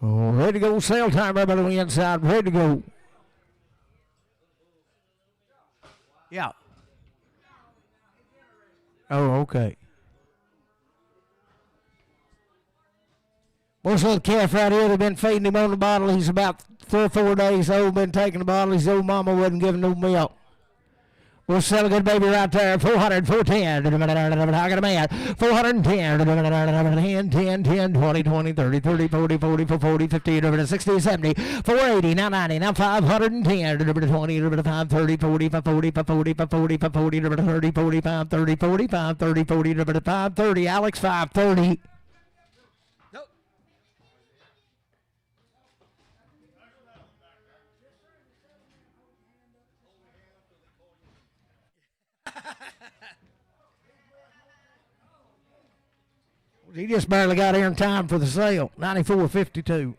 Oh, ready to go. Sale time, everybody on the inside. Ready to go. Yeah. Oh, okay. What's that calf right here? They've been feeding him on the bottle. He's about 3 or 4 days old. Been taking the bottle. His old mama wasn't giving no milk. We'll sell a good baby right there. 400, 410. I got a man. 410. 10, 10, 20, 20, 30, 30, 40, 40, 40, 50, 60, 70, 480, now 90, now 510, 20, 5, 30, 40, 5, 40, 5, 40, 5, 40, 5, 40, 30, 45, 30, 45, 30, 40, 5, 30. Alex, 530. He just barely got here in time for the sale. 94.52.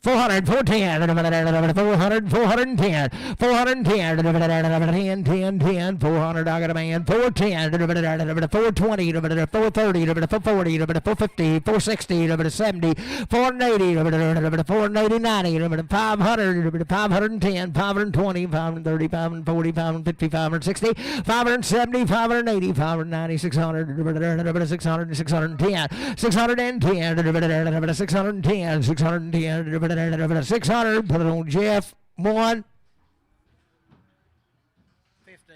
400, 410, 400, 410, 410, 10, 10, 400, I got a man, 410, 420, 430, 440, 450, 460, 70, 480, 480, 90, 500, 510, 520, 530, 540, 550, 560, 570, 580, 590, 600, 600, 610, 610, 610, 610, 600, put it on Jeff. 1. 15.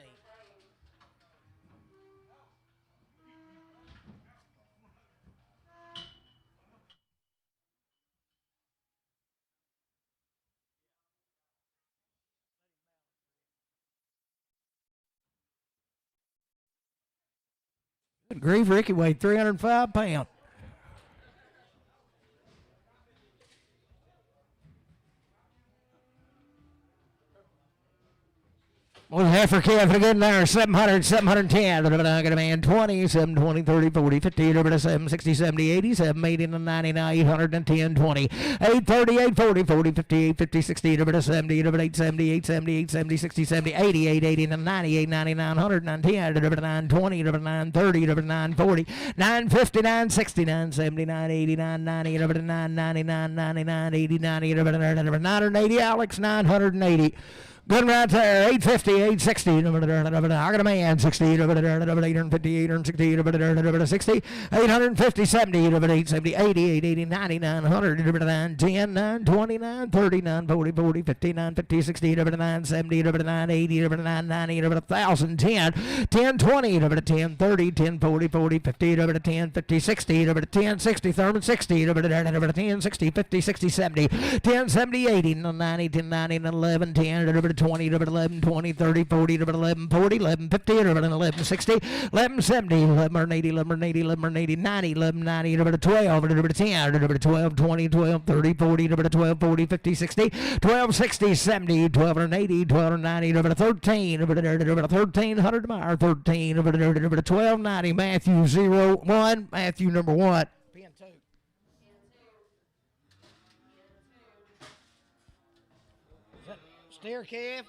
Good grief, Ricky weighed 305 pounds. Well, heifer calf for good there, 700, 710, I got a man, 20, 7, 20, 30, 40, 50, 7, 60, 70, 80, 7, 80, 99, 810, 20, 830, 840, 40, 58, 50, 60, 70, 870, 870, 870, 60, 70, 80, 880, 98, 99, 100, 910, 920, 930, 940, 950, 960, 979, 89, 90, 999, 99, 80, 90, 980, Alex, 980. Good right there, 850, 860. I got a man, 60, 850, 860, 60, 850, 70, 870, 80, 880, 90, 900, 910, 920, 930, 940, 40, 50, 950, 60, 970, 980, 990, 1,000, 10, 10, 20, 10, 30, 10, 40, 40, 50, 10, 50, 60, 10, 60, 30, 60, 10, 60, 50, 60, 70, 10, 70, 80, 90, 10, 90, 11, 10, 20, 11, 20, 30, 40, 11, 40, 11, 50, 11, 60, 11, 70, 11, 80, 11, 80, 11, 80, 90, 11, 90, 12, 10, 12, 20, 12, 30, 40, 12, 40, 50, 60, 12, 60, 70, 12, 80, 12, 90, 13, 1300 mile, 13, 12, 90, Matthew 0, 1, Matthew number 1. Steer calf?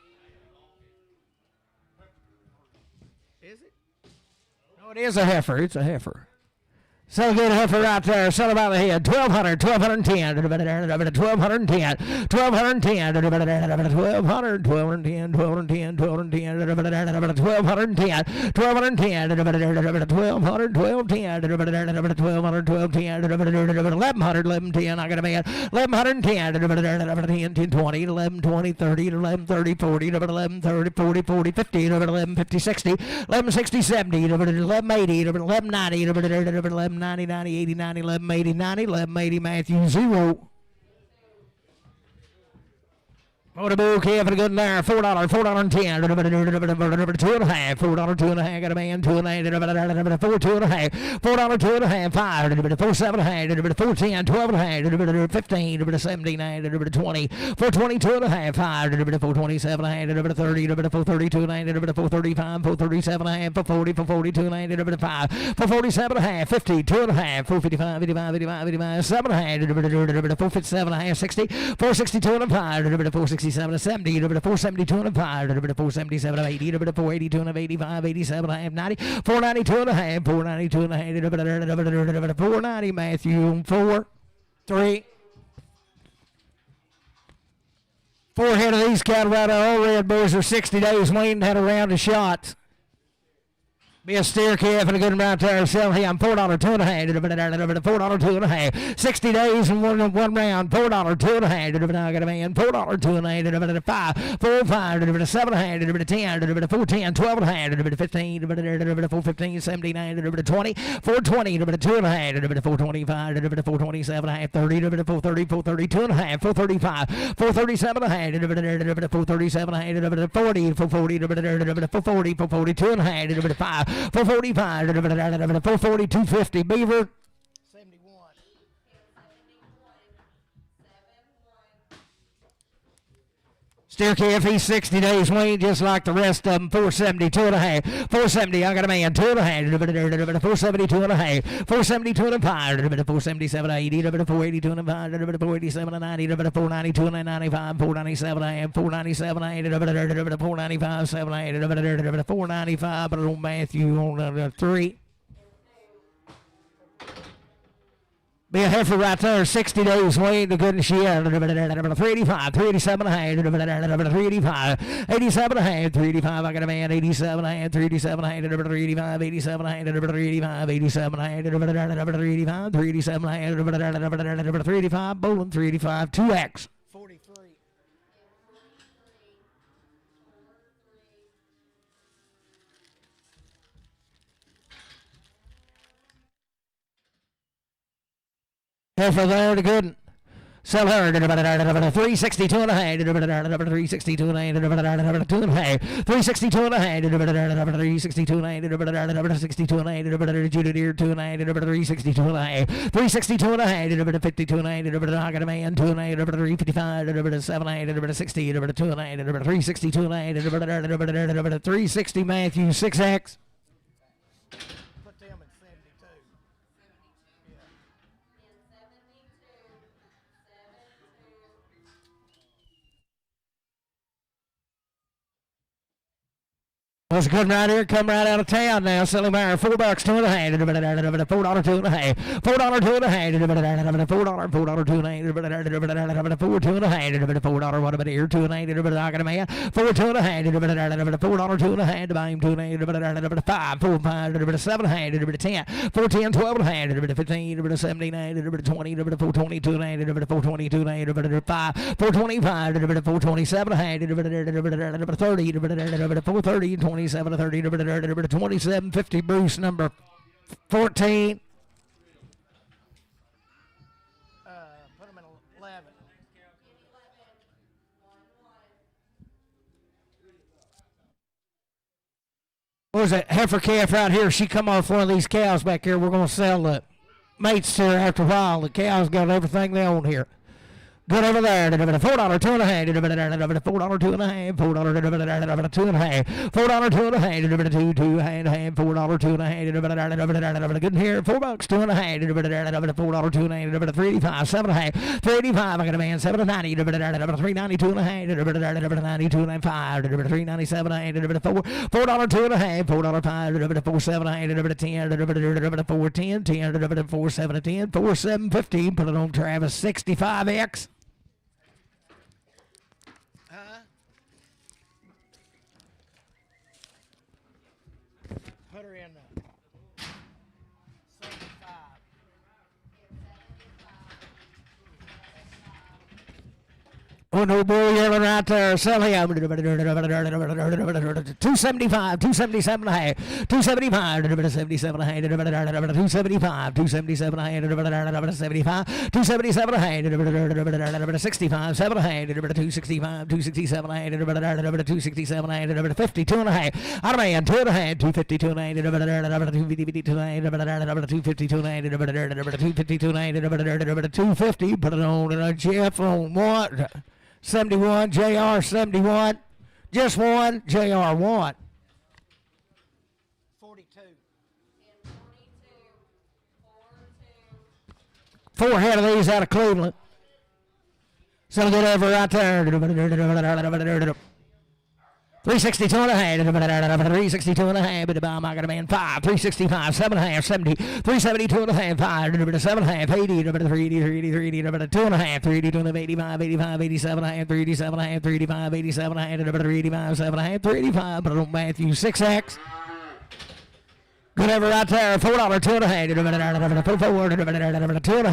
Is it? No, it is a heifer. It's a heifer. So good heifer right there. Sell about the head. 1,200, 1,210, 1,210, 1,210, 1,200, 1,210, 1,210, 1,210, 1,210, 1,210, 1,200, 1,210, 1,200, 1,210, 1,100, 1,110. I got a man. 1,110, 10, 10, 20, 11, 20, 30, 11, 30, 40, 11, 30, 40, 40, 50, 11, 50, 60, 11, 60, 70, 11, 80, 11, 90, 11, 90, 90, 80, 90, 11, 80, 90, 11, 80, Matthew 0. What a bull calf and a good there. $4, $4.10, $2.5, $4, $2.5, got a man, $2.5, $4, $2.5, $4, $2.5, $5, $4, $7.5, $4.10, $12.5, $15, $17, $20, $4.20, $2.5, $5, $4.27, $30, $4.32, $4.35, $4.37.5, $4.40, $4.40, $2.90, $5, $4.47.5, $50, $2.5, $4.55, $55, $55, $55, $7.5, $4.57.5, $60, $4.62.5, $4.60. 467 to 70, 472 and a 5, 477 to 80, 482 and a 85, 87 and a half, 90, 492 and a half, 492 and a half, 490, Matthew, 4, 3. 4 head of these cattle right now. All red boys are 60 days waiting, had a round of shots. Be a steer calf and a good one right there. Sell him $4 2 and a half. $4 2 and a half. 60 days and one round. $4 2 and a half. I got a man. $4 2 and a half. 5 4 5 7 and a half. 10 4 10 12 and a half. 15 4 15 79 20 4 20 2 and a half. 4 25 4 27 and a half. 30 4 30 4 32 and a half. 4 35 4 37 and a half. 4 37 and a half. 40 4 40 4 40 4 42 and a half. 5 445, 440, 250, Beaver. 71. Steer calf, he's 60 days weaned just like the rest of them. 472 and a half. 470, I got a man. 2 and a half. 472 and a half. 472 and a 5. 477 and 80. 482 and a 5. 487 and 90. 492 and a 95. 497 and a half. 497 and 80. 495, 7 and 8. 495, but on Matthew on 3. Be a heifer right there, 60 days weighed, the good and she had 385, 387 and a half, 385, 87 and a half, 385, I got a man, 87 and a half, 387 and a half, 385, 87 and a half, 385, 87 and a half, 385, 387 and a half, 385, bowling, 385, 2X. 43. Heifer there, the good. Sell her 362 and a half, 362 and a half, 2 and a half, 362 and a half, 362 and a half, 62 and a half, Judy Deer 2 and a half, 362 and a half, 362 and a half, 52 and a half, I got a man 2 and a half, 355, 7 and a half, 60, 2 and a half, 362 and a half, 360 Matthew 6X. That's a good right here. Come right out of town now. Selling buyer $4 2 and a half. $4 2 and a half. $4 2 and a half. $4 2 and a half. $4 2 and a half. $4 2 and a half. $4 what about here? 2 and a half. I got a man. 4 2 and a half. $4 2 and a half. Buy him 2 and a half. 5 4 5 7 and a half. 10 4 10 12 and a half. 15 79 20 4 22 and a half. 4 22 and a half. 5 4 25 4 27 and a half. 30 4 30 27 to 30 2750 Bruce number 14. Put them in 11. What was that heifer calf right here? She come off one of these cows back here. We're going to sell the mates to her after a while. The cows got everything they own here. Good over there. $4 2 and a half. $4 2 and a half. $4 2 and a half. $4 2 and a half. $2 2 and a half. $2 2 and a half. $4 2 and a half. Good in here. $4 2 and a half. $4 2 and a half. 385. 7 and a half. 385. I got a man. 7 and 90. 392 and a half. 92 and a half. 397 and a half. $4 2 and a half. $4 5. 4 7 and a half. 10. 4 10. 10. 4 7 10. 4 7 15. Put it on Travis 65X. Put her in 75. Oh, no bull yelling right there. Sell him. 275, 277 and a half. 275, 277 and a half. 275, 277 and a half. 75, 277 and a half. 65, 7 and a half. 265, 267 and a half. 267 and a half. 52 and a half. Out of man, 2 and a half. 252 and a half. 252 and a half. 252 and a half. 252 and a half. 250. Put it on Jeff on what? 71, JR 71, just one, JR 1. 42. 4 head of these out of Cleveland. So good over right there. 362 and a half, 362 and a half, but I'm not gonna man 5, 365, 7.5, 70, 372 and a half, 5, 7.5, 80, 380, 380, 2 and a half, 382 and 85, 85, 87 and a half, 387 and a half, 385, 87 and a half, 385, 7 and a half, 385, but I don't Matthew 6X. Good ever right there, $4, 2 and a half, $4, 2 and a half, $4, 2 and a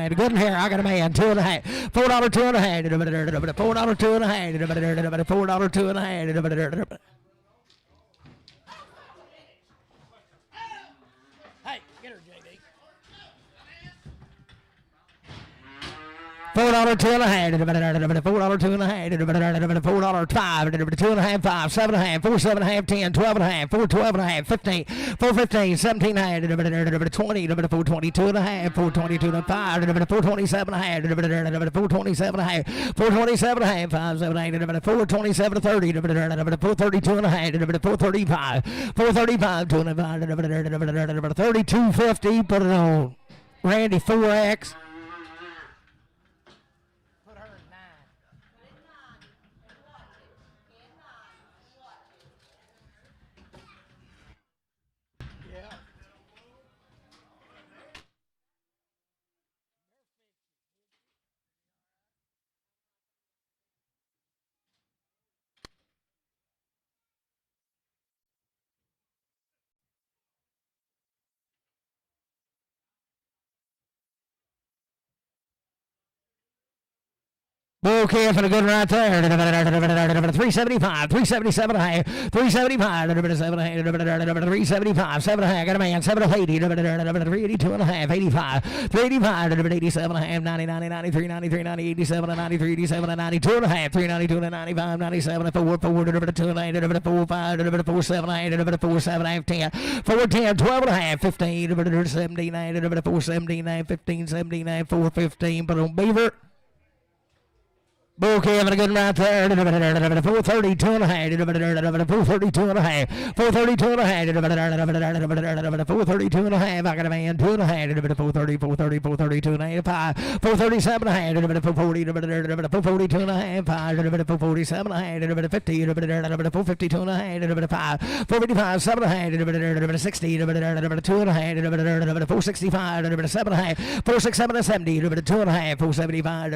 half. Good in here, I got a man, 2 and a half, $4, 2 and a half, $4, 2 and a half, $4, 2 and a half. Hey, get her, JD. $4, 2 and a half, $4, 2 and a half, $4, 5, 2 and a half, 5, 7 and a half, 4, 7 and a half, 10, 12 and a half, 4, 12 and a half, 15, 4, 15, 17 and a half, 20, 4, 22 and a half, 4, 22 and a 5, 4, 27 and a half, 4, 27 and a half, 4, 27 and a half, 5, 7, 8, 4, 27 to 30, 4, 32 and a half, 4, 35, 4, 35, 25, 32.50, put it on. Randy 4X. Okay, for the good right there. 375, 377 and a half, 375, 375, 7 and a half, got a man, 780, 382 and a half, 85, 385, 87 and a half, 90, 90, 93, 93, 90, 87 and 93, 87 and 92 and a half, 392 and 95, 97 and 4, 4, 2 and 8, 4, 5, 4, 7, 8, 4, 7, 8, 10, 4, 10, 12 and a half, 15, 79, 4, 79, 15, 79, 4, 15, but on Beaver. Okay, having a good right there. 432 and a half. 432 and a half. 432 and a half. 432 and a half. I got a man. 2 and a half. 430, 430, 432 and a half. 437 and a half. 440, 442 and a half. 447 and a half. 50, 452 and a half. 455, 7 and a half. 60, 2 and a half. 465, 7 and a half. 467 and 70. 2 and a half. 475,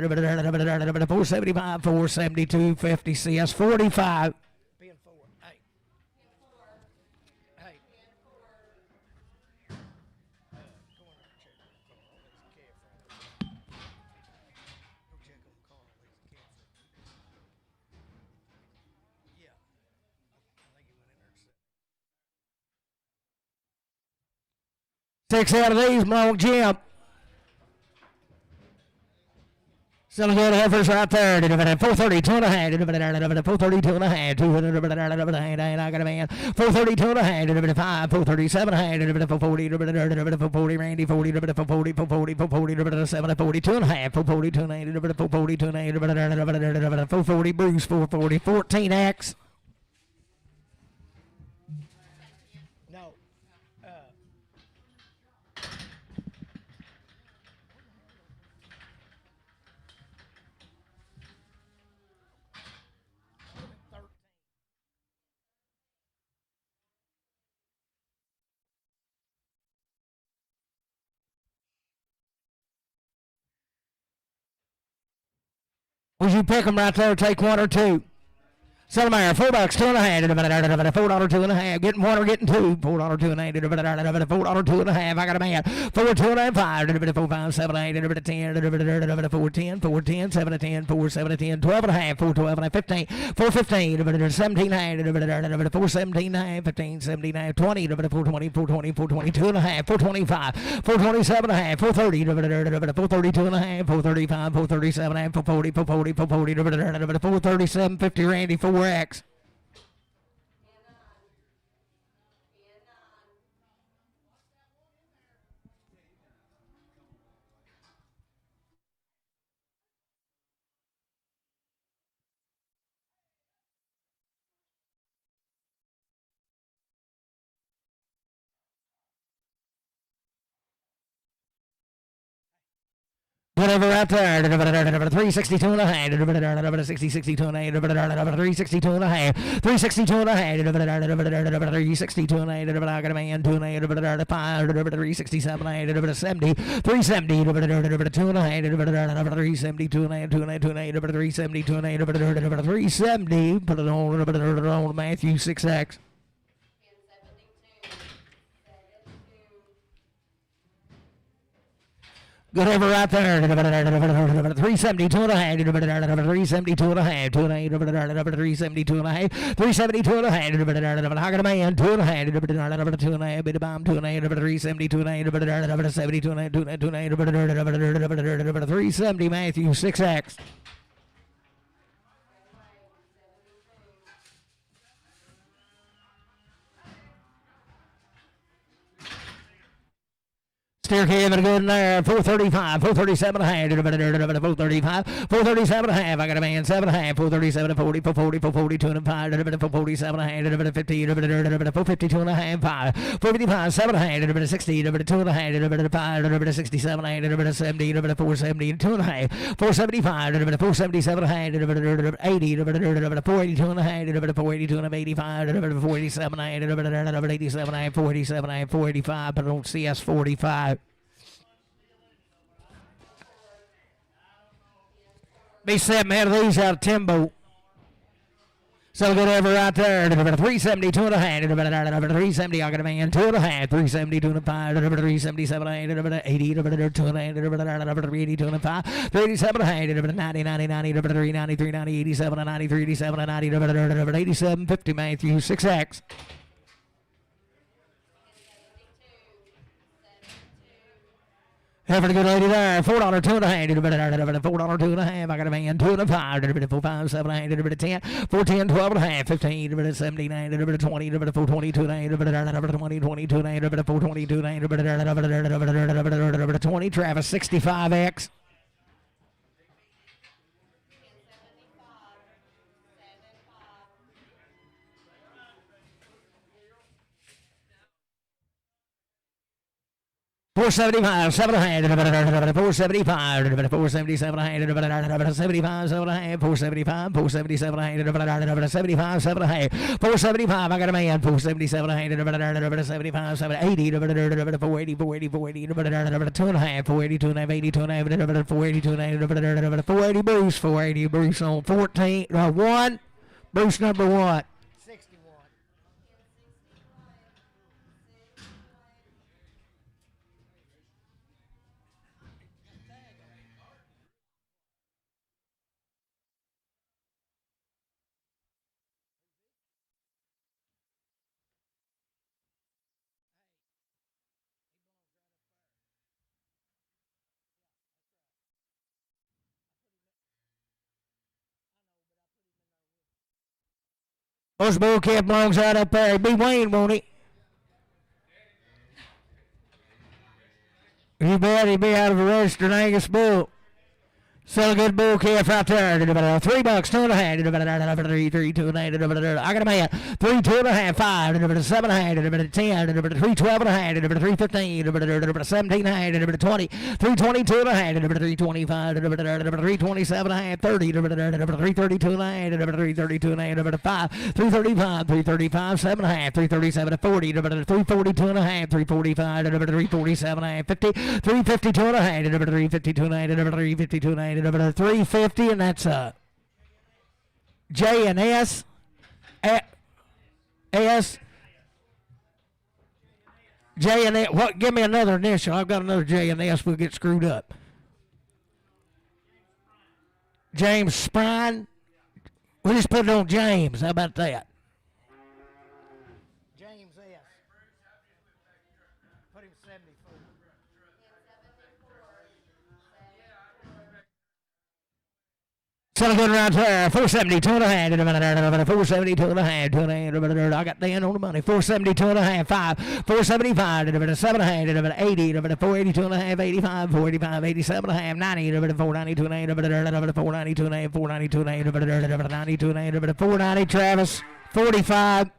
470. 472, 50 CS 45. Being 4. Hey. Hey. Six out of these, Monk Jim. Still good heifers right there. 432 and a half. 432 and a half. 200 I got a man. 432 and a half. 437 and a half. 440 Randy. 40 440 7 42 and a half. 442 and a half. 442 and a half. 440 Bruce. 440 14X. Would you pick them right there, take 1 or 2? Sellemeyer, $4, 2 and a half, $4, 2 and a half, getting 1 or getting 2, $4, 2 and a half, $4, 2 and a half, I got a man, 4, 2 and a half, 5, 4, 5, 7, 8, 10, 4, 10, 4, 10, 7, 10, 4, 7, 10, 12 and a half, 4, 12 and a half, 15, 4, 15, 17 and a half, 4, 17 and a half, 15, 17 and a half, 20, 4, 20, 4, 20, 4, 22 and a half, 4, 25, 4, 27 and a half, 4, 30, 4, 32 and a half, 4, 35, 4, 37 and a half, 4, 40, 4, 40, 4, 40, 4, 37, 50, Randy, 4X. Whatever out there, 362 and a half, 60, 62 and a half, 362 and a half, 362 and a half, 362 and a half, I got a man, 2 and a half, 5, 367 and a half, 70, 370, 2 and a half, 370, 2 and a half, 2 and a half, 2 and a half, 370, 2 and a half, 370, put it on Matthew 6X. Good ever right there. 372 and a half. 372 and a half. 2 and a half. 372 and a half. 372 and a half. I got a man. 2 and a half. 2 and a half. Bit of bomb. 2 and a half. 372 and a half. 72 and a half. 2 and a half. 370 Matthew 6X. Steer Kevin good in there. 435, 437 and a half. 435, 437 and a half. I got a man 7 and a half. 437 40, 440, 442 and a 5. 447 and a half. 50, 452 and a half. 5, 455, 7 and a half. 60, 2 and a half. 5, 67 and a half. 70, 470 and 2 and a half. 475, 477 and a half. 80, 482 and a half. 482 and a half. 85, 487 and a half. 87 and a half. 487 and a half. 485, but I don't see us 45. Be 7 out of these out of Timbo. So good ever right there. 372 and a half. 370. I got a man. 2 and a half. 372 and a 5. 377 and a half. 80. 2 and a half. 382 and a 5. 387 and a half. 90. 90. 90. 390. 390. 87 and 90. 387 and 90. 87. 50 Matthew 6X. Have a good lady there. $4, 2 and a half. $4, 2 and a half. I got a man. 2 and a 5. 4, 5, 7 and a half. 10. 4, 10, 12 and a half. 15. 17, 20. 4, 22 and a half. 20, 22 and a half. 4, 22 and a half. 20. Travis 65X. $475, 7 and a half. $475, $477 and a half. $75, 7 and a half. $475, $477 and a half. $75, 7 and a half. $475, I got a man. $477 and a half. $75, 7, 80. $480, $480, $480, 2 and a half. $482 and a half. 82 and a half. $482 and a half. $480 Bruce. $480 Bruce on 14. 1. Bruce number 1. Those bull calf belongs right up there. Be Wayne, won't he? You bet he'd be out of a registered Angus bull. Sell a good bull calf right there. $3, 2 and a half. 3, 2 and a half. I got a man. 3, 2 and a half. 5, 7 and a half. 10, 3, 12 and a half. 3, 15, 17 and a half. 20, 3, 22 and a half. 3, 25, 3, 27 and a half. 30, 3, 32 and a half. 3, 32 and a half. 5, 3, 35, 3, 35, 7 and a half. 3, 37, 40, 3, 42 and a half. 3, 45, 3, 47 and a half. 50, 3, 52 and a half. 3, 52 and a half. 3, 52 and a half. 350, and that's J and S. S. J and S. What? Give me another initial. I've got another J and S. We'll get screwed up. James Sprine. We'll just put it on James. How about that? James S. Put him 74. Selling good right there. 472 and a half. 472 and a half. 2 and a half. I got Dan on the money. 472 and a half. 5. 475. 7 and a half. 80. 482 and a half. 85. 485. 87 and a half. 90. 492 and a half. 492 and a half. 492 and a half. 92 and a half. 490. Travis. 45.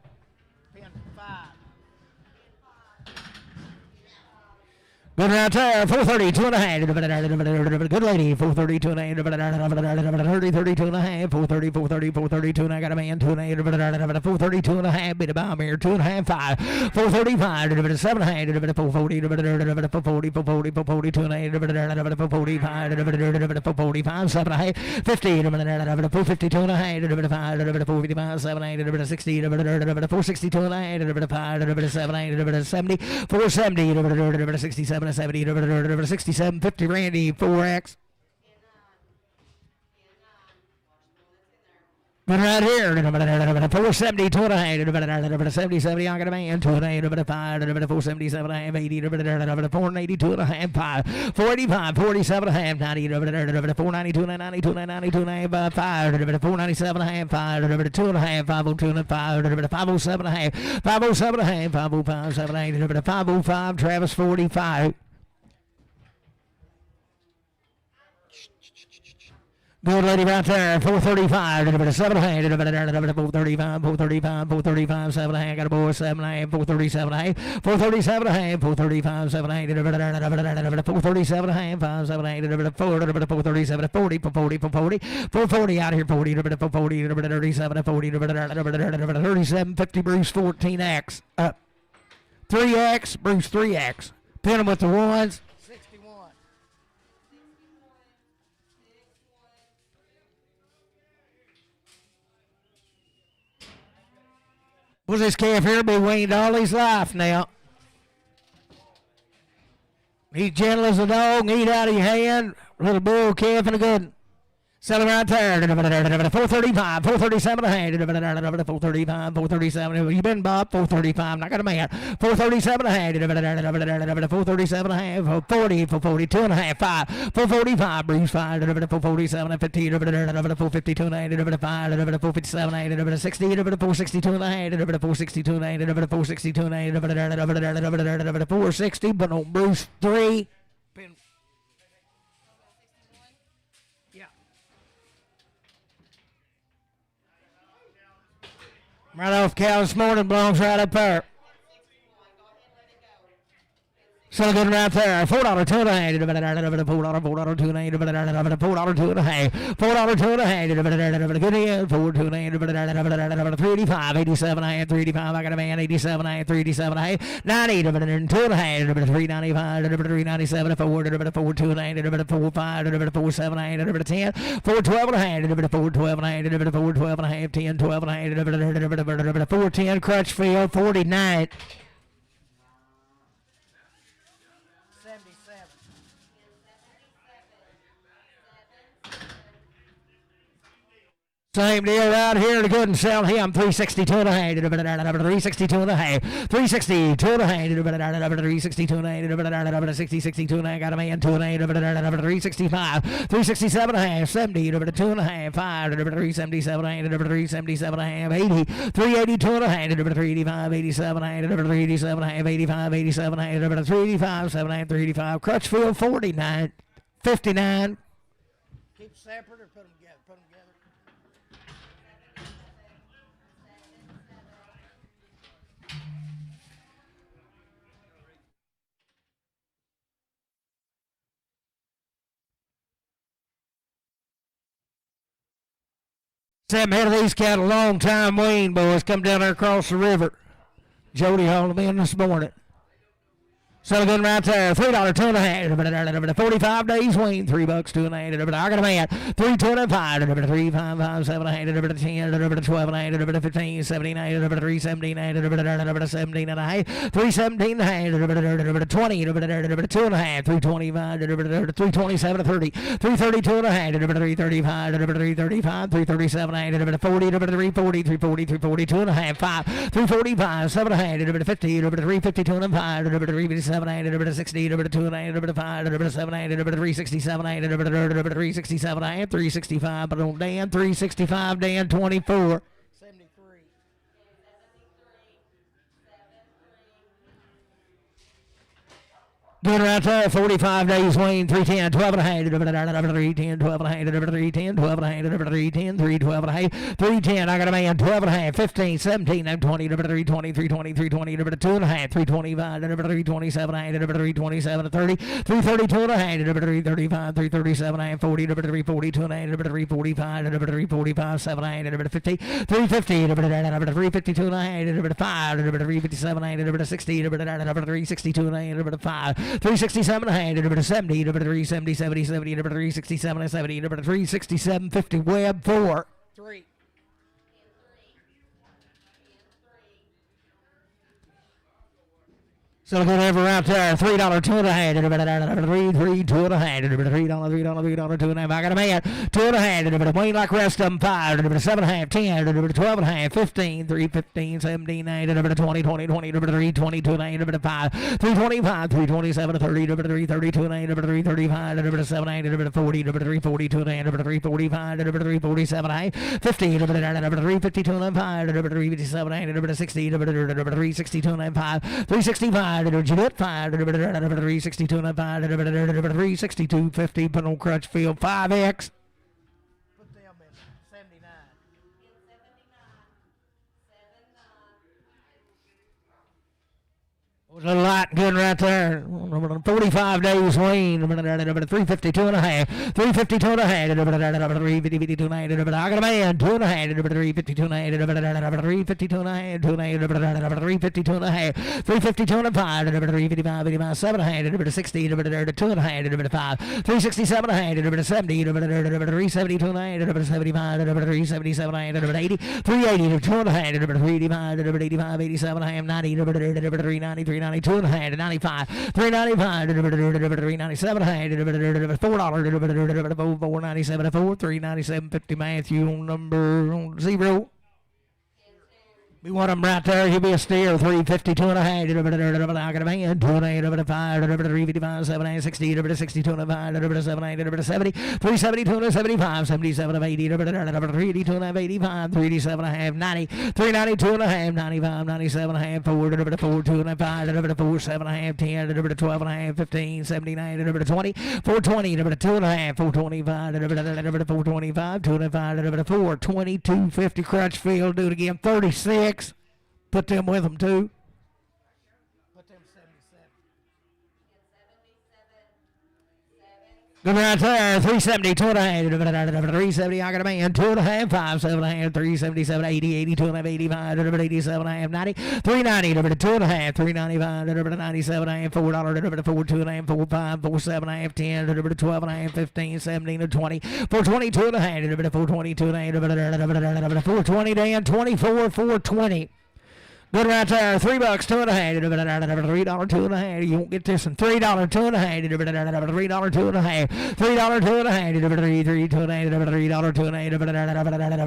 Good right there, 430, 2.5. Good lady, 430, 2.5. 30, 32 and a half, 430, 430, 432, and I got a man, 2.8. 430, 2.5. Bit of bomb here, 2.5, 5. 435, 7.5. 440, 440, 440, 440, 2.8. 445, 445, 7.5. 50, 450, 2.5. 455, 7.8. 60, 462 and a half. 5, 7, 70, 470, 67. 70, 67, 50, Randy, 4X. But right here, 470, 2.5, 70, 70, I got a man, 2.8, 5, 477, 80, 482 and a half, 5, 485, 47 and a half, 90, 492, 92, 92, 5, 497 and a half, 5, 2 and a half, 502 and 5, 507 and a half, 507 and a half, 505, 78, 505, Travis, 45. Good lady right there, 435, 7.5, 435, 435, 435, 7.5, got a boy, 7.5, 437, 437, 435, 7.8, 437, 5, 7.8, 437, 40, 40, 40, 440 out here, 40, 40, 37, 40, 37, 50, Bruce, 14X, 3X, Bruce, 3X, pin them with the ones. Was this calf here be weaned all his life now? He's gentle as a dog, eat out of your hand. Little bull calf and a good one. Selling right there, 435, 437 a hand, 435, 437. You been Bob? 435. Not got a man. 437 a hand, 437 a half, 40, 442 and a half, 5, 445, Bruce 5, 447, 15, 452 and a hand, 5, 457 and a hand, 60, 462 and a hand, 462 and a hand, 462 and a hand, 460, but on Bruce 3. Right off cow this morning, belongs right up there. So good right there. $4, $2 and a half. $4, $2 and a half. $4, $2 and a half. $4, $2 and a half. Good in. $4, $2 and a half. 385, 87 and a half. 385. I got a man. 87 and a half. 387 and a half. 90, 2 and a half. 395, 397. 4, 4, 2 and a half. 4, 5, 4, 7 and a half. 10. 4, 12 and a half. 4, 12 and a half. 4, 12 and a half. 10, 12 and a half. 4, 10. Crutchfield, 49. Same deal right here. The good and sell him 362 and a half. 362 and a half. 362 and a half. 362 and a half. 60, 62 and a half. Got a man 2 and a half. 365. 367 and a half. 70. 2 and a half. 5. 377 and a half. 377 and a half. 80. 382 and a half. 385. 87 and a half. 387 and a half. 85. 87 and a half. 385. 7 and a half. 385. Crutchfield 49. 59. Keep separate or put them together? Put them together. Sam had these cattle a long time weaned, boys. Come down there across the river. Jody hauled them in this morning. So good right there. $3, 2 and a half. 45 days weaned. $3, 2 and a half. I got a man. 325. 355, 7 and a half. 10, 12 and a half. 15, 17, 317, 17 and a half. 317 and a half. 20, 2 and a half. 325, 327 to 30. 332 and a half. 335, 335, 337 and a half. 40, 340, 340, 342 and a half. 5, 345, 7 and a half. 50, 352 and a half. 357. 60, 2 and 5, 7, 367, 367, 365, but on Dan, 365, Dan, 24. 73. Good right there, 45 days, Wayne, 310, 12 and a half, 310, 12 and a half, 310, 12 and a half, 310, 312 and a half, 310, I got a man, 12 and a half, 15, 17, I'm 20, 320, 320, 320, 2 and a half, 325, 327, 327, 30, 332 and a half, 335, 337, I am 40, 342 and a half, 345, 345, 7 and a half, 50, 350, 352 and a half, 5, 357, 60, 362 and a half, 5, 367 and a half, 70, 370, 70, 70, 367 and 70, 367, 50, Webb, 4. 3. So good ever out there, $3, 2 and a half, 3, 2 and a half, $3, 2 and a half. I got a man, 2 and a half, Wayne like rest of them, 5, 7 and a half, 10, 12 and a half, 15, 3, 15, 17, 20, 20, 20, 3, 22 and a half, 5, 325, 327, 30, 3, 32 and a half, 3, 35, 7, 40, 3, 42 and a half, 3, 45, 3, 47 and a half, 50, 3, 52 and a half, 3, 57 and a half, 60, 3, 62 and a half, 365. 362 and 5, 362, 50, put on Crutchfield, 5X. Put them in 79. Was a lot good right there. 45 days, Wayne. 352 and a half. 352 and a half. 352 and a half. I got a man. 2 and a half. 352 and a half. 352 and a half. 2 and a half. 352 and a half. 352 and a 5. 355, 85, 7 and a half. 60, 2 and a half. 5. 367 and a half. 70, 372 and a half. 75, 377 and a half. 80, 380, 2 and a half. 385, 85, 87 and a half. 90, 390, 92 and a half, 95, 395, 397 and a half, $4, 497, 4, 397, 50, Matthew on number 0. We want him right there. He'll be a steer. 352 and a half. I got a man. 2 and a half. 5. 355. 7 and 60. 62 and a 5. 7 and 70. 372 and 75. 77 and 80. 382 and a half. 85. 387 and a half. 90. 392 and a half. 95. 97 and a half. 4. 4. 2 and a 5. 4. 7 and a half. 10. 12 and a half. 15. 79. 20. 420. 2 and a half. 425. 425. 2 and a 5. 4. 22. 50. Crutchfield. Do it again. 36. Put them with them too. Put them 77. Good right there. 370, 2 and a half. 370, I got a man. 2 and a half. 5, 7 and a half. 377, 80, 82 and a half. 85, 87 and a half. 90, 390, 2 and a half. 395, 97 and a half. $4, 4, 2 and a half. 4, 5, 4, 7 and a half. 10, 12 and a half. 15, 17, 20. 422 and a half. 422 and a half. 420 down. 24, 420. Good right there. $3, 2 and a half. $3, 2 and a half. You won't get this one. $3, 2 and a half. $3, 2 and a half. $3, 2 and a half. $3, 2 and a half. $3, 2 and a half.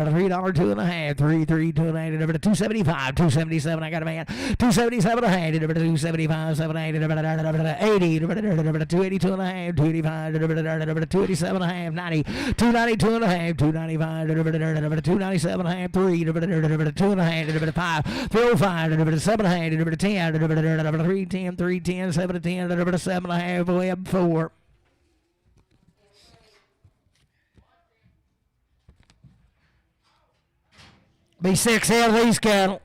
$3, 2 and a half. 3, 2 and a half. 275, 277. I got a man. 277 and a half. 275, 7 and a half. 80, 282 and a half. 285, 287 and a half. 90, 292 and a half. 295, 297 and a half. 3, 2 and a half. 5, 305. 7 and a half, 10, 310, 310, 7 to 10, 7 and a half, Webb 4. Be 6 out of these cattle.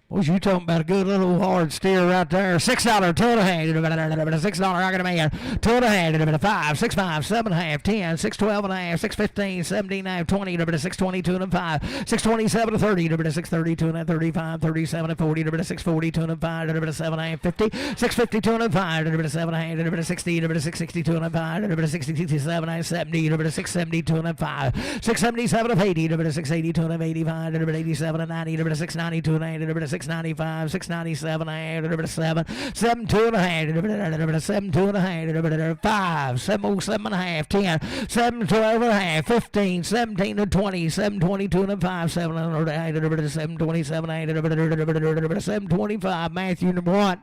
What you talking about? A good little hard steer right there. $6, 2 and a half. $6, I got a man. 2 and a half. 5, 6, 5, 7 and a half. 10, 6, 12 and a half. 6, 15, 17 and a half. 20, 6, 22 and 5. 6, 27 and 30. 6, 32 and 35. 37 and 40. 6, 42 and 5. 7 and a half. 50. 6, 52 and 5. 7 and a half. 60. 6, 62 and 5. 6, 67 and 70. 6, 72 and 5. 6, 77 and 80. 6, 82 and 85. 87 and 90. 6, 92 and 6, 695, 697 and a half, 7, 7, 2 and a half, 7, 2 and a half, 5, 7, 7 and a half, 10, 7, 12 and a half, 15, 17 and 20, 7, 22 and 5, 7, 7, 27 and 7, 25, Matthew number 1.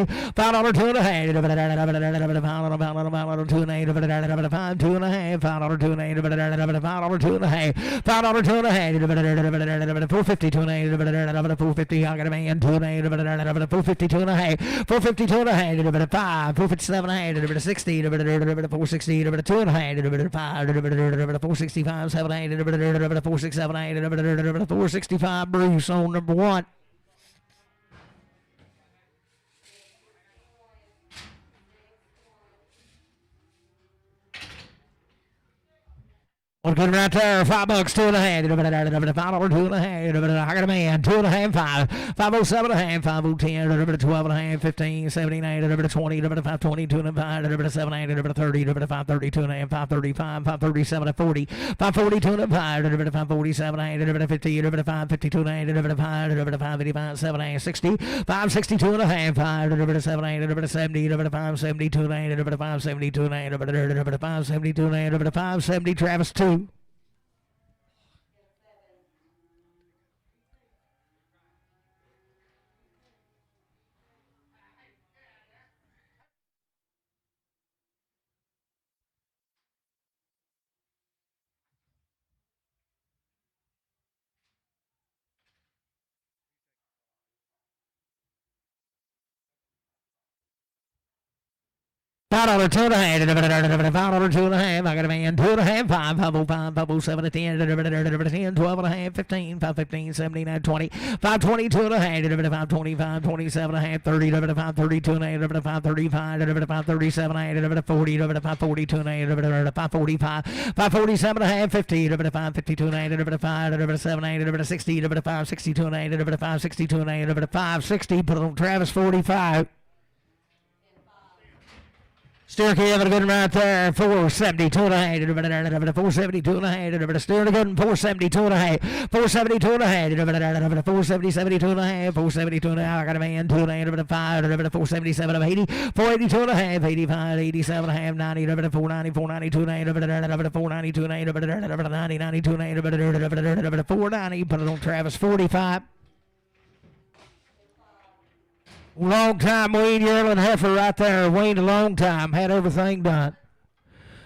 half. $5 2 and a half. $5 2 and a half. $5 2 and a half. $5 2 and a half. $5 2 and a half. $4.50 2 and a half. $4.50. I got a man 2 and a half. $4.50 2 and a half. $4.50 2 and a half. $5. $4.57 and a half. $60. $4.60. $2 and a half. $5. $4.65 7 and a half. $4.67 and a half. $4.65 Bruce on number 1. Well, good right there. $5 2 and a half. $5 2 and a half. I got a man 2 and a half. 5. 507 and a half. 510. 12 and a half. 15. 79. 20. 520. 2 and a half. 7 8. 30. 530. 2 and a half. 535. 537 and 40. 540 2 and a half. 547 and a half. 50. 552 and a half. 585 7 8. 60. 562 and a half. 5 7 8. 70. 572 and a half. 572 and a half. 572 and a half. 570 Travis 2. $5 2 and a half. $5 2 and a half. I got a man 2 and a half. 5. 505. 507 and 10. 10. 12 and a half. 15. 515. 79. 20. 520 2 and a half. 525. 27 and a half. 30. 532 and a half. 535. 537 and a half. 40. 542 and a half. 545. 547 and a half. 50. 552 and a half. 5 7 8. 60. 562 and a half. 562 and a half. 560. Put on Travis 45. Steer Kevin good right there. 472 and a half. 472 and a half. Steer good 472 and a half. 472 and a half. 472 and a half. 472 and a half. I got a man 2 and a half. 5. 477 of 80. 482 and a half. 85. 87 and a half. 90. 490. 492 and a half. 492 and a half. 90. 92 and a half. 490. Put it on Travis 45. Long time Wayne Yearling heifer right there. Wayne a long time. Had everything done.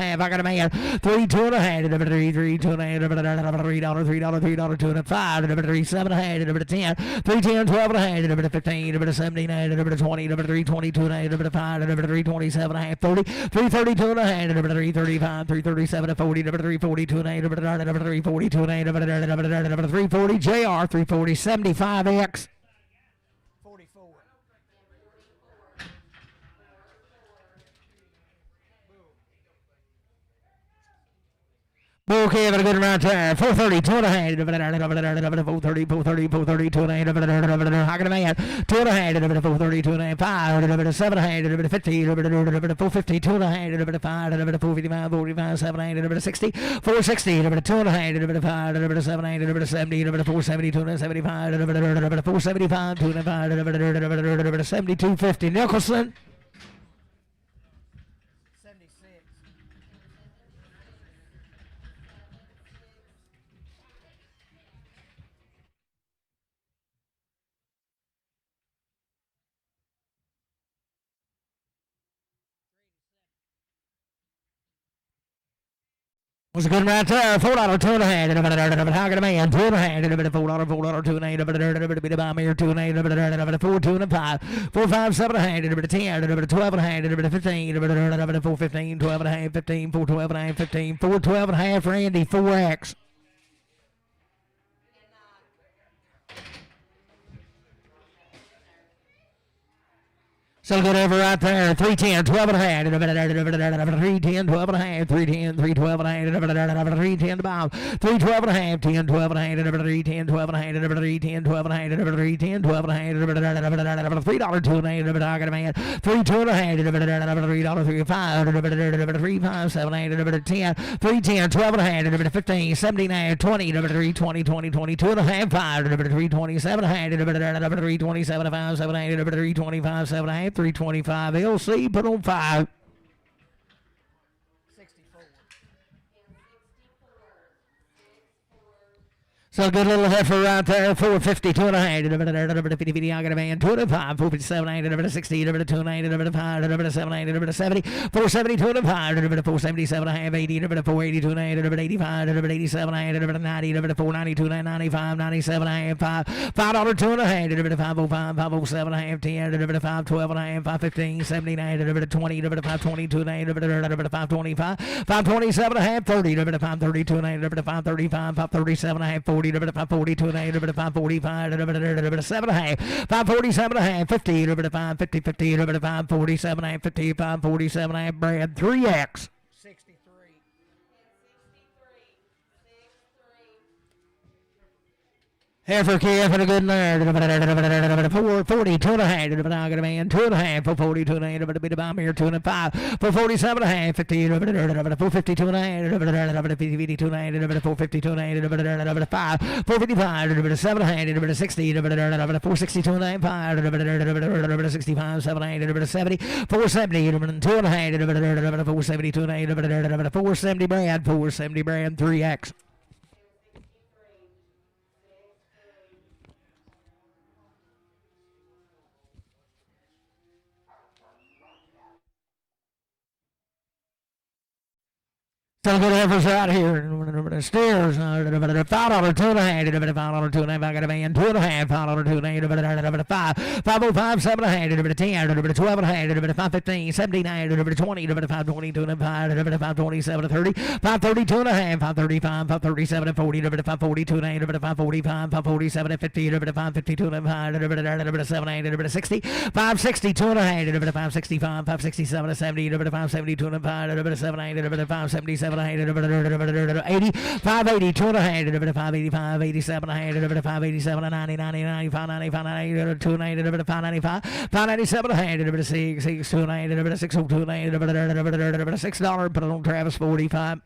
half. I got a man. 3, 2 and a half. $3, 3, 2 and a half. $3, $3, $3, $2 and 5. $3, 7 and a half. $10, 3, 10, 12 and a half. $15, 17 and a half. $20, $3, 22 and a half. $5, $3, 27 and a half. $30, 3, 32 and a half. $3, 35, 3, 37 and 40. $3, 42 and a half. $3, 42 and a half. $3, 40 JR. 340 75X. Okay, have a good round there. 430, 2 and a half. 430, 430, 430, 2 and a half. I got a man. 2 and a half. 430, 2 and a half. 5, 7 and a half. 50, 450, 2 and a half. 5, 455, 45, 7 and a half. 60, 460, 2 and a half. 5, 7 and a half. 70, 470, 2 and a half. 75, 475, 2 and a half. 7250. Nicholson. Was a good right there. $4, 2 and a half. How can a man? 2 and a half. $4, $2 and a half. Bit of bomb here. 2 and a half. 4, 2 and a 5. 4, 5, 7 and a half. 10, 12 and a half. 15, 4, 15, 12 and a half. 15, 4, 12 and a half. 15, 4, 12 and a half. Randy, 4X. So good over right there. 310, 12 and a half. 310, 12 and a half. 310, 312 and a half. 310 to bomb. 312 and a half. 10, 12 and a half. 310, 12 and a half. 310, 12 and a half. 310, 12 and a half. $3, 2 and a half. I got a man. 3, 2 and a half. $3, 3, 5. 3, 5, 7 and a half. 10, 3, 10, 12 and a half. 15, 17 and a half. 20, 3, 20, 20, 22 and a half. 5, 3, 27 and a half. 3, 27 5, 7 and a half. 3, 25, 7 and a half. 325 LC, put on 5. 64. So a good little heifer right there. 450, 2 and a half. 50, I got a man. 25, 457, 60, 2 and a half. 5, 7, 70, 470, 2 and a half. 477 and a half. 80, 480, 2 and a half. 85, 87 and a half. 90, 492, 95, 97 and a half. $5, 2 and a half. 505, 507 and a half. 10, 512 and a half. 515, 70 and a half. 20, 522 and a half. 525, 527 and a half. 30, 532 and a half. 535, 537 and a half. 40, 542 and a half. 545, 7 and a half. 547 and a half. 50, 550, 50, 547 and a half. 50, 547 and a half. Brad, 3X. 63. Heifer calf and a good nerd. 440, 2 and a half. I got a man. 2 and a half. 442 and a half. A bit of bomb here. 2 and a 5. 447 and a half. 50, 452 and a half. 52 and a half. 452 and a half. 5, 455, 7 and a half. 60, 462 and a half. 5, 65, 7 and a half. 70, 470, 2 and a half. 472 and a half. 470 Brad. 470 Brad. 3X. So good heifers out here. Steers. $5, 2 and a half. $5, 2 and a half. I got a man. 2 and a half. $5, 2 and a half. 5, 505, 7 and a half. 10, 12 and a half. 515, 79, 20, 522 and a half. 527, 30, 532 and a half. 535, 537, 40, 542 and a half. 545, 547, 50, 552 and a half. 7, 8, 60, 560, 2 and a half. 565, 567, 70, 572 and a half. 7, 8, 577. 80, 580, 2 and a half, 585, 87 and a half, 587, 90, 90, 95, 95, 90, 2 and a half, 595, 597 and a half, 6, 2 and a half, 602 and a half, $6, put it on Travis, 45.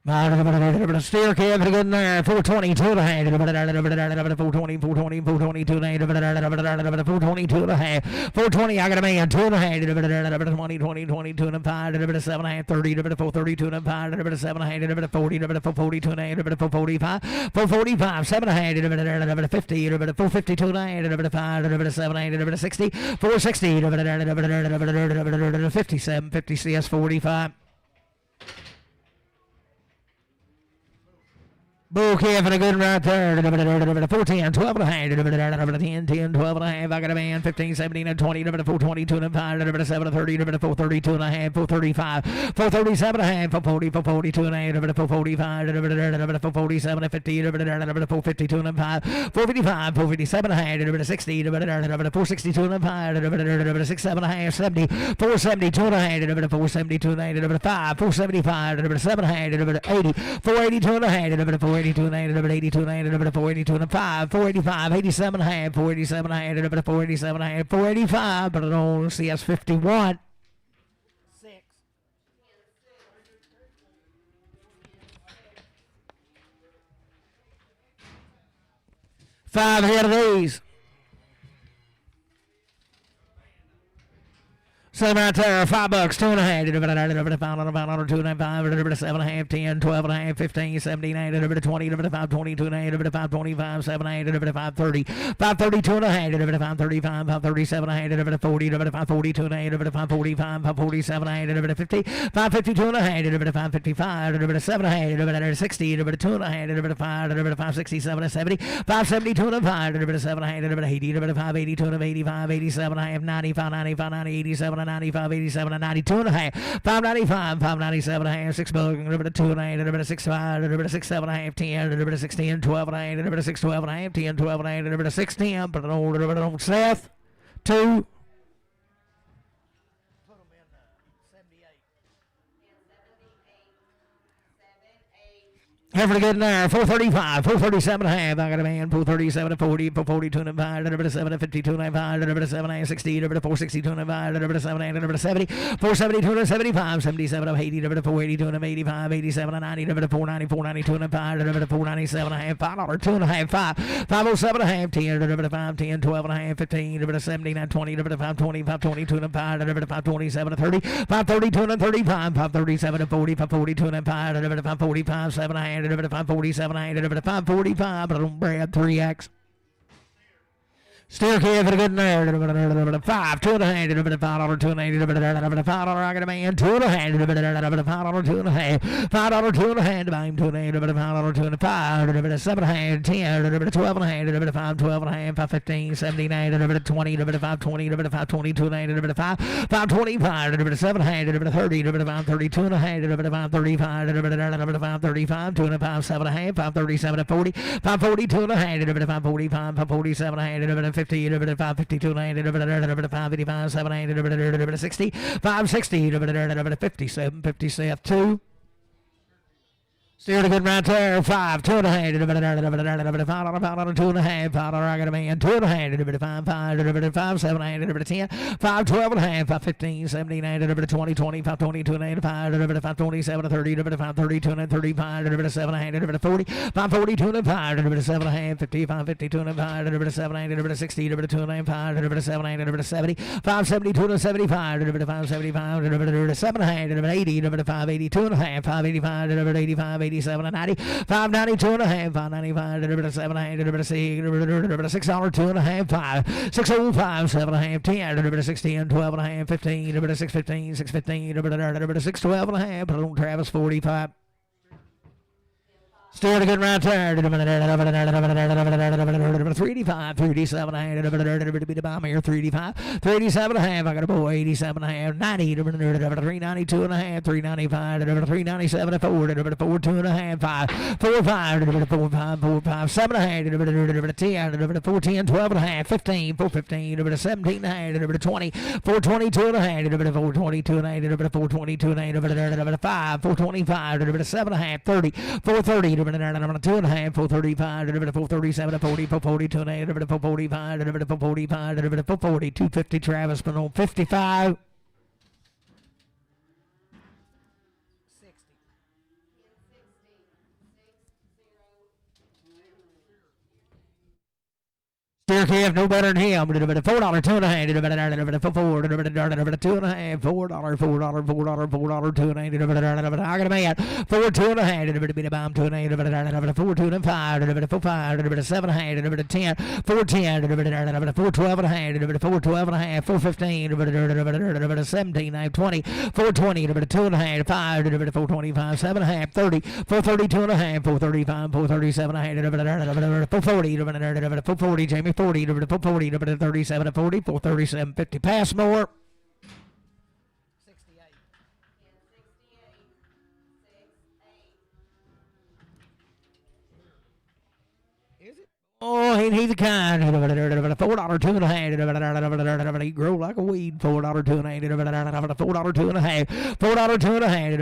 Steer Kevin for good there. 420 to the hand. 420, 420, 420 to the hand. 420 to the hand. 420, I got a man to the hand. 20, 20, 22 and 5. 7 and 30. 432 and 5. 7 and 40. 442 and 8. 445. 445. 7 and 50. 452 and 8. 5. 7 and 60. 460. 57. 50 CS 45. Bull Kevin a good right there. 410, 12 and a half. 10, 10, 12 and a half. I got a man. 15, 17, and 20. 422 and 5. 7 and 30. 432 and a half. 435. 437 and a half. 440. 442 and a half. 445. 447 and 50. 452 and 5. 455. 457 and a half. 60. 462 and 5. 67 and a half. 70. 472 and a half. 472 and a half. 5. 475. 7 and a half. 80. 482 and a half. 482 and 8, 82 and 8, 482 and 5, 485, 87 and a half, 487 and a half, 487 and a half, 485, but I don't see us 51. 6. 5 ahead of these. Same right there, $5, 2 and a half, 5, 2 and a half, 7 and a half, 10, 12 and a half, 15, 17, 18, 20, 5, 22 and a half, 5, 25, 7 and a half, 5, 30, 5, 32 and a half, 5, 35, 5, 37 and a half, 40, 5, 42 and a half, 5, 45, 5, 47 and a half, 50, 5, 52 and a half, 5, 55, 7 and a half, 60, 2 and a half, 5, 5, 67 and 70, 5, 72 and a half, 7 and a half, 80, 5, 82 and 85, 87 and a half, 95, 95, 90, 87 and 95, 87 and 92 and a half, 595, 597 and a half, 6 bucks, 2 and a half, 6 5, 6 7 and a half, 10, 6 10, 12 and a half, 6 12 and a half, 10, 12 and a half, 6 10, but an old Seth, 2. Halfway good there, 435, 437 and a half. I got a man, 437 and 40, 442 and 5, 7 and 52 and 5, 7 and 60, 462 and 5, 7 and 70, 472 and 75, 77 and 80, 482 and 85, 87 and 90, 490, 492 and 5, 497 and a half, $5, 2 and a half, 5, 507 and a half, 10, 5, 10, 12 and a half, 15, 17 and 20, 5, 20, 5, 22 and 5, 5, 27 and 30, 5, 32 and 35, 5, 37 and 40, 5, 42 and 5, 5, 45, 7 and a half, 547, 545, but I don't grab 3X. Still care for the good nerd. 5, 2 and a half, $5, 2 and a half, $5, I got a man, 2 and a half, $5, 2 and a half, $5, 2 and a half, $5, 2 and a half, $5, 2 and a half, 7 and a half, 10, 12 and a half, 5, 12 and a half, 5, 15, 17, 20, 5, 20, 5, 22 and a half, 5, 25, 7 and a half, 30, 5, 32 and a half, 5, 35, 5, 35, 2 and a half, 7 and a half, 5, 37, 40, 5, 42 and a half, 5, 45, 5, 47 and a half, 50, 5, 52, 5, 85, 7, 60, 5, 60, 57, 57, 2. Still a good right there, 5, 2 and a half, $5, 2 and a half, $5, I got a man, 2 and a half, 5, 5, 7 and a half, 10, 5, 12 and a half, 5, 15, 17, 20, 20, 5, 22 and a half, 5, 27, 30, 5, 32 and 35, 7 and a half, 40, 5, 42 and 5, 7 and a half, 50, 5, 52 and 5, 7 and a 60, 2 and a half, 5, 7 and a 70, 5, 72 and 75, 5, 75, 7 and a half, 80, 5, 82 and a half, 5, 85, 85, 87 and 90, 592 and a half, 595, 7 and a half, $6, 2 and a half, 5, 605, 7 and a half, 10, 16, 12 and a half, 15, 615, 615, 612 and a half, Travis 45. Still a good right there. 385, 387, bomb here, 385, 387 and a half. I got a boy, 87 and a half, 90, 392 and a half, 395, 397 and 4, 4, 2 and a half, 5, 4, 5, 4, 5, 4, 5, 7 and a half, 10, 4, 10, 12 and a half, 15, 4, 15, 17 and a half, 20, 4, 22 and a half, 4, 22 and a half, 4, 22 and a half, 5, 4, 25, 7 and a half, 30, 4, 30, 2 and a half, 435, 437, 40, 442 and a half, 445, 445, 440, 250 Travis, but on 55. 60. Steer calf, no better than him. $4, $2.5. $4, $2.5. $4, $2.5. I got a man. $4, $2.5. Bit of bomb, $2.5. $4, $2.5. $4, $5. $7.5. $10. $4, $10. $4, $12.5. $4, $12.5. $4, $15. $17. $20. $4, $20. $2.5. $5. $4, $25. $7.5. $30. $4, $32.5. $4, $35. $4, $37.5. $4, $40. $4, $40. Jamie. 40 to 40 to 37 to 40, 437, 50. Pass more. 68. Is it? Oh, ain't he the kind? $4, $2.5. He grow like a weed. $4, $2.5. $4, $2.5. $4, $2.5. $4, $2.5.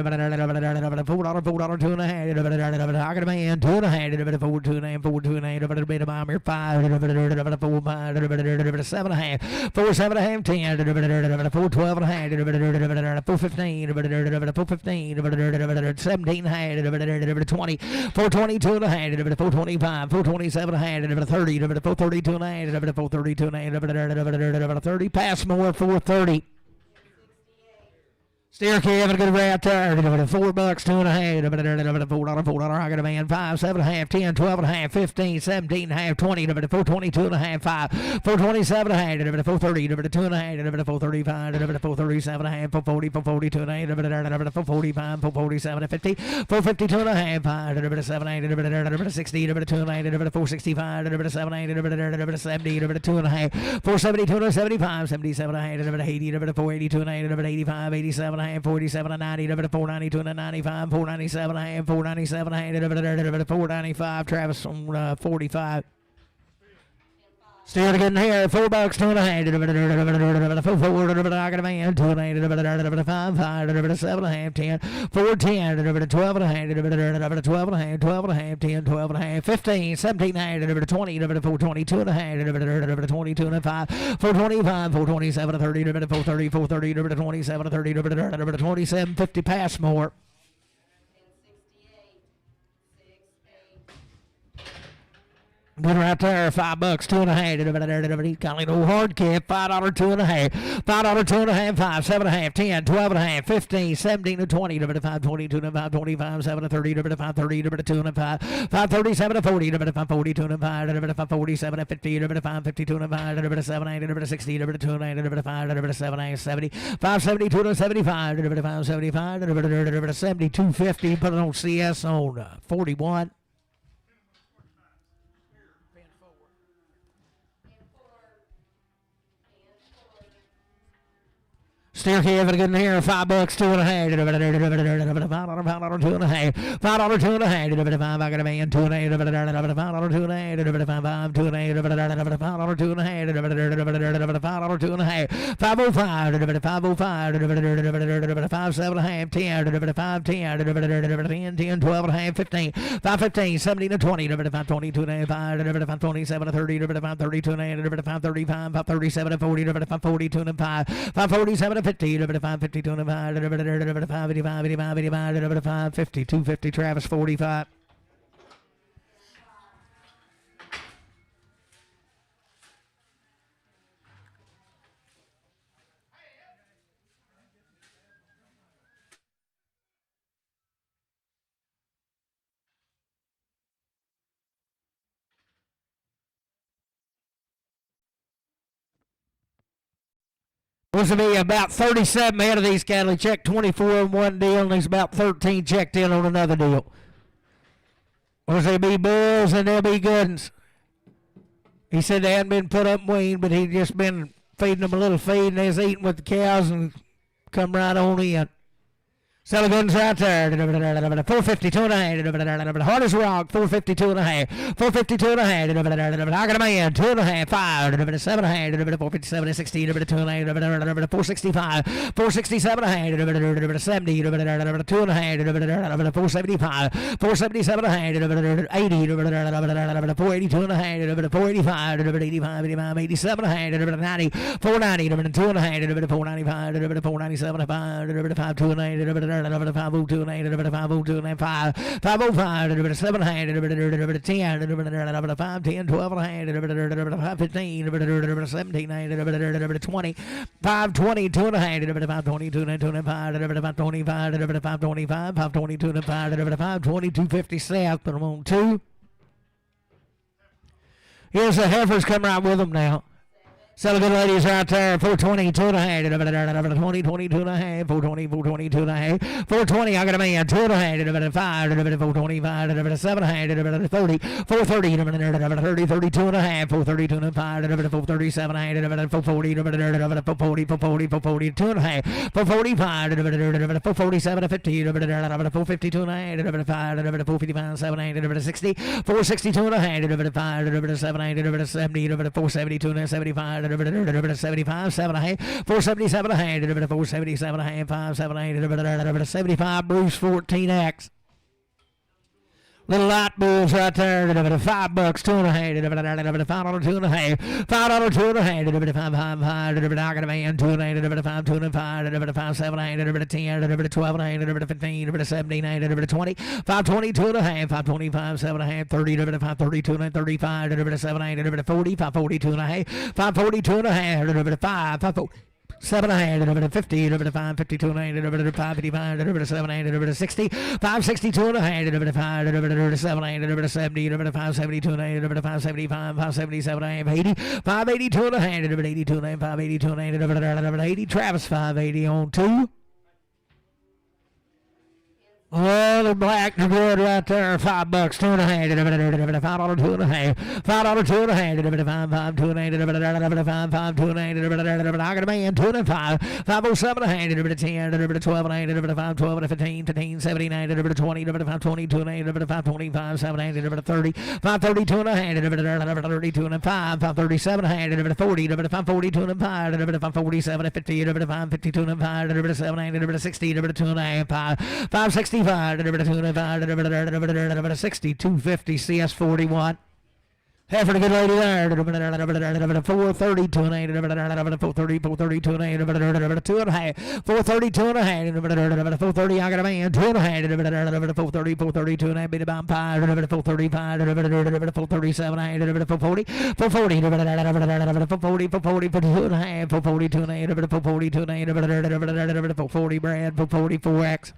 I got a man. $2.5. $4, $2.5. $4, $2.5. Bit of bomb here. $5. $4, $7.5. $4, $7.5. $10. $4, $12.5. $4, $15. $4, $15. $17.5. $20. $4, $22.5. $4, $25. $4, $27.5. $30, $432.5, $432.5, $30, pass more, $430. Steer calf and a good rat there. $4, $2.5. $4, I got a man. $5, $7.5. $10, $12.5. $15, $17.5. $20, $422.5. $5, $427.5. $430, $2.5. $435, $437.5. $440, $442.5. $445, $447, $50. $452.5. $5, $7.8. $60, $2.5. $465, $7.8. $70, $2.5. $472, $75. $77.5. $80, $482.5. $85, $87. 47 and 90, $492 and 95, $497, $497, $495. Travis on 45. Still getting here. $4, $2.5. I got a man. $2.5. $5, $7.5. $10. $4, $10. $12.5. $12.5. $12.5. $10. $12.5. $15. $17.5. $20. $422.5. $22.5. $425. $427. $30. $430. $430. $27. $30. $27. $50. Pass more. Good right there, $5, $2.5. He's calling old hard cap. $5, $2.5. $5, $2.5. $5, $7.5. $10, $12.5. $15, $17 to $20. $5, $22 to $5, $25, $7 to $30. $5, $30 to $2.5. $5, $37 to $40. $5, $42 to $5. $5, $47 to $50. $5, $52 to $5. $7, $8 to $60. $2.9 to $5. $7, $70. $5, $72 to $75. $5, $75 to $72. $50. Put it on CS on 41. Still having a good here. $5, $2.5. $5, $2.5. $5, $2.5. I got a man. $2.5. $5, $2.5. $5, $2.5. $505. $505. $5, $7.5. $10. $5, $10. $10, $12.5. $15. $5, $15. $17 to $20. $5, $22. $5, $27 to $30. $5, $32. $5, $35. $5, $37 to $40. $5, $42 to $5. $5, $47 to $50. $5, $52 to $5. $5, $85. $5, $52. $50. Travis 45. This will be about 37 out of these cattle. He checked 24 on one deal, and there's about 13 checked in on another deal. There'll be bulls and there'll be good ones. He said they hadn't been put up and weaned, but he'd just been feeding them a little feed, and they was eating with the cows and come right on in. Sell guns right there. 452 and a half. Hard as rock. 452 and a half. 452 and a half. I got a man. 2.5. 5. 7.5. 457 16. 2 and a half. 465. 467 and a half. 70. 2 and a half. 475. 477 and a half. 80. 482 and a half. 485. 85. 87 and a half. 90. 490. 2 and a half. 495. 497 and a half. 5. 2 and a half. 502 and 8, 502 and 5, 505, 7 hand, 10, 5, 10, 12 hand, 5, 15, 17, 20, 520, 2 and a hand, 522 and 2 and 5, 525, 525, 522 and 5, 520, 250 south, put them on 2. Here's the heifers come right with them now. So good ladies right there, 420, 2 and a half, 20, 22 and a half, 420, 422 and a half, 420, I got a man, 2 and a half, 5, 425, 7 and 30, 430, 30, 32 and a half, 432 and 5, 437 and 440, 440, 440, 442 and a half, 445, 447 and 50, 452 and a half, 5, 455, 7 and 60, 462 and a half, 5, 7 and 70, 472 and 75, 75, 7 and a half, 477 and a half, 477 and a half, 5, 7 and 8, 75, Bruce 14X. Little light bulls right there, $5, $2 and a half, $5, 2 and a half, $5, 2 and a half, $5, I got a man, 2 and a half, 5, 2 and 5, 5, 7 and 10, 12 and 15, 17, 20, 520, 2 and a half, 525, 7 and a half, 30, 532 and 35, 7 and 40, 542 and a half, 542 and a half, 5, 7 and 50, 5, 52 and 5, 55, 7 and 60, 5, 62 and a half, 5, 7 and 70, 5, 72 and 5, 75, 5, 77 and 80, 5, 82 and a half, 82 and 5, 82 and 80, Travis 580 on 2. Oh, the black, the good right there, $5, 2 and a half, $5, 2 and a half, $5, 2 and a half, 5, 2 and a half, 5, 2 and a half, I got a man, 2 and 5, 507 and a half, 10, 12 and a 5, 12 and 15, 15, 79, 20, 5, 22 and a 5, 25, 7 and 30, 5, 32 and a half, 32 and 5, 5, 37 and a 40, 5, 42 and 5, 5, 47 and 50, 5, 52 and 5, 7 and 60, 2 and a half, 5, 60. 60, 250 CS41. Heifer, the good lady there. 430, 2 and 8, 430, 432 and 8, 2 and a half, 432 and a half, 430, I got a man, 2 and a half, 430, 432 and a half, bit about 5, 435, 437 and 440, 440, 440, 440, 42 and a half, 442 and 8, 442 and 8, 440 Brad, 444X.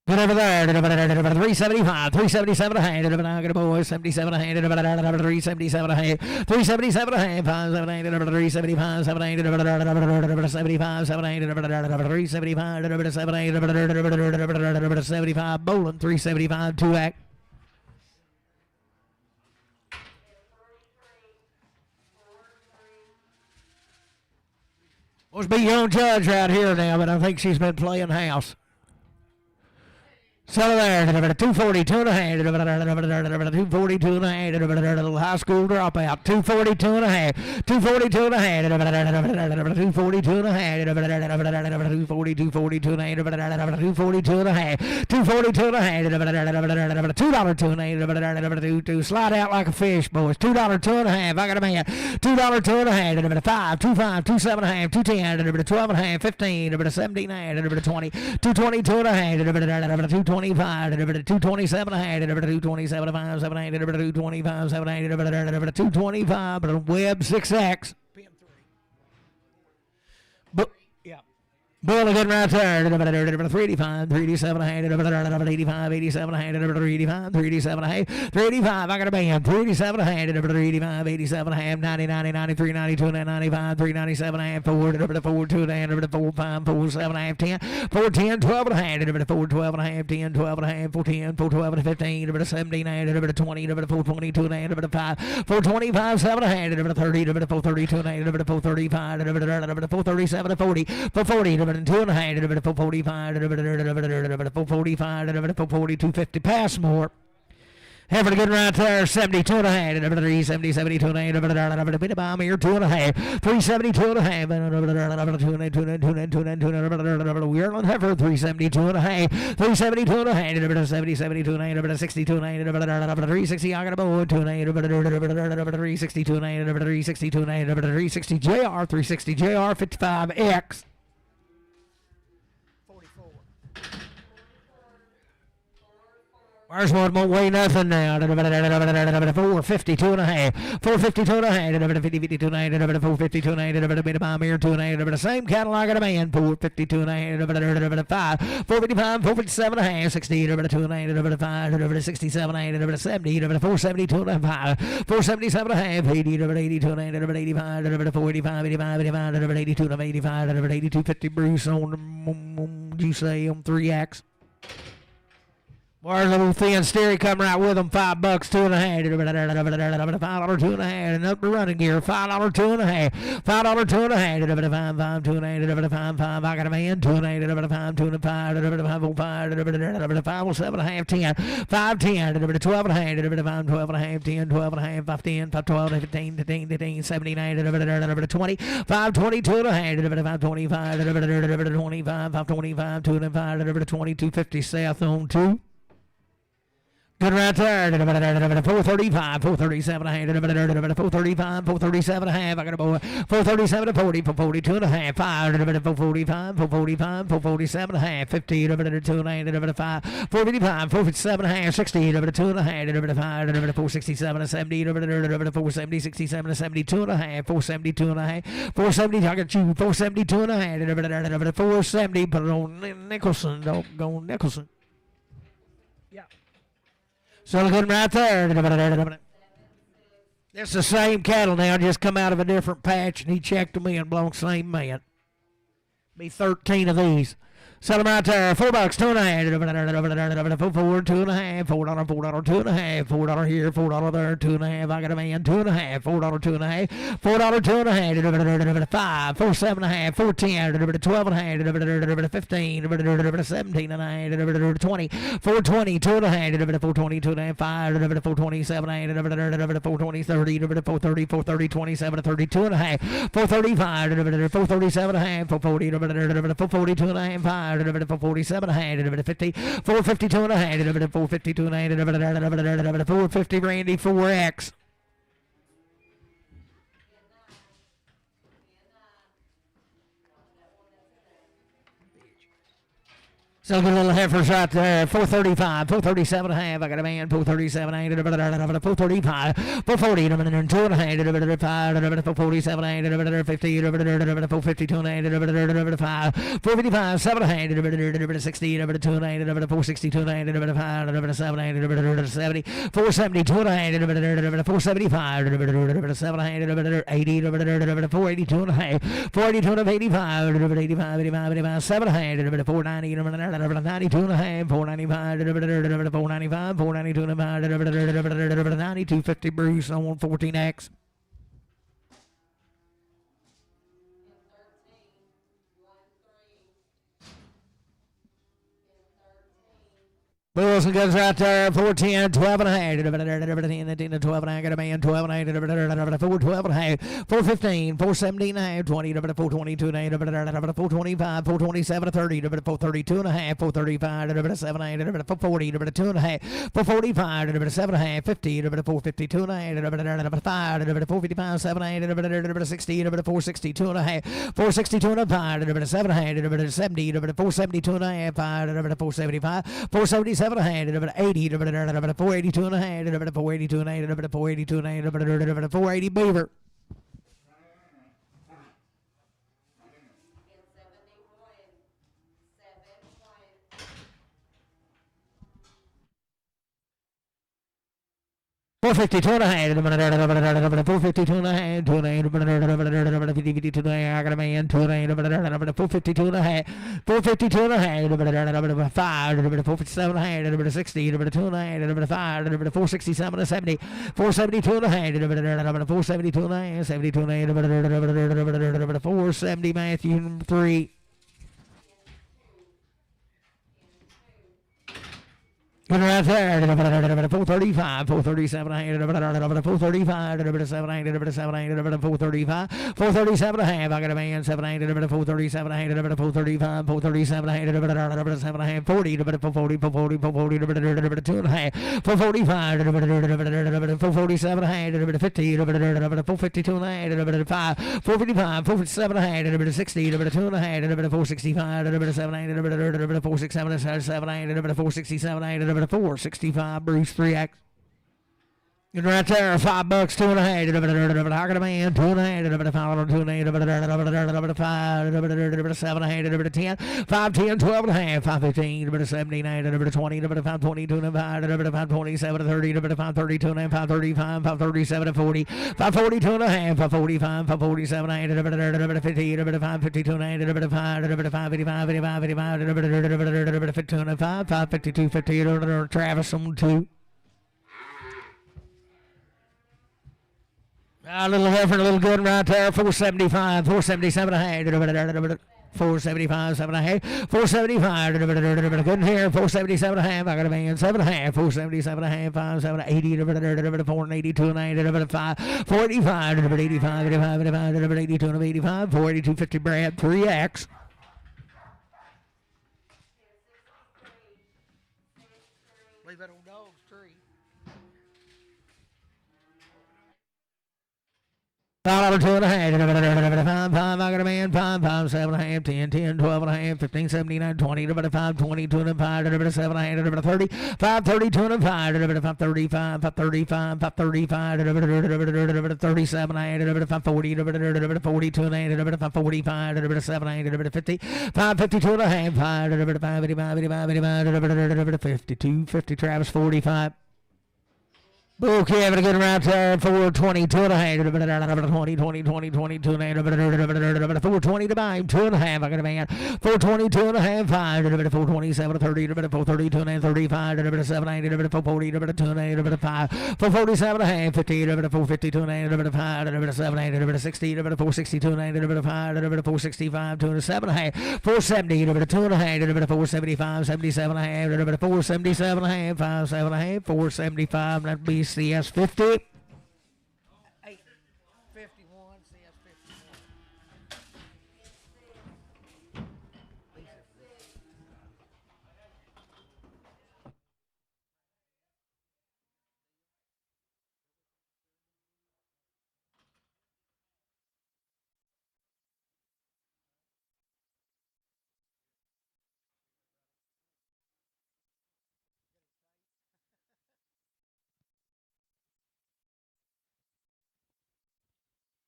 Get over there, 375, 377 a hand, I got a boy, 77 a hand, 377 a hand, 377 a hand, 578, 375, 78, 75, 78, 375, 78, 75, bowling, 375, 2-act. Must be your own judge right here now, but I think she's been playing house. So there, 240, 2 and a half, 240, 2 and a half, little high school dropout, 240, 2 and a half, 242 and a half, 242 and a half, 240, 242 and a half, 242 and a half, 242 and a half, $2, 2 and a half, 2, slide out like a fish, boys, $2, 2 and a half, I got a man, $2, 2 and a half, 5, 25, 27 and a half, 210, 12 and a half, 15, 17 and a half, 20, 222 and a half, 225, 227 and a half, 227 and 5, 7, 8, 225, 7, 8, 225, but Web 6X. But yeah. Bullet getting right there. 385, 387 and a half, 85, 87 and a half, 385, 387 and a half, 385. I got a band. 387 and a half, 385, 87 and a half, 90, 90, 93, 92, 95, 397 and a half, 4, 2 and a half, 4, 5, 4, 7 and a half, 10, 4, 10, 12 and a half, 4, 12 and a half, 10, 12 and a half, 4, 10, 4, 12 and 15, 17 and a half, 20, 4, 22 and a half, 5, 4, 25, 7 and a half, 30, 4, 32 and a half, 4, 35, 4, 37 and 40, 4, 40, 2 and a half, 445, 445, 440, 250, pass more. Heifer good right there, 72 and a half, 370, 72 and a half, bit of bomb here, 2 and a half, 372 and a half, Weirland heifer, 372 and a half, 372 and a half, 70, 72 and a half, 62 and a half, 360, I got a bow, 2 and a half, 362 and a half, 362 and a half, 360 JR, 360 JR, 55X. There's one won't weigh nothing now. 452 and a half. 452 and a half. 52 and a half. 452 and a half. Bit of bomb here. 2 and a half. Same catalog of a man. 452 and a half. 455. 457 and a half. 60. 2 and a half. 5. 67 and a half. 70. 472 and a half. 477 and a half. 80. 82 and a half. 85. 485. 85. 85. 82 and 85. 8250 Bruce on you say on 3X. Or a little thin steery come right with them, $5, 2 and a half, $5, 2 and a half, and up the running gear, $5, 2 and a half, $5, 2 and a half, 5, 2 and a half, 5, I got a man, 2 and a half, 5, 2 and a 5, 5, 7 and a half, 10, 5, 10, 12 and a half, 5, 12 and a half, 10, 12 and a half, 5, 10, 5, 12, 15, 15, 79, 20, 5, 22 and a half, 5, 25, 25, 5, 25, 2 and a 5, 22, 50 south on 2. Good right there. 435, 437 and a half. 435, 437 and a half. I got a boy. 437 to 40, 442 and a half. 5, 445, 445, 447 and a half. 50, 2 and a half. 5, 455, 457 and a half. 60, 2 and a half. 5, 467 and 70, 470, 67 and 72 and a half. 472 and a half. 470, I got you. 472 and a half. 470, put it on Nicholson. Don't go Nicholson. So looking right there. It's the same cattle now, just come out of a different patch, and he checked them in, belongs to the same man. Be 13 of these. Sell them right there. $4, 2 and a half. 4, 2 and a half. $4, 2 and a half. $4 here, $4 there, 2 and a half. I got a man, 2 and a half. $4, 2 and a half. $4, 2 and a half. 5, 4, 7 and a half. 4, 10, 12 and a half. 15, 17 and a half. 20, 4, 20, 2 and a half. 4, 20, 2 and a half. 5, 4, 27 and a half. 4, 20, 30, 4, 30, 4, 30, 27, 32 and a half. 4, 35, 4, 37 and a half. 4, 40, 4, 42 and a half. 5, 447 and a half, 50, 452 and a half, 452 and a half, 450 Randy 4X. So good little heifers right there. 435, 437 and a half. I got a man. 437 and a half. 435, 440 and a half. 2 and a half. 447 and a half. 50, 452 and a half. 5, 455, 7 and a half. 60, 2 and a half. 462 and a half. 5, 7 and a half. 70, 472 and a half. 475, 7 and a half. 80, 482 and a half. 482 and a half. 85, 85, 85, 7 and a half. 490 92 and a half, 495, 495, 492 and a half, 9250 Bruce on 14X. Wilson goes right there, 410, 12 and a half, 10, 12 and a half, got a man, 12 and a half, 412 and a half, 415, 417 and a half, 20, 422 and a half, 425, 427 and 30, 432 and a half, 435, 7 and a half, 440, 2 and a half, 445, 7 and a half, 50, 452 and a half, 5, 455, 7 and a half, 60, 462 and a half, 462 and a half, 7 and a half, 70, 472 and a half, 5, 475, 477 and a half, 80, 482 and a half, 482 and a half, 482 and a half, 480 Beaver. $452 and a half, $452 and a half, $2 and a half, $52 and a half, I got a man, $2 and a half, $452 and a half, $452 and a half, $5, $457 and a half, $60, $2 and a half, $5, $467 and 70, $472 and a half, $472 and a half, $72 and a half, $470 Matthew 3. Good right there. 435, 437 a half, 435, 700, 435, 437 a half. I got a man, 700, 437 a half, 435, 437 a half, 7 a half, 40, 40, 40, 40, 2 and a half, 445, 447 a half, 50, 452 and a half, 5, 455, 457 a half, 60, 2 and a half, 465, 700, 467, 700, 467, 465, Bruce 3X. And right there, $5, 2 and a half. I got a man, 2 and a half. 5, 2 and a half. 5, 7 and a half. 10, 5, 10, 12 and a half. 5, 15, 17, 20, 5, 22 and a half. 5, 27, 30, 5, 32 and a half. 5, 35, 5, 37, 40. 5, 42 and a half. 5, 45, 5, 47 and a half. 50, 5, 52 and a half. 5, 55, 55, 55, 52 and a half. 5, 52, 50, Travis on 2. A little different, a little good right there. 475, 477 and a half. 475, 7 and a half. 475, good here. 477 and a half. I got a man, 7 and a half. 477 and a half. 5, 7, 80, 482 and a half. 5, 485, 85, 85, 85, 82 and 85. 482, 50 Brad, 3X. Leave that old dog's tree. $5, 2 and a half. 5, I got a man. 5, 7 and a half. 10, 12 and a half. 15, 17, 20, 5, 22 and a half. 7 and a half. 30, 5, 32 and a half. 5, 35, 5, 35, 5, 35, 37 and a half. 5, 40, 42 and a half. 5, 45, 7 and a half. 50, 5, 52 and a half. 5, 85, 85, 52, 50 Travis, 45. Okay, having a good round there. 422 and a half. 20, 20, 20, 22 and a half. 420 to buy him. 2 and a half. I got a man. 422 and a half. 5. 427 30. 432 and a half. 35. 790. 440. 2 and a half. 5. 447 and a half. 50. 452 and a half. 5. 780. 60. 462 and a half. 5. 465. 2 and a 7 and a half. 470. 2 and a half. 475. 77 and a half. 477 and a half. 5. 7 and a half. 475. That'd be CS 50. 851 CS 50.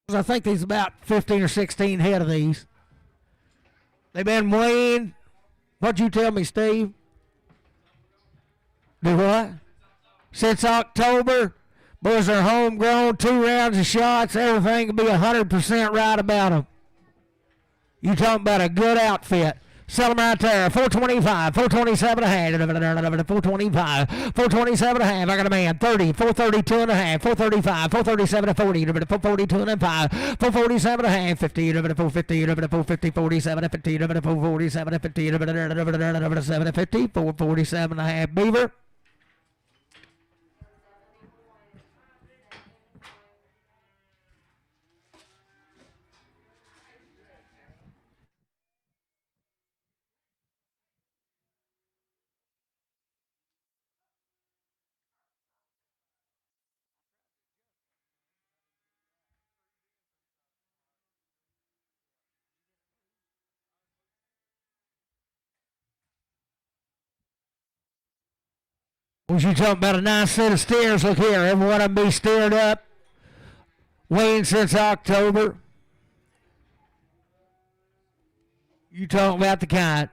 I think there's about 15 or 16 head of these. They've been weighing. What'd you tell me, Steve? Do what? Since October. Boys are homegrown, 2 rounds of shots. Everything will be 100% right about them. You talking about a good outfit. Sell them right there. 425, 427 and a half. 425, 427 and a half. I got a man. 30, 432 and a half. 435, 437 and 40. 442 and a half. 447 and a half. 50, 450, 450, 47 and 50. 447 and 50. 7 and 50. 447 and a half. Beaver. Was you talking about a nice set of steers? Look here, every one of them be steered up. Weighing since October. You talking about the kind.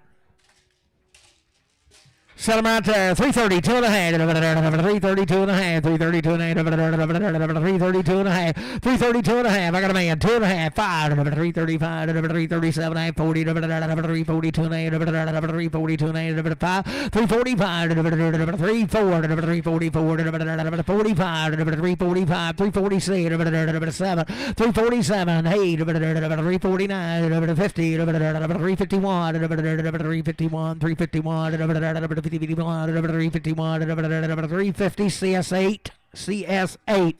Sell them right there. 332 and a half. 332 and a half. 332 and a half. 332 and a half. 332 and a half. I got a man. 2 and a half. 5. 335. 337 and a half. 40. 342 and a half. 342 and a half. 5. 345. 34. 344. 45. 345. 346. 7. 347. 8. 349. 50. 351. 351. 351. 351. 351, 350, CS8, CS8.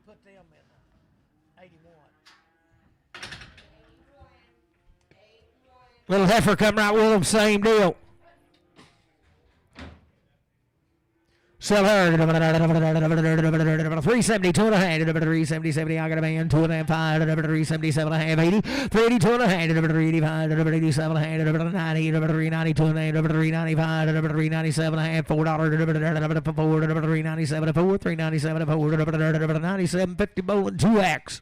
Put them in 81. Little heifer come right with them, same deal. Sell her 370, 2.5, 370, 70. I got a man 2.5, 377, 80, 382 and a half, 385, 387, 90, 390, 395, 397 and a half, $4, 397, 397, 97, 50 bowling 2X.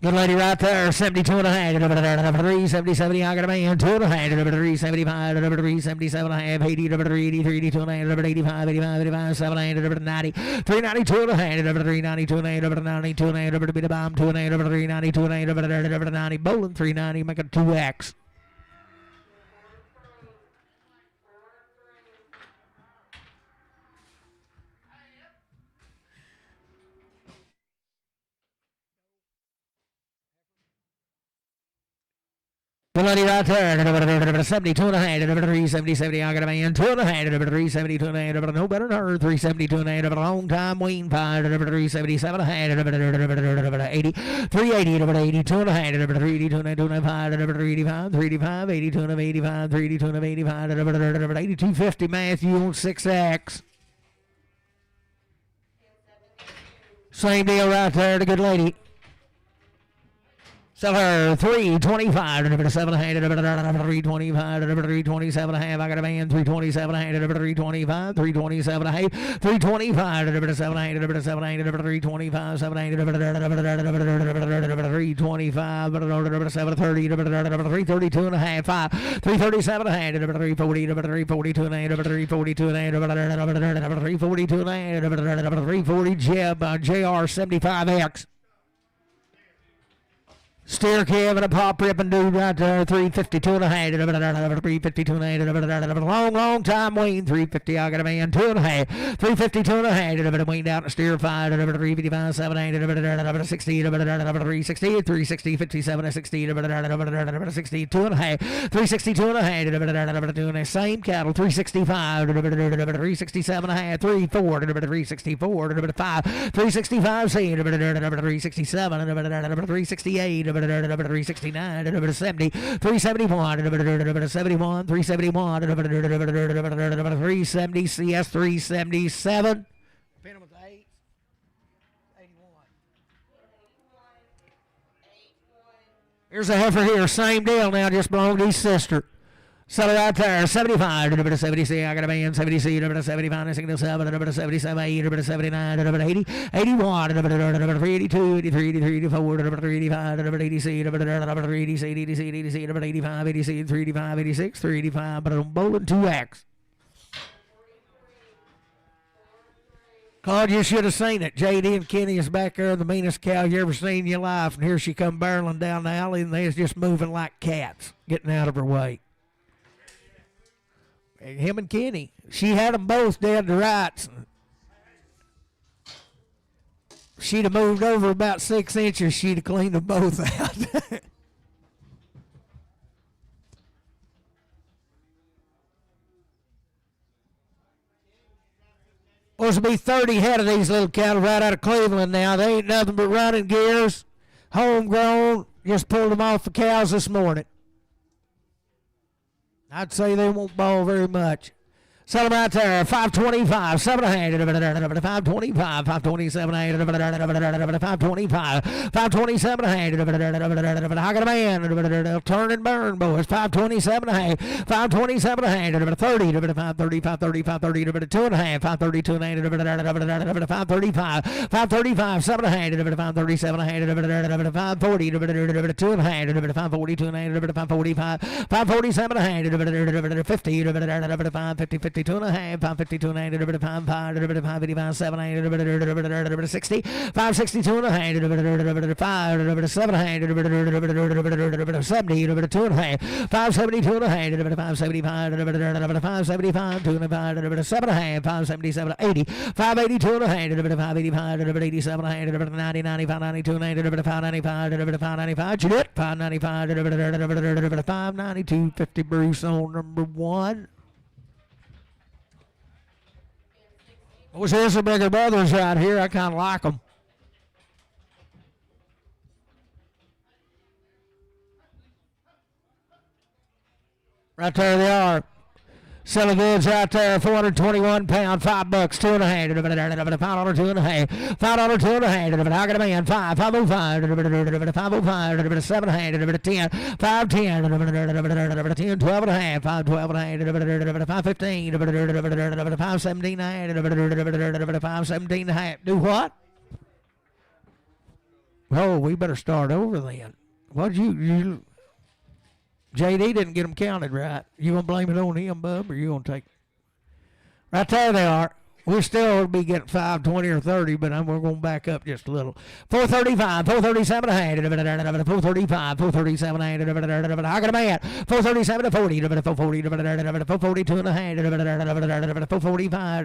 Good lady right there, 72 and a half, 370, 70, I got a man, 2 and a half, 375, 377 and a half, 80, 380, 382 and a half, 85, 85, 85, 700, 90, 392 and a half, 392 and a half, 92 and a half, bit of bomb, 2 and a half, 392 and a half, 90, bowling 390, make it 2X. Good lady right there, 72 and a half, 370, 70, I got a man, 2 and a half, 372 and a half, no better than her, 372 and a half, a long time, wean pie, 377 and a half, 80, 380, 82 and a half, 382 and a half, 385, 385, 82 and a half, 85, 382 and a half, 85, 8250, Matthew on 6X. Same deal right there, the good lady. Sell her 325, 7 hand, 325, 327 and a half. I got a man, 327 hand, 325, 327 and a half, 325, 7 hand, 7 hand, 325, 7 hand, 325, 730, 332 and a half, 5, 337 and a half, 340, 342 and a half, 342 and a half, 342 and a half, 340 Jeb, JR 75X. Steer calf and a pop rip and dude right there, 352 and a half, 352 and a half, long time wean, 350, I got a man, 2 and a half, 352 and a half, weaned out and steer 5, 355, 7, 8, 60, 360, 360, 57, 60, 62 and a half, 362 and a half, 2 and a same cattle, 365, 367 and a half, 34, 364, 5, 365, 367, 368, 369, 70, 371, 71, 371, 370, CS 377. Pin them with the 8. 81. Here's a heifer here, same deal now, just belonged to his sister. Sell it right there, 75, 70, I got a man, 70, 75, 77, 77, 80, 79, 80, 81, 382, 83, 83, 84, 385, 80, 85, 86, 385, but I'm bowling 2X. Claude, you should have seen it. JD and Kenny is back there, the meanest cow you ever seen in your life, and here she come barreling down the alley, and they was just moving like cats, getting out of her way. Him and Kenny. She had them both dead to rights. She'd have moved over about 6 inches. She'd have cleaned them both out. Supposed to be 30 head of these little cattle right out of Cleveland now. They ain't nothing but running gears. Homegrown. Just pulled them off the cows this morning. I'd say they won't bawl very much. Sell them right there, 525, 7 hand, 525, 527 hand, 525, 527 hand, I got a man, turn and burn, boys, 527 hand, 527 hand, 30, 530, 530, 530, 2 and a half, 532 hand, 535, 535, 7 hand, 537 hand, 540, 2 and a half, 542 hand, 545, 547 hand, 50, 50, 50, 552 and a half, 552 and a half, 555, 7, 8, 60, 562 and a half, 5, 7, 70, 2 and a half, 572 and a half, 575, 575, 2 and a half, 7 and a half, 577, 80, 582 and a half, 585, 87 and a half, 90, 95, 92, 595, 595, you did, 595, 592, 50 Bruce on number 1. What's this? The bigger brothers right here. I kind of like them. Right there they are. Selling goods right there, 421 pound, $5, $2 and a half, $5, $2 and a half, $5, $2 and a half, how can a man, 5, 505, 505, 7 and a half, 10, 510, 10, 12 and a half, 5, 12 and a half, 515, 517 and a half, 517 and a half. Do what? Oh, we better start over then. What'd you JD didn't get them counted right. You gonna blame it on him, bub, or you gonna take? Right there they are. We'll still be getting 5, 20, or 30, but we're going to back up just a little. 435, 437 and a half, 435, 437 and a half, how can I man? 437 to 40, 440, 442 and a half, 445,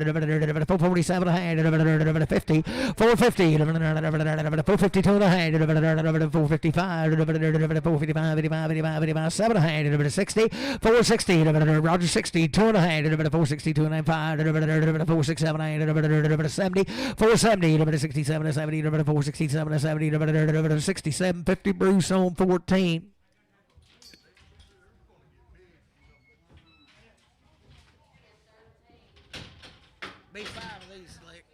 447 and a half, 50, 450, 452 and a half, 455, 455, 85, 85, 7 and a half, 60, 460, Roger 60, 2 and a half, 462 and a half, 467, 70, 470, 67, 70, 467, 70, 67, 50 Bruce on 14. Be 5 of these, Slick.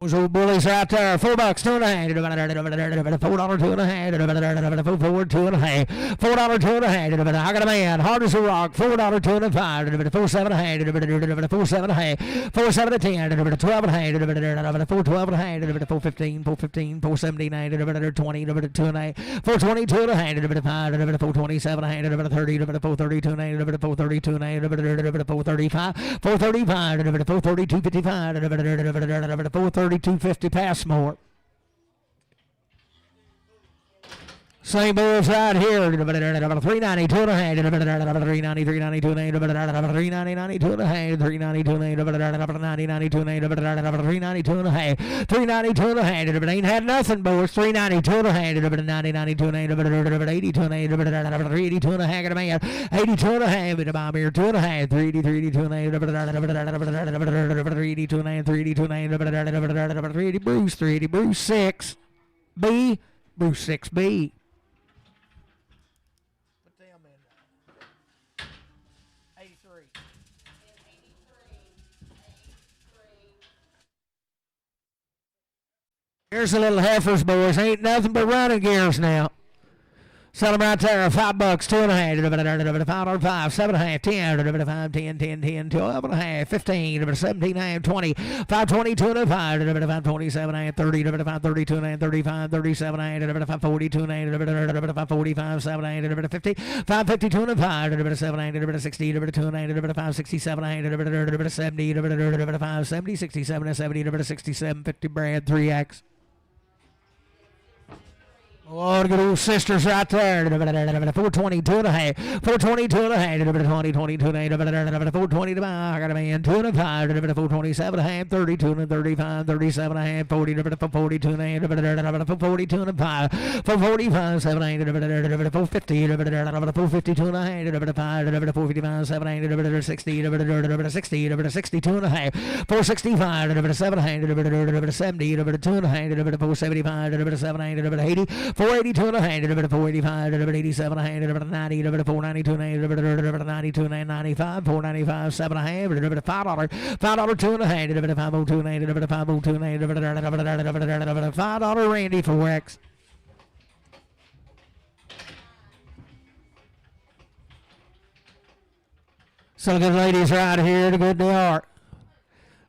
Those old bullies right there. $4, $2 and a half, $4, $2 and a half, $4, $2 and a half, $4, $2 and a half, how can a man? Hard as a rock, $4, $2 and a half, 4, 7 and a half, 4, 7 and a half, 4, 7 and 10, 12 and a half, 4, 12 and a half, 4, 15, 4, 15, 4, 79, 20, 2 and a half, 4, 22 and a half, 5, 4, 27 and a half, 30, 4, 32 and a half, 4, 32 and a half, 4, 35, 4, 35, 4, 32, 55, 4, 3250 Passmore. Same bulls right here. 390, 2 and a half, 390, 392 and a half, 390, 92 and a half, 392 and a half, 90, 92 and a half, 392 and a half, 392 and a half. It ain't had nothing, boys. 392 and a half, 90, 92 and a half, 82 and a half, 382 and a half, 82 and a half, with a bomb here, 2 and a half, 380, 382 and a half, 382 and a half, 382 and a half, 380 Bruce, 380 Bruce 6 B, Bruce 6B. Here's the little heifers, boys. Ain't nothing but running gears now. Sell them right there. $5, 2 and a half, $5, 7 and a half, 10, 5, 10, 10, 10, 12 and a half, 15, 17 and a half, 20, 5, 22 and a half, 5, 27 and a half, 30, 5, 32 and a half, 35, 37 and a half, 5, 42 and a half, 5, 45, 7 and a half, 50, 5, 52 and a half, 7 and a half, 60, 2 and a half, 5, 67 and a half, 70, 5, 70, 67 and 70, 67, 50 Brad, 3X. Oh, good old sisters right there. 422 and a half. 422 and a half. 20, 22 and a half. 420 to buy. I got a man. 2 and a half. 427 and a half. 32 and 35. 37 and a half. 40. 42 and a half. 42 and a half. 445. 7 and 450. 452 and a half. 5. 455. 7 and 60. 60. 62 and a half. 465. 7 and 70. 2 and a half. 475. 7 and 80. 482 and a half, 485, 87 and a half, 90, 492 and a half, 92 and a half, 95, 495, 7 and a half, $5, $5, 2 and a half, 502 and a half, 502 and a half, $5 Randy for Rex. So good ladies right here, the good they are.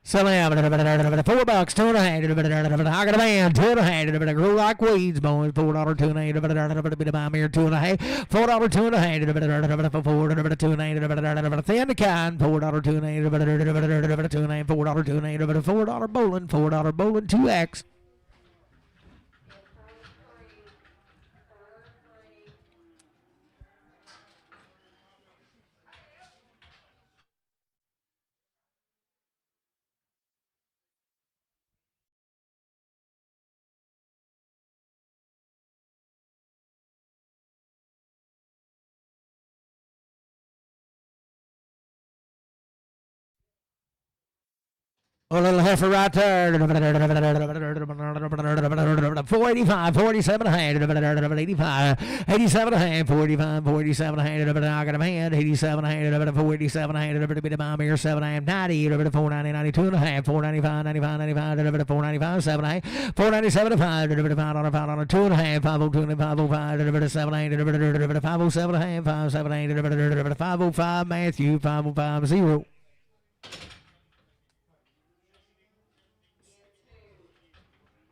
$4, $2.5. I got a man, $2.5. Grow like weeds, boys. $4, $2.5. Bit of my mirror, $2.5. $4, $2.5. Thin the kind, $4, $2.5. $4, $2.5. $4 bowling, $4 bowling, 2X. A little heifer right there. 485, 47 ahead. 85, 87 ahead. 45, 47 ahead. I got a man. 87 ahead. 487 ahead. A bit of my mirror. 7 ahead. 90. 490, 92 and a half. 495, 95, 95. 495, 7 ahead. 497 5. 5 2 and a half. 502 505. 7 8. 507 and a half. 578. 505 Matthew. 505 0.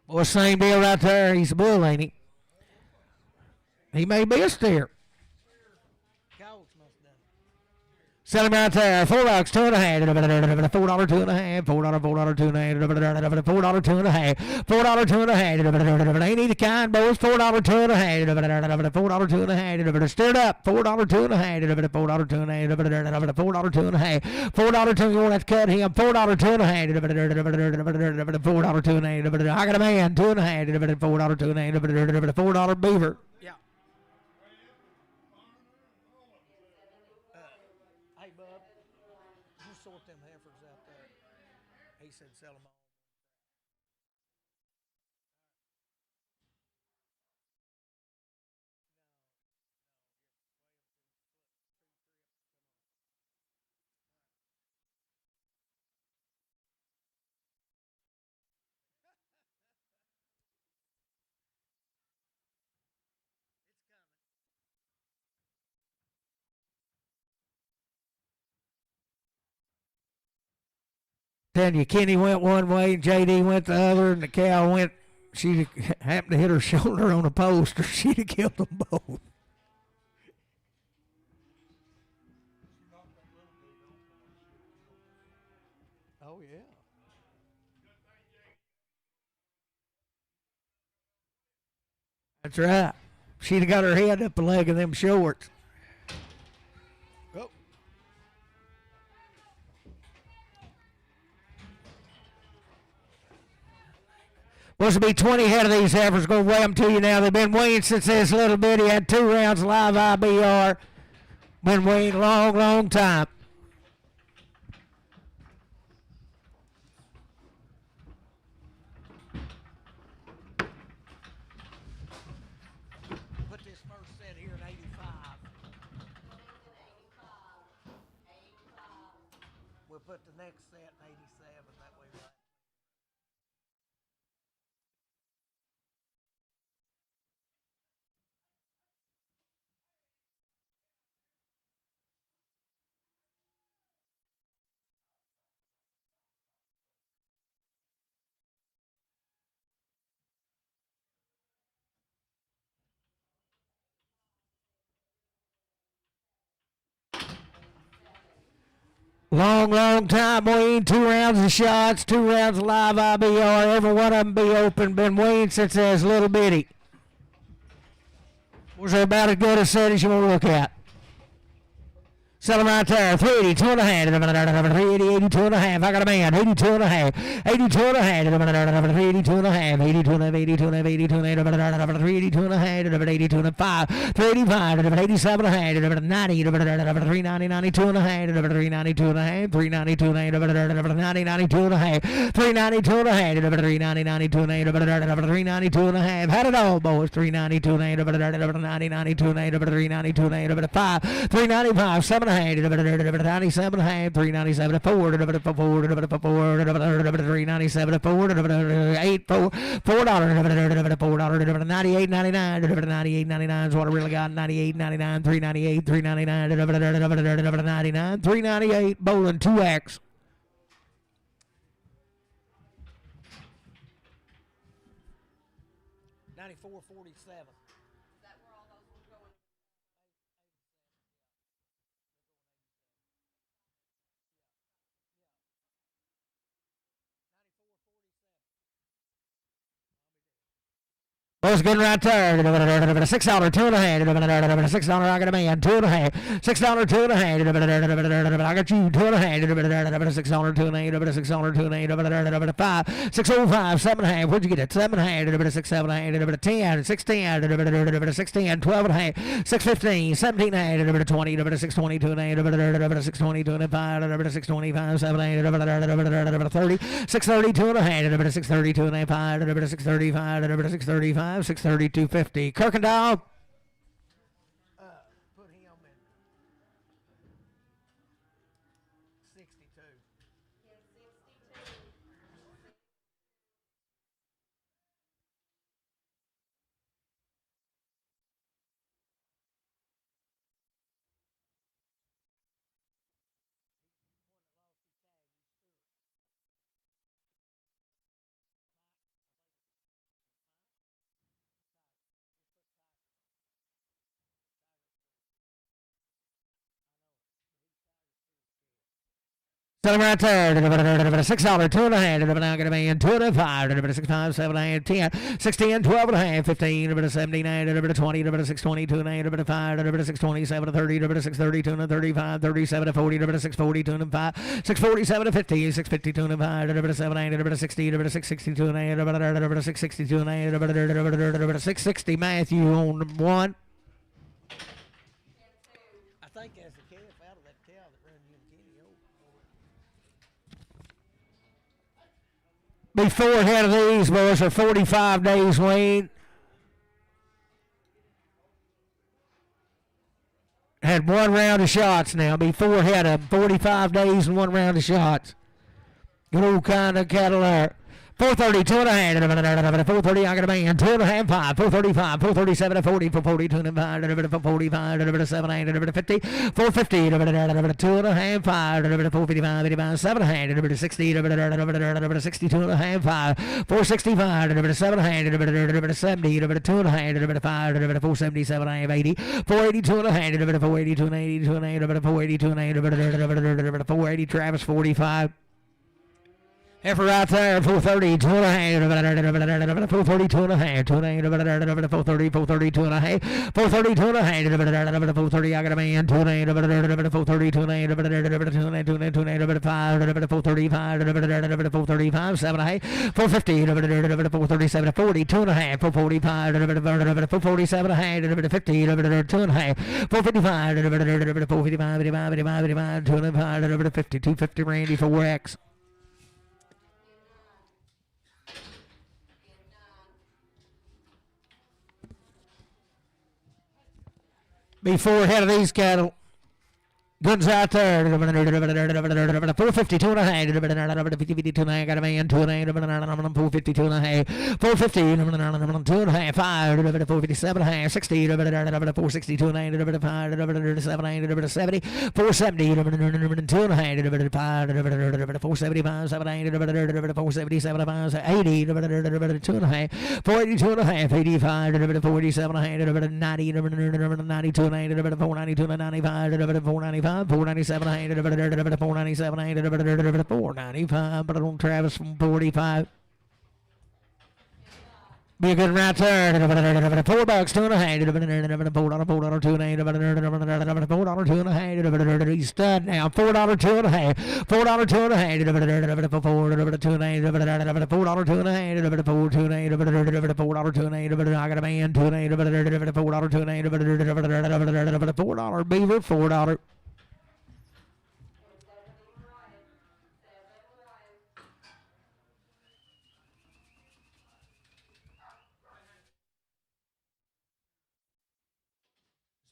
Well, same deal right there. He's a bull, ain't he? He may be a steer. Sell him right there. $4, $2.5. $4, $2.5. $4, $2.5. $4, $2.5. $4, $2.5. Ain't he the kind, boys? $4, $2.5. $4, $2.5. Stirred up. $4, $2.5. $4, $2.5. $4, $2.5. $4, $2. You want to cut him? $4, $2.5. $4, $2.5. I got a man. $2.5. $4, $2.5. $4 beaver. Yeah. Sort them heifers out there. He said sell them all. Telling you, Kenny went one way and JD went the other, and the cow went, she happened to hit her shoulder on a post, or she'd have killed them both. Oh, yeah. That's right. She'd have got her head up the leg of them shorts. Supposed to be 20 head of these heifers. Going to weigh them to you now. They've been weighing since this little bitty had 2 rounds live IBR. Been weighing a long, long time. Put this first set here at 85. We'll put the next set in 87. That way, right? Long, long time weighing, 2 rounds of shots, 2 rounds of live IBR. Every one of them be open. Been weighing since they was little bitty. Was there about as good a set as you want to look at? Sell them right there. 380, 2.5. 380, 82 and a half. I got a man. 82 and a half. 82 and a half. 382 and a half. 82 and a half. 82 and a half. 82 and a half. 382 and a half. 82 and a half. 385. 87 and a half. 90. 390, 92 and a half. 392 and a half. 392 and a half. 90, 92 and a half. 392 and a half. 390, 92 and a half. 392 and a half. Had it all, boys. 392 and a half. 90, 92 and a half. 392 and a half. 5. 395. 7 and a half. 97 and a half. 397 4. 397 4. 8 4. $4. 98 99. 98 99 is what I really got. 98 99. 398. 399. 99. 398. Bowling 2X. Looks good right there. $6, $2 and a half. $6, I got a man. $2 and a half. $6, $2 and a half. I got you. $2 and a half. $6, $2 and a half. $6, $2 and a half. $5, $605, $7 and a half. Where'd you get it? $7 and a half. $6, $7 and a half. $10, $610, $610, $12 and a half. $615, $17 and a half. $20, $622 and a half. $622 and a half. $625, $7 and a half. $30, $632 and a half. $632 and a half. $635, $635. 632.50. Kirkendall. Put him in 62. Tell him right there. $6, $2 and a half. Now get a man. $2 and a half. $6, $5, $7 and a half. $10, $610, $12 and a half. $15, $17, $20, $622 and a half. $5, $627, $30, $632 and a 35, $37, $40, $642 and a 5, $647, $50, $652 and a 5, $7, $60, $662 and a half. $662 and a half. $660. Matthew on one. I think that's the calf out of that cow that runs you in Kenny over. Before head of these boys are 45 days weaned. Had one round of shots now. Before head of 45 days and one round of shots. Good old kind of cattle there. 430, 2 and a half. 430, I got a man. 2 and a half, 5. 435, 437, 40, 442 and a 5. 445, 7, 50. 450, 2 and a half, 5. 455, 85, 7 and a half. 60, 62 and a half, 5. 465, 7 and a half. 70, 2 and a half. 5, 477 and a half, 80. 482 and a half. 482 and 82 and a half. 482 and a half. 480, Travis 45. Heifer right there, 430, 2 and a half, 430, 2 and a half, 2 and a half, 430, 432 and a half, 432 and a half, 430, I got a man, 2 and a half, 430, 2 and a half, 2 and a half, 2 and a half, 5, 435, 435, 7 and a half, 450, 437, 40, 2 and a half, 445, 447 and a half, 50, 2 and a half, 455, 455, 85, 2 and a half, 50, 250, Randy for Rex. Before head of these cattle. Goods out there. 452 and a half. 52 and a half. Got a man. 2 and a half. 452 and a half. 450. 2 and a half. 5. 457 and a half. 60. 462 and a half. 5. 70. 470. 2 and a half. 475. 7 and a half. 477 and a half. 80. 2 and a half. 482 and a half. 85. 487 and a half. 90. 92 and a half. 492 and 95. 495. 497, 497, 495, but on Travis from 45. Be a good right there. $4, 2 and a half. $4, $2 and a half. $4, 2 and a half. He's stud now. $4, 2 and a half. $4, 2 and a half. $4, 2 and a half. $4, 2 and a half. $4, 2 and a half. I got a man. 2 and a half. $4, 2 and a half. $4 beaver. $4.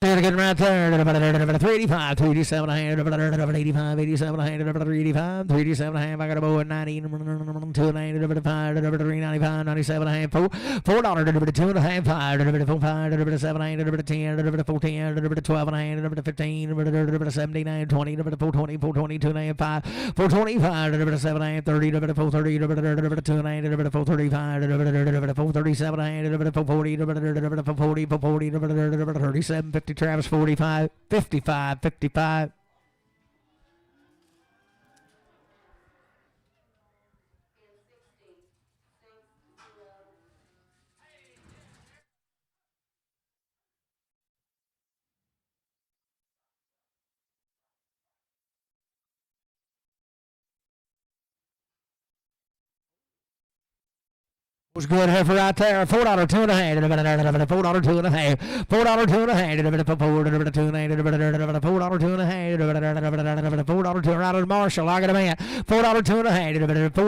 Getting right there. 385, 387, 85, 87, 385, 387, I got a bow at 90, 2 and a half, 395, 97, $4, 2 and a half, 5, 4, 5, 7, 10, 14, 12 and a half, 15, 79, 20, 420, 420, 2 and a half, 5, 425, 7 and a half, 30, 430, 2 and a half, 435, 437, 440, 440, 37, 50, Travis 45, 55, 55. Was good heifer right there. $4 2 and a half. $4 2 and a half. $4 2 and a half. $4 2 and a half. $4 2 and a half. $4 2 right on Marshall. I got a man. $4 2 and a half. $4 5.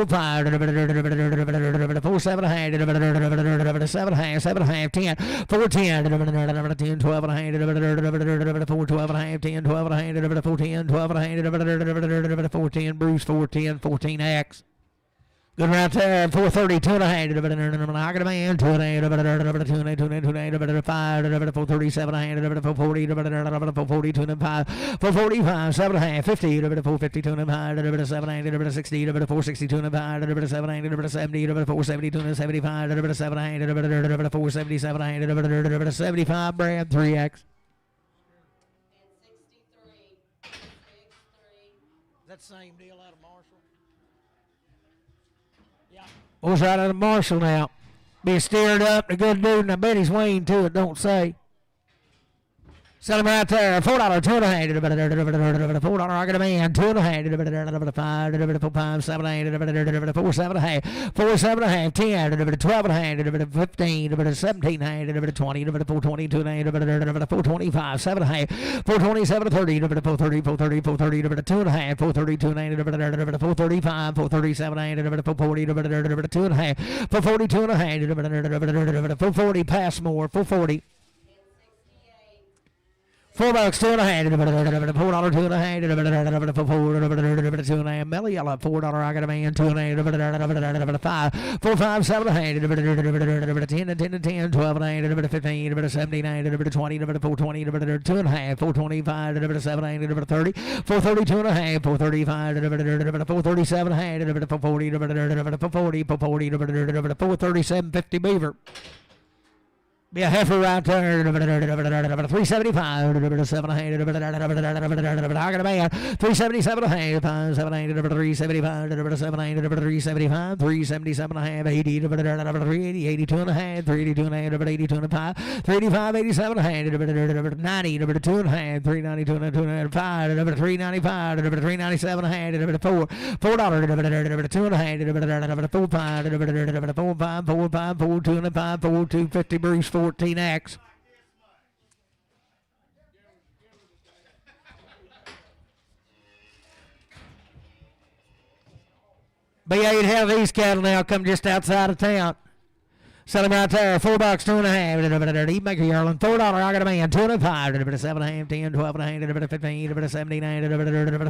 $4 7 and a half. $7 half. $7 half. 10. $4 10. $10 12 and a half. $4 12 and a half. $10 12 and a half. $4 10 12 and a half. $4 10 Bruce. $4 10 14X. Good right there, 430, 2 and a half. I got a man, 2 and a half, 2 and a half, 5, 437 and a half, 440, 440, 2 and a half, 445, 7 and a half, 50, 450, 2 and a half, 7 and a half, 60, 460, 2 and a half, 7 and a half, 70, 470, 2 and a 75, 7 and a half, 477 and a half, 75, Brad, 3X. That same deal out of Marshall? Yeah. What's out of the Marshall now? Be steered up, a good dude, and I bet he's weaned to it, don't say. Sell him right there. $4, 2 and a half. $4, I got a man. 2 and a half. 5, 5, 7 and a half. 4, 7 and a half. 4, 7 and a half. 10, 12 and a half. 15, 17 and a half. 20, 420, 2 and a half. 425, 7 and a half. 427, 30, 430, 430, 430, 2 and a half. 430, 2 and a half. 435, 437 and a half. 440, 2 and a half. 442 and a half. 440, Passmore. 440. $4, 2 and a half. $4, 2 and a half. $4, 2 and a half. Melly yellow. $4, I got a man. 2 and a half. 5, 4, 5, 7 and a half. 10 and 10 and 10. 12 and a half. 15, 17, 20, 420, 2 and a half. 425, 7 and a half. 30, 430, 2 and a half. 435, 437 and a half. 440, 437, 50 beaver. Be a heifer right there. 375. 7 and a half. I got a man. 377 and a half. 7 and a half. 375. 7 and a half. 375. 377 and a half. 80. 380. 82 and a half. 382 and a half. 82 and a half. 385. 87 and a half. 90. 2 and a half. 392 and a half. 5. 395. 397 and a half. $4. $4. 2 and a half. 4 5. 4 5. 4 5. 4 2 and a half. 4 250 Bruce. 14X. B8 have these cattle now come just outside of town. Sell him right there. $4, 2 and a half. Eat maker yearling. $4, I got a man. 2 and a half. 7 and a half. 10, 12 and a half. 15, 17,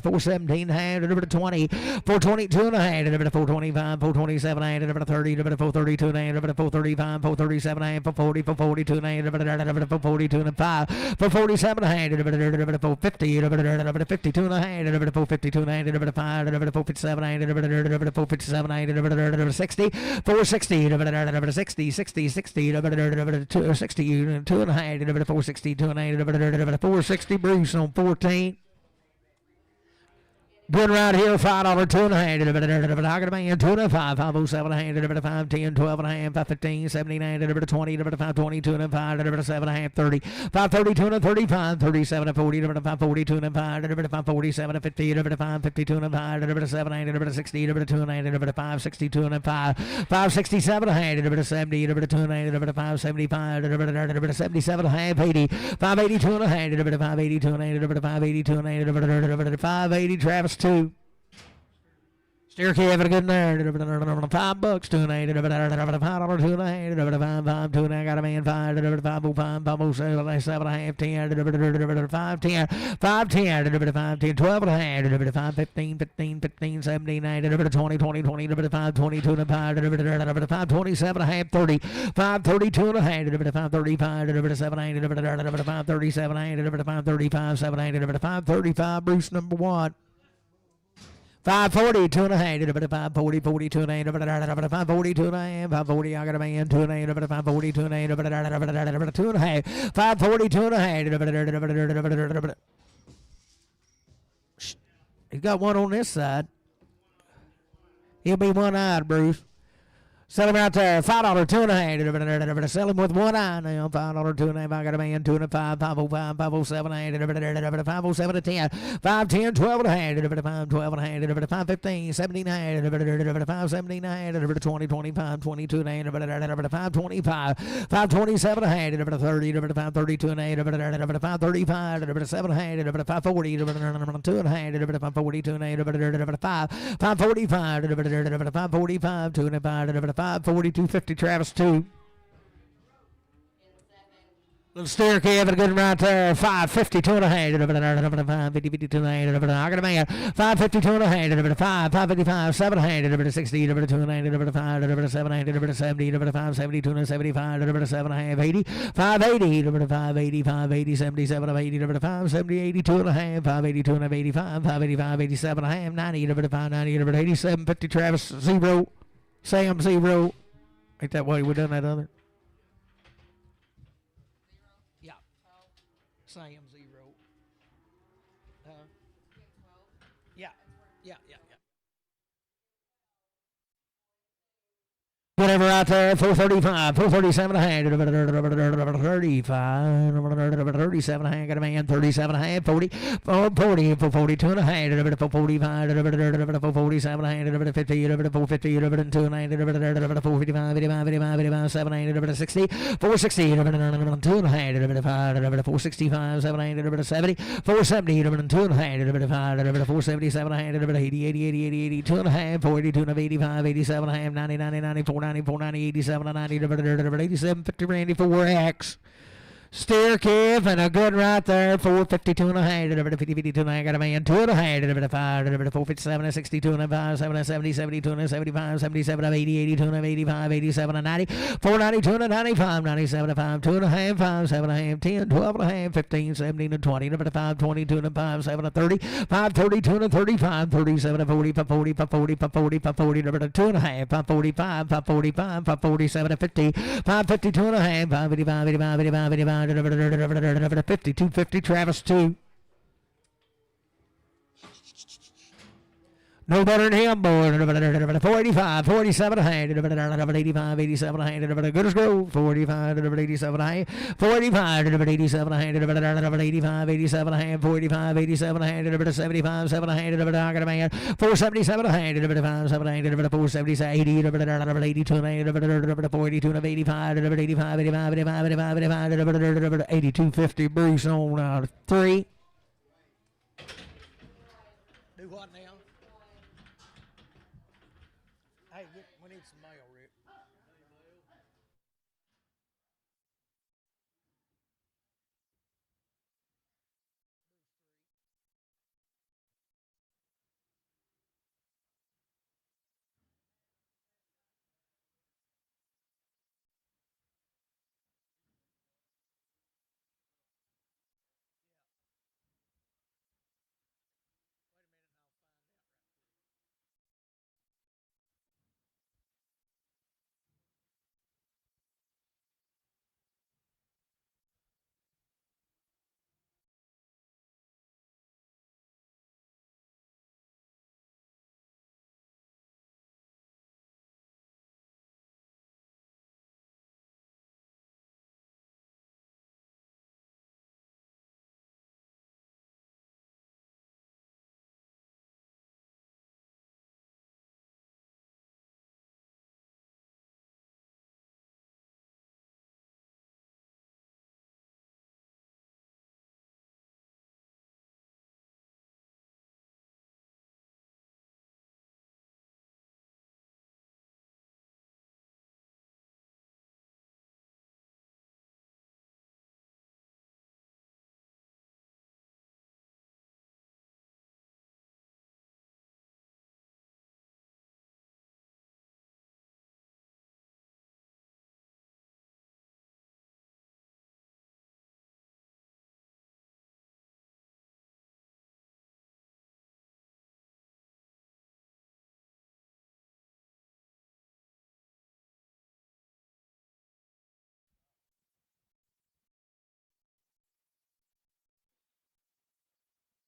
417 and a half. 20, 420, 2 and a half. 425, 427 and a half. 30, 432 and a half. 435, 437 and a half. 440, 442 and a half. 442 and a half. 447 and a half. 450, 52 and a half. 452 and a half. 5, 457 and a half. 457 and a half. 60, 460, 60, 60, 60, 2 and a half, 460, 2 and a half, 460 Bruce on 14. Good right here, $5, 2 and a half. I got a man, 2 and a half, 507 and a half, 5, 10, 12 and a half, 515, 79, 20, 522 and a half, 7 and a half, 30, 532 and a 35, 37 and 40, 542 and a half, 547 and 50, 552 and a half, 7, 8, 60, 2 and a half, 562 and a half, 567 and a half, 70, 2 and a half, 575, 77 and a half, 80, 582 and a half, 582 and a half, 582 and a half, 580 Travis 2. Steer key having a good there. $5, 2 and a half. $5, 2 and a half. 5, 2 and a half. Got a man. 5, 505, 507, 7 and a half. 10, 5, 10, 5, 10, 5, 10, 12 and a half. 5, 15, 15, 15, 17, 20, 20, 20, 5, 22 and a half. 5, 27 and a half. 30, 5, 32 and a half. 5, 35, 7, 8, 5, 37 and a half. 5, 35, 7, 8, 5, 35 Bruce number 1. 540, 2 and a half, 540, 42 and a half, 540, 2 and a half, 540, I got a man, 2 and a half, 540, 2 and a half, 2 and a half, 540, 2 and a half. He's got one on this side. He'll be one-eyed, Bruce. Sell him out there. $5 2.5. Sell him with one eye now. $5 2.5. I got a man 2.5. 505. 507. 507 to 10. 510. 12.5. 512.5. 515. 79. 579. 20. 25. 22. 525. 527. 30. 532. 535. 7. 540. 2. 542. 545. 545. 2.5. 542.50. Travis 2. Little steer calf and a good one right there. 550, 2.5. 550, 52. I got a man. 550, 2.5. 555, 700. 60, 2.5. 5, 700. 70, 570, 275. 7.5, 80. 580, 580, 580, 77, 80. 570, 82 and a half. 582 and 85. 585, 87 and a half. 90, 590, 87. 50. Travis 0. Sam 0. Ain't that way we done that other? Yeah. Sam 0. Yeah. Whatever out there, 435, 437 and a half, 35, 37 and a half, got a man, 37 and a half, 40, 440, 442 and a half, 445, 447 and a half, 50, 450, 2 and a half, 455, 85, 85, 7, 60, 460, 2 and a half, 465, 7, 70, 470, 2 and a half, 477 and a half, 80, 80, 80, 80, 80, 2 and a half, 482 and 85, 87 and a half, 90, 90, 94, 94, 90, 87, 90, 87, 50, Randy, 4X. Steer calf and a good right there. 452 and a half. 50, 52 and a half. Got a man. 2 and a half. 5, 457 and 62 and a 5, 7, 70, 72 and 75, 77 and 80, 82 and 85, 87 and 90, 492 and 95, 97 and 5, 2 and a half, 5, 7 and a half, 10, 12 and a half, 15, 17 and 20, 5, 22 and 5, 7 and 30, 5, 32 and 35, 37 and 40, 40, 40, 40, 40, 2 and a half, 545, 545, 547 and 50, 552 and a half, 555, 85, 85, 85, 50, 250, Travis 2. No better than him, boy. 485, 47 and a half, 85, 87 and a half, good as gold. 45, 87 and a half, 485, 87 and a half, 85, 87 and a half, 45, 87 and a half, 75, 7 and a half, I got a man. 477 and a half, 5, 7 and a half, 470, 80, 82 and a half, 482 and 85, 85, 85, 85, 85, 85, 82, 50, Bruce on 3. Do what now? Hey, we need some mail, Rick.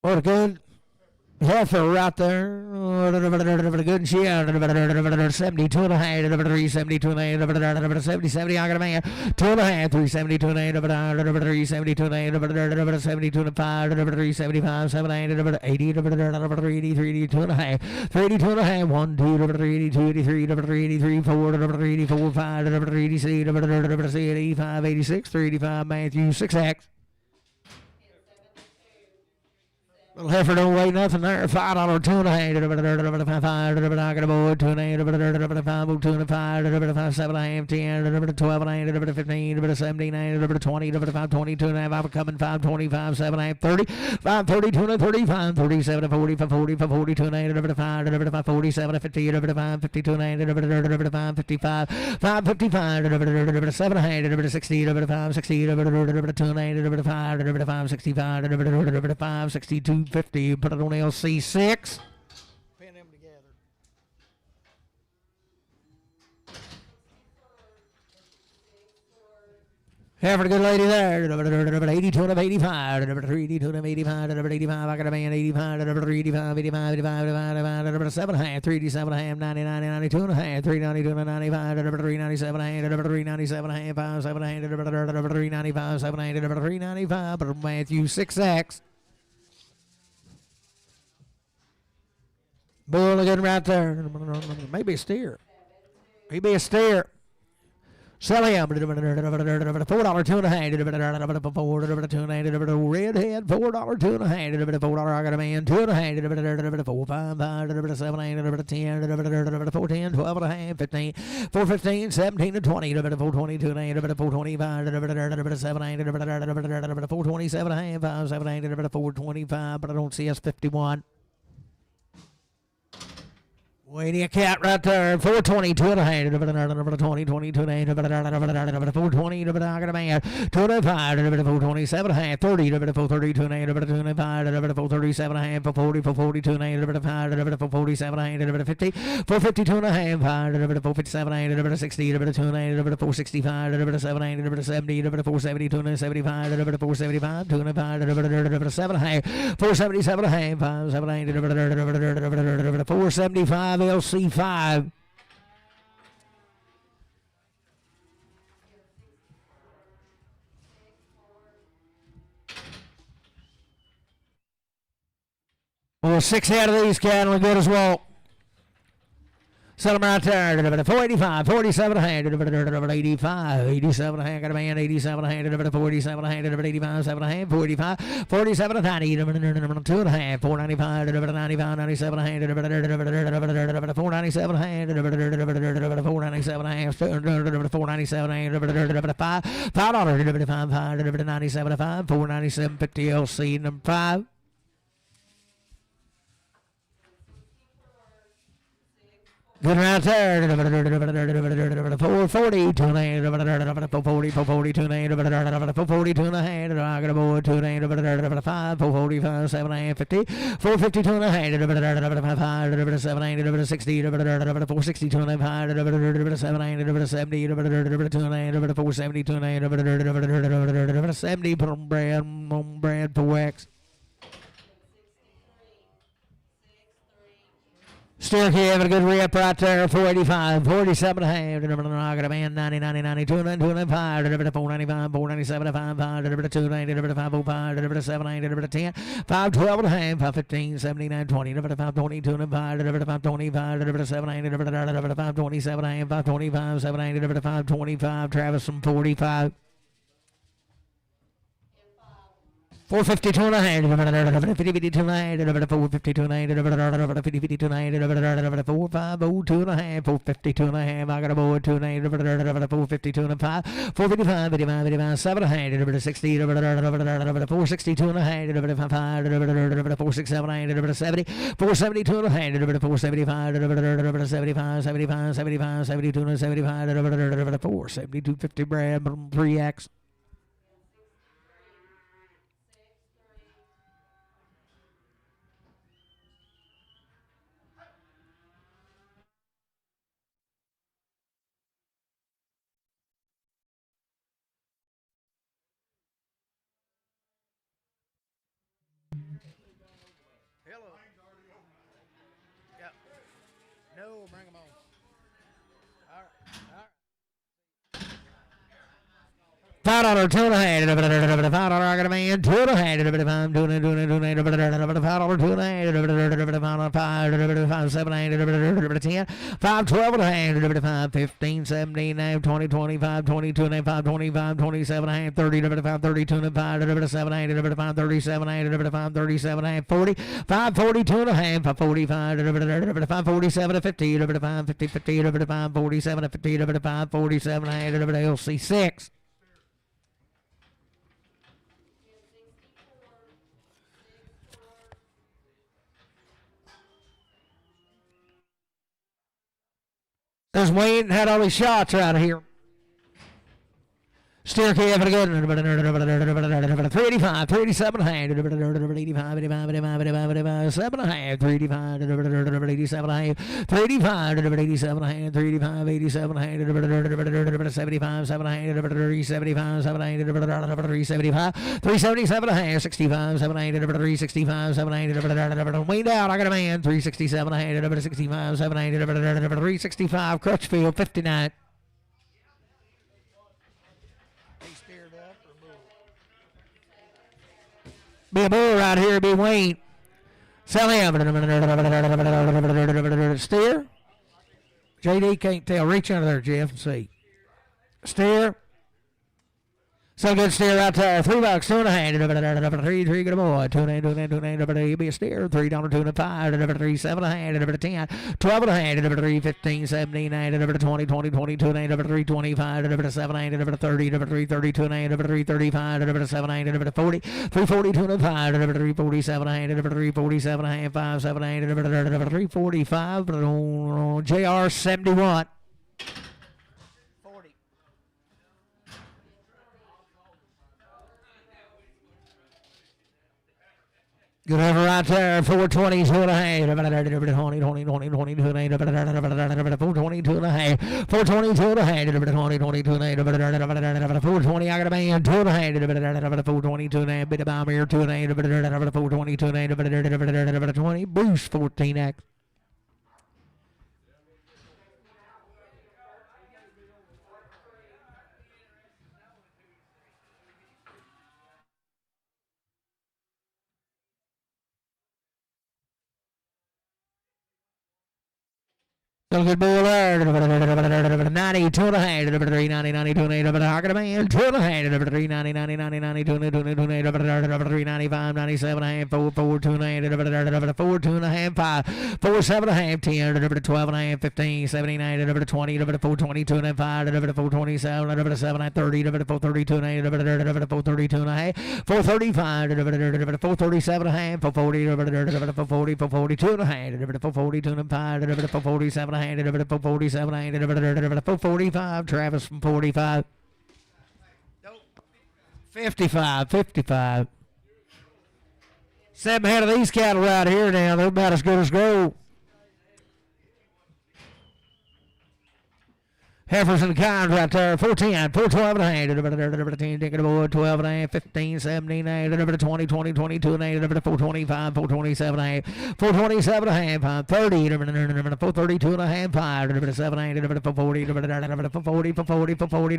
What a good heifer right there. a good share. 72 and a half, 372 and a half, 70, 70, I got a man. 2 and a half, 372 and a half, 372 and a half, 72 and a 5, 375, 7, 8, 80, 83, 2 and a half, 32 and a half, 1, 2, 82, 83, 83, 4, 84, 5, 86, 85, 86, 385, Matthew, 6X. Little heifer don't weigh nothing there. $5, 2 and a half. $5, I got a boy. 2 and a half. $5, 2 and a 5. $5, 7 and a half. 10, 12 and a half. 15, 17, 20, 5, 22 and a half. I'm coming 5, 25, 7 and a half. 30, 5, 32 and 35, 37, 40, 40, 42 and a half. 5, 47, 50, 5, 52 and a half. 5, 55, 5, 55, 7 and a half. 60, 5, 60, 2 and a half. 5, 65, 5, 62. 50, put it on LC6. Pin them together. Here for the good lady there. 82 and 85. 82 and 85. 85. I got a man. 85. 85. 85. 85. 7 and a half. 387 and a half. 99. 92 and a half. 392 and 95. 397 and a half. 397 and a half. 5, 7 and a half. 395. 7 and a half. 395. But Matthew 6X. Bull again right there. Maybe a steer. Maybe a steer. Sell him. $4, 2 and a half. $4, 2 and a half. Redhead. $4, 2 and a half. $4, I got a man. 2 and a half. 4, 5, 5, 7, 8, 10, 4, 10, 12 and a half. 15, 4, 15, 17 and 20. 4, 22 and a half. 4, 25, 7, 8, 4, 27 and a half. 5, 7, 8, 4, 25. But I don't see us 51. Waiting a cat right there. 422 and a half. 20, 22 and a half. 420. I got a man. 25. 427 and a half. 30. 432 and a half. 25. 437 and a half. 40. 442 and a half. 5. 447 and a half. 50. 452 and a half. 5. 457 and a half. 60. 2 and a half. 465. 7 and a half. 70. 472 and 75. 475. 2 and a half. 7 and a half. 477 and a half. 5. 7 and a half. 475. LC5. Well, 6 out of these cattle are good as well. Sell them right there. 485, 47 and a half, 85, 87 and a half, got a man, 87 and a half, 47 and a half, 85, 7 and a half, 45, 47 and a half, 2 and a half, 495, 95, 97 and a half, 497 and a half, 497 and a half, 497 and a half, 5, $5, 97 and 5, 497, 50 LC, number 5. Good right there. 440, 2 and a half, 440, 440, 2 and a half, 442 and a half, I got a boy, 2 and a half, 5, 445, 7 and a half, 50, 452 and a half, 5, 7 and a half, 60, 462 and a half, 7 and a half, 70, 2 and a half, 472 and a half, 70, put on Brad for wax. Still having a good rip right there. 485, 47 and a half. I got a man. 90, 90, 92 and 5. 495, 497, 5, 5, 290, 505, 7, 10, 512 and a half. 515, 79, 20, 522 and 5, 525, 7, 527 and 525, 7, 525. Travis from 45. 452 and a half, 52 and a half, 452 and a half, 52 and a half, 452 and a half, 452 and a half, I got a boy, 2 and a half, 452 and a 5, 455, 85, 7 and a half, 60, 462 and a half, 5, 467 and a 70, 472 and a half, 475, 75, 75, 75, 72 and 75, 472, 50 Brad, 3X. No, bring them on. All right. $5 $2 and a hand, $5 I got a man, $2 and a hand, $5 $2 and $5 $2 $7 $10, $5 $12 and a hand, $5 15 17 20 25 22 and 5 25 27 and a hand, $30 $5 32 and 5 $7 $5 37 $5 37 and 40 $5 42 and a hand, $5 45 $5 47 50 $5 50 50 $5 47 50 $5 47 and LC 6. There's Wayne had all these shots out of here. Steer key for the good. 385, 387 and a half, 85, 85, 85, 85, 7 and a half, 385, 87 and a half, 385, 87 and a half, 385, 87 and a half, 75, 7 and a half, 375, 7 and a half, 375, 377 and a half, 65, 7 and a half, 365, 7 and a half, way down, I got a man, 367 and a half, 65, 7 and a half, 365, Crutchfield, 59. Be a bull right here, be Wayne. Sell him. Steer. JD can't tell. Reach under there, Jeff, and see. Steer. So good steer right there. $3, $2 and a hand. 3, good boy. 2 and a be a steer. $3, 2 and a 5. 3, 7 and a hand. 10, 12 and a hand. 3, 15, 17, 20, 20, 22 and 3, 25, 7 and 30, 3, 32 and 3, 35, 7 and 40, 3, 42 and 5, 3, 47 and 3, 47 and 5, 7 and 3, 45. JR 71. Good over right there, 420, 2 and a half, 20, 20, 20, 20, 22 and a half, 422 and a half, 422 and a half, 20, 22 and a half, 420, I got a man, 2 and a half, 422 and a half, bit of bomb here, 2 and a half, 422 and a half, 20, boost, 14X. Still good bull there. 90, 2 and a half, 3, 90, 90, 2 and a half, I got a man, 2 and a half, 3, 90, 90, 90, 90, 2 and a half, 3, 95, 97 and a half, 4, 4, 2 and a half, 4, 2 and a half, 5, 4, 7 and a half, 10, 12 and a half, 15, 79, 20, 4, 22 and a half, 5, 4, 27, 7, 30, 4, 32 and a half, 4, 32 and a half, 4, 35, 4, 37 and a half, 4, 40, 4, 40, 4, 42 and a half, 4, 42 and a half, 4, 47 and a half, 47, 445, Travis from 45. 55, 55. 7 head of these cattle right here now. They're about as good as gold. Heifers and kinds right there. 410, 412 and a half. 10, take it aboard. 12 and a half, 15, 17, 20, 20, 22 and a half. 425, 427 and a half. 427 and a half. 530, 432 and a half. 5, 7, 440, 440, 440,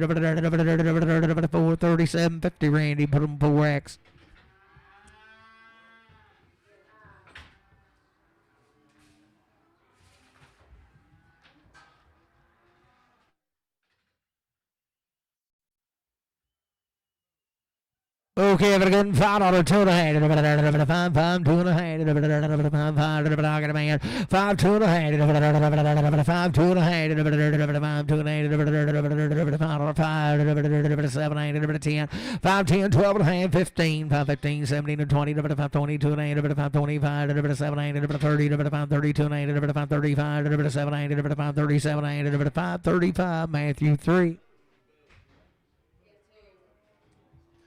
437, 50, Randy. Put them 4X. Okay, if again, $5, 2 and a half, 5, 5, 2 and a half, 5, 5, I got a man, 5, 2 and a half, 5, 2 and a half, 5, 2 and a half, 5, 7, 10, 5, 10, 12 and a half, 15, 5, 15, 17, 20, 5, 22 and a half, 5, 25, 7, 30, 5, 32 and a half, 5, 35, 7, 5, 37, 5, 35, Matthew 3.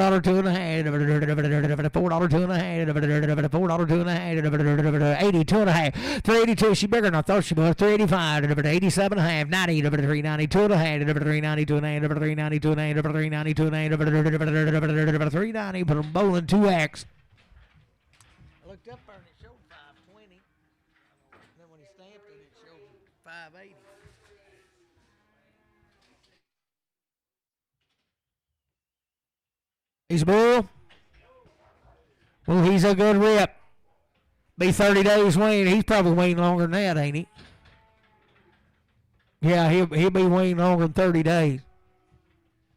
$4 two and a half, $4 two and a half, $4 two and a half, 82 and a half, 382. She bigger than I thought she was. 385, 87 and a half, 90, 392 and a half, 392 and a half, 392 and a half, 392 and a half, 390. Put them bowling 2X. I looked up there and it showed 520. Then when he stamped it, it showed 580. He's a bull. Well, he's a good rip. Be 30 days weaned. He's probably weaned longer than that, ain't he? Yeah, he'll be weaned longer than 30 days.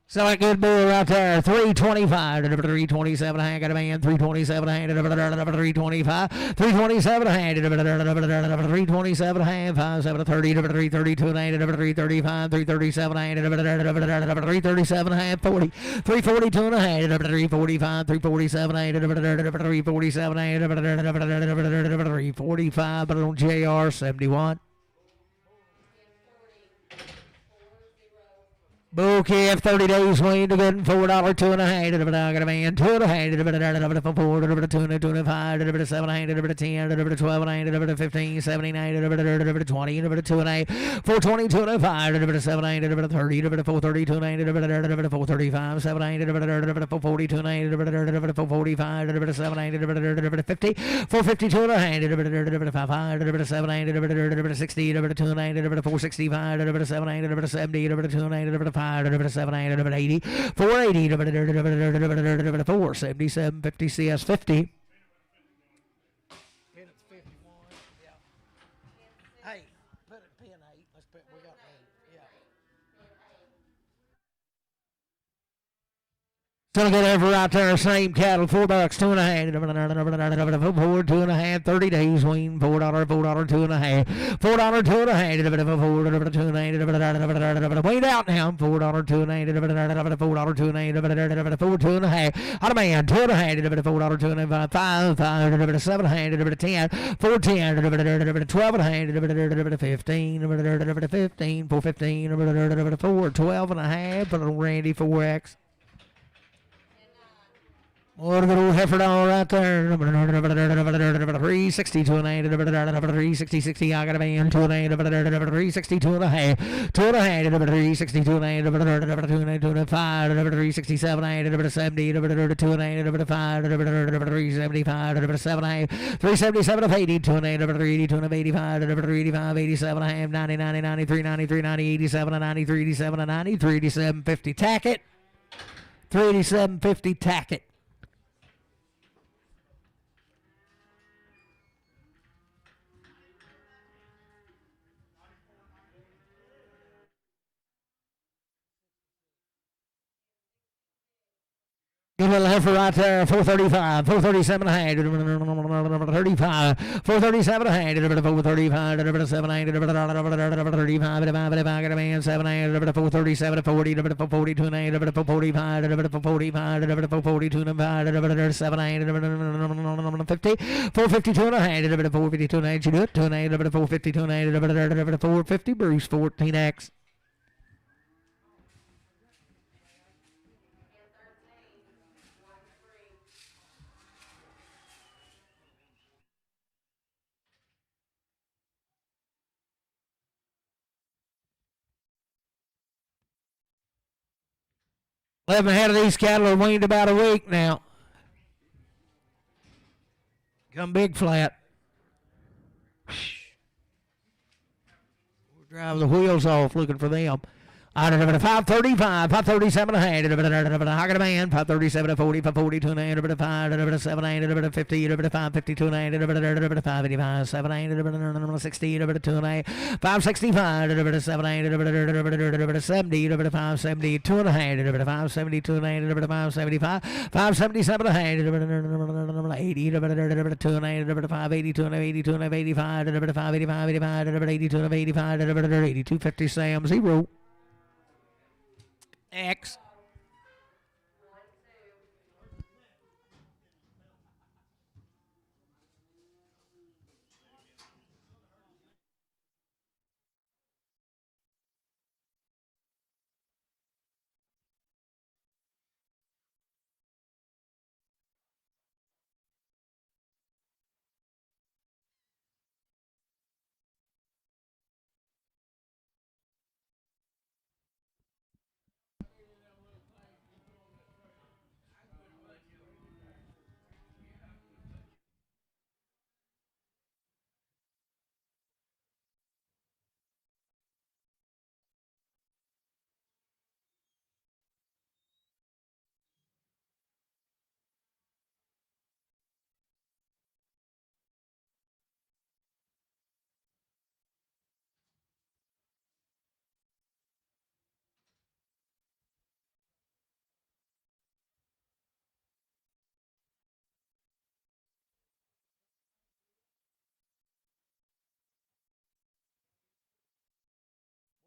So that good bull right there, 325, 327 a hand, got a man, 327 a hand, 325, 327 a hand, 327 a hand, 5, 7, 30, 332 a hand, 335, 337 a hand, 337 a hand, 40, 342 and a hand, 345, 347 a hand, 347 a hand, 345, but on JR 71. Bull calf, 30 days weaned, a good $4 two and a half, I got a man, 2 and a half, 4, 2 and 5, 7 and 10, 12 and 15, 79, 20, 2 and a half, 422 and 5, 7 and 30, 432 and 435, 7 and 442 and 445, 7 and 50, 452 and a half, 5, 7 and 60, 2 and 465, 7 and 70, 2 and 5, 7, 80, 480, 477, 50, CS 50. It's 51. Yeah. Hey, put it pin 8. Let's put, we got 8. Yeah. Still get every right there, same cattle, $4, 2.5, $4, 2.5, 30 days, wean, $4, $4, 2.5, $4, 2.5, $4, wait out now, $4, 2.5, $4, 2.5, $4, 2.5, out of man, 2.5, $4, 2.5, 5, 7, 10, 4, 10, 12, 15, 15, 4, 15, 4, 12 and a half, but Randy 4X. What a good old heifer doll right there. 360 to an 8, 360, 60. I got a man to an 8, 360 to a half, 2.5, 360 to an 8, 2 5, 367, 8, 70, 2 and 8, 5, 375, 7, 377 of 80, 2 and 8, 380, 2 and 85, 385, 87, 90, 90, 93, 93, 90, 87, 93, 87, 93, 87, 50. Tack it. 387, 50. Tack it. Good little heifer right there, 435, 437 35, 437 435, 7, 8, 35, 7, 8, 437, 40, 42, 8, 45, 45, 42, 5, 7, 8, 50, 452 and a hand, 452 and 8, you do it, 2 and 8, 452 and 8, 450, Bruce, 14X. Living ahead of these cattle are weaned about a week now. Come big flat. We'll drive the wheels off looking for them. 535, 537 ahead, I got a man, 537 40, 542 and 8, 5, 7, 8, 50, 552 and 8, 585, 7, 8, 60, 2 and 8, 565, 7, 8, 70, 570, 2 and a half, 572 and 8, 575, 577 ahead, 80, 2 and 8, 582 and 82 and 85, 585, 85, 82 and 85, 8250 Sam 0. X.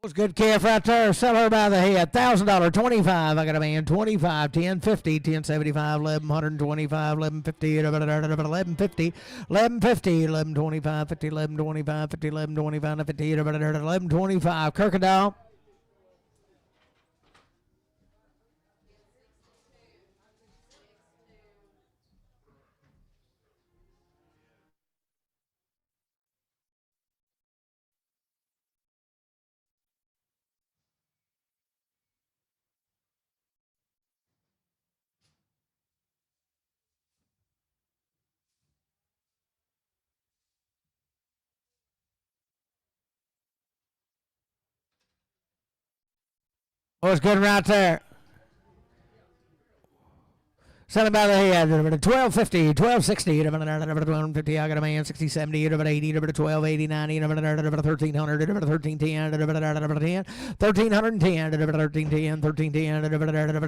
Was good calf right there. Sell her by the head. $1,000, 25. I got a man. 25, 10, 50, 10, 75, 1125, 1150, 1150, 1150, 1125, 50, 1125, 50, 1125, 50, 1125. Kirkendall. Was good right there. Selling by the head, 1250, 1260, 1250, I got a man, 60, 70, 80, 1280, 90, 1300, 1310, 1310, 1310, 1310, 1310,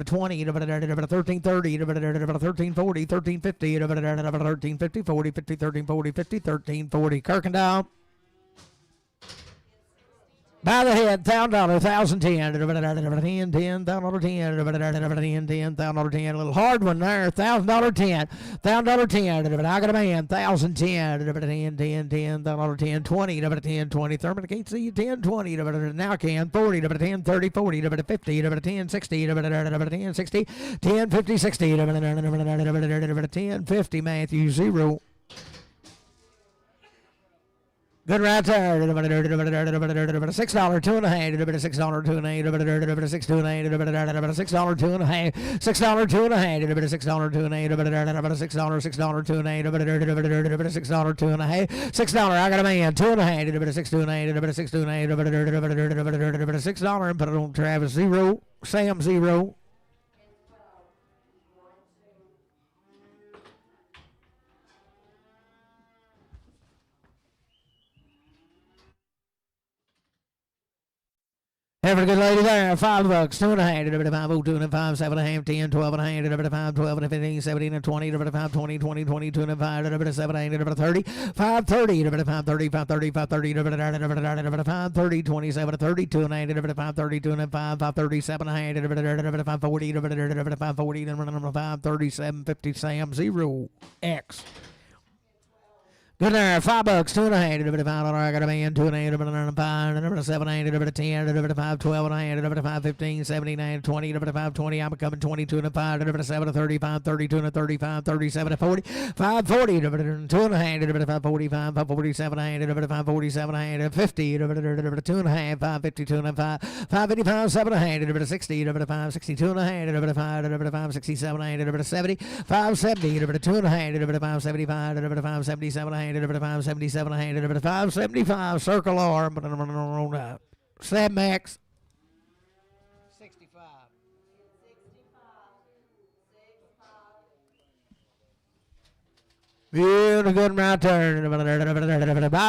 20, 1330, 1340, 1350, 1350, 40, 50, 1340, 50, 1340, Kirkendall. By the head, $1,000, 1,010, 10, 10, $1,010, 10, $1,010, a little hard one there, $1,000, 10, $1,000, 10, I got a man, 1,010, 10, 10, 10, $1,010, 20, 10, 20, Thurman, I can't see you, 10, 20, now can, 40, 10, 30, 40, 50, 10, 60, 10, 60, 10, 50, 60, 10, 50, Matthew, 0. Good right there. $6, 2 and a half. $6, 2 and a half. $6, 2 and a half. $6, 2 and a half. $6, 2 and a half. $6, 2 and a half. $6, 2 and a half. $6, 2 and a half. $6, 2 and a half. $6, I got a man. 2 and a half. $6, 2 and a half. $6, 2 and a half. $6, put it on Travis, 0. Sam, 0. Have a good lady there. $5, 2 and a half, 5, 2 and 5, 7 and a half, 10, 12 and a half, 5, 12 and 15, 17 and 20, 5, 20, 20, 22 and 5, 7 and 8, 30, 5, 30, 5, 30, 5, 30, 5, 30, 5, 30, 27, 32 and 8, 5, 32 and 5, 5, 37 and a half, 5, 40, 5, 40, 5, 37, 50, Sam, 0, X. Good there, $5, 2 and a half, $5, I got a man, 2 and a half, 5, 7, 8, 10, 5, 12 and a half, 5, 15, 17, 20, 5, 20, I'm coming 22 and 5, 7, 35, 32 and 35, 37 and 40, 5, 40, 2 and a half, 5, 45, 5, 47 and a half, 5, 47 and a half, 50, 2 and a half, 5, 52 and a half, 5, 55, 7 and a half, 60, 5, 62 and a half, 5, 67 and a half, 70, 5, 70, 2 and a half, 5, 75, 5, 77 and a half, 577 and 575 circle arm, but on Sam Max 65. Yeah, a good right turn. By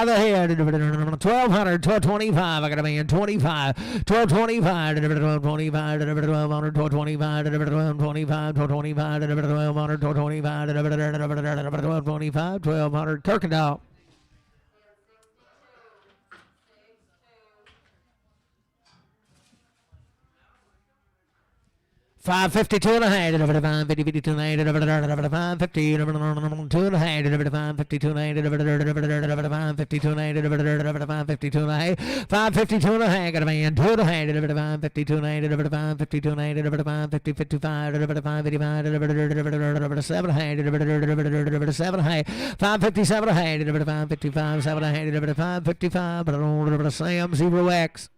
the head, 1,200, 1,225. I got a man, 25, 1,225, 1,225, 1,200, 1,225, 1,225, 1,225, 1,200, 1,225, 1,225, 1,200. Kirkendall. $5.52 and a half, $5.52 and a half, $5.50, $2 and a half, $5.52 and a half, $5.52 and a half, $5.52 and a half, $5.52 and a half, got a man, 2 and a half, $5.52 and a half, $5.52 and a half, $5.50, 55, $5.55, 7 and a half, 7 and a half, $5.57 and a half, $5.55, 7 and a half, $5.55, but I don't know, Sam, 0X.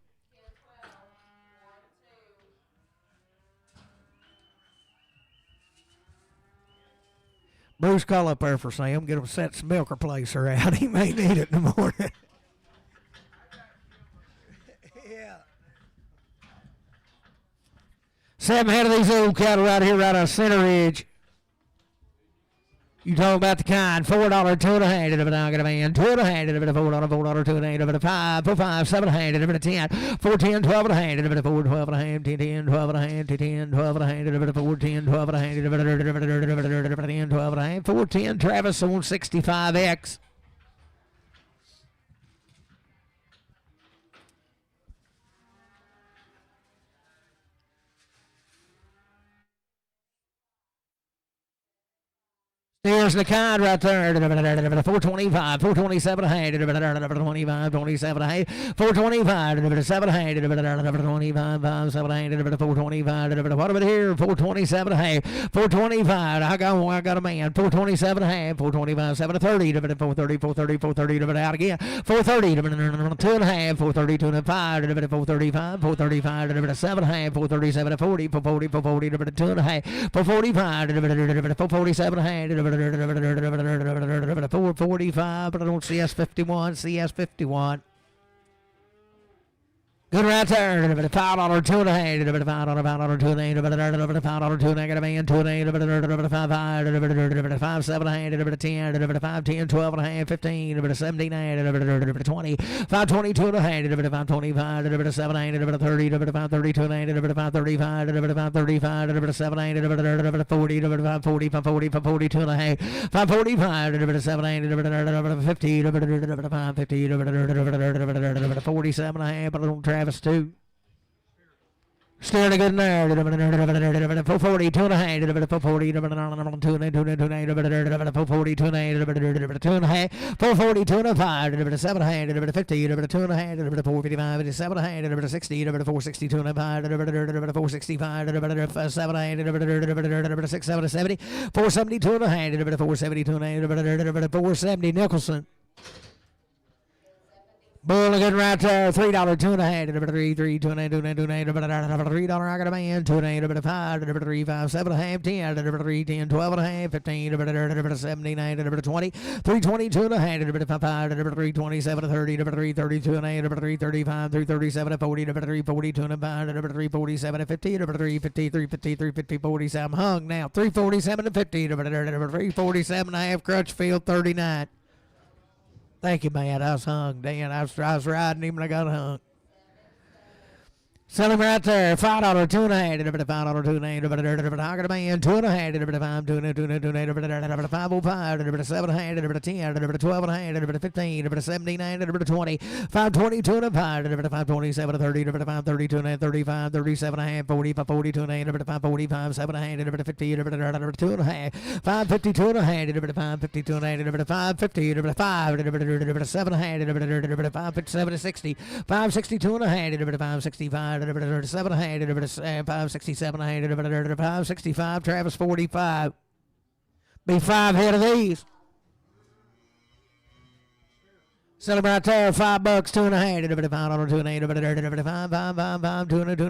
Bruce, call up there for Sam. Get him set some milk replacer out. He may need it in the morning. Yeah. Sam had of these old cattle right here, right on Center Ridge. You talking about the kind, $4, 2 and a half, I got a man, 2 and a half, $4, 4, 2 and a half, 5, 4, 5, 7 and a half, 10, 4, 10, 12 and a half, 4, 12 and a half, 10, 10, 12 and a half, 10, 12 and a half, 4, 10, 12 and a half, 10, 12 and a half, 4, 10, Travis on 65X. There's the kind right there. 425, 427 and a half, 25, 27 and a half, 425, 7 and a half, 25, 7 and a half, 425. What about here? 427 and a half, 425. I got a man. 427 and a half, 425, 7 to 30, 430, 430, 430. Out again. 430, 2 and a half, 430, 2 and a half, 435, 435, 7 and a half, 437, 40, 440, 440, 2 and a half, 445, 447 and a half. 445, but I don't CS 51, CS 51. Good right there. $5, $2 and a half. $5, $2 and a half. $5, $2 negative and 2 and a half. $5, 7 and a half. 10, 5, 10, 12 and a half. 15, 17 and 20. 5, 22 and a half. 5, 25, 7 and 30. 5, 32 and a half. 5, 35, 35, 7 and 40. 5, 40, 5, 40, 5, 42 and a half. 5, 45, 7 and 50. 5, 50, 47 and a half. Travis too. Still a good there. 442 and a half. 442 and a half. 442 and a half. 442 and a 5. 7 and a half. 50. 2 and a half. 455. 7 and a half. 60. 462 and a 5. 465. 7 and a half. 6, 7, 70. 472 and a half. 472 and a half. 470 Nicholson. Bull again right there. $3, 2 and a half. $3, 2 and a half. $3, I got a man. 2 and a half. 5, 3, 5, 7 and a half. 10, 3, 10, 12 and a half. 15, 79, 20. 322 and a half. 5, 3, 27, 30, 3, 32 and a half. 3, 35, 3, 37, 40, 3, 42 and a half. 3, 47, 50, 3, 50, 3, 50, 3, 50, 47. Hung now. 347 to 50. 347 and a half. Crutchfield 39. Thank you, man. I was hung. Dan, I was riding him and I got hung. Sell him right there. $5, 2 and a half. $5, 2 and a half. I got a man. 2 and a half. 5, 2 and a half. 505. 7 and a half. 10, 12 and a half. 15, 17, 20. 522 and a half. 527, 30, 532 and a half. 35, 37 and a half. 40, 42 and a half. 545, 7 and a half. 50, 2 and a half. 552 and a half. 552 and a half. 550, 5, 7 and a half. 557 to 60. 562 and a half. 565. 7 and a half. 567 and a half. 565. Travis 45. Be 5 head of these. Sell him right there. $5, 2 and a half. $5, 2 and a half. 5, 2 and a half.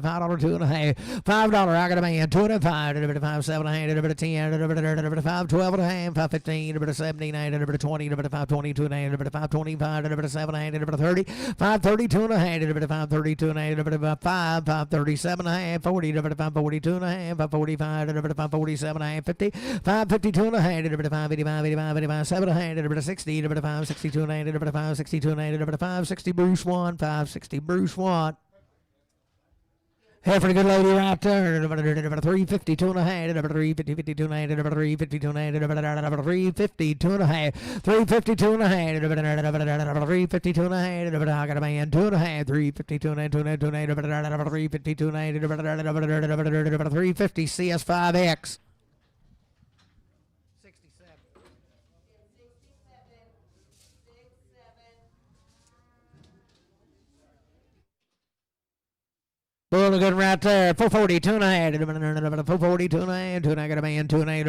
$5, 2 and a half. $5. I got a man. 2 and a half. 5, 7 and a half. 10, 5, 12 and a half. 5, 15, 17, 20. 5, 22 and a half. 5, 25, 7 and a half. 30. 5, 32 and a half. 5, 32 and a half. 5, 37 and a half. 40. 5, 42 and a half. 5, 45. 5, 47 and a half. 50. 5, 52 and a half. 5, 85, 85, 7 and a half. 60. 5, 62 and a half. 5, 62 and a half. 5, 60 Bruce 1. 5, 60 Bruce 1. Here for the good lady right there. 352 and a half. 350, 52 and a half. 352 and a half. 352 and a half. 352 and a half. 352 and a half. I got a man. 2 and a half. 352 and a half. 2 and a half. 352 and a half. 350 CS5X. Bull good right there. 442 and a half. 442 and a half. 2 and a half. Man. 2 and a half.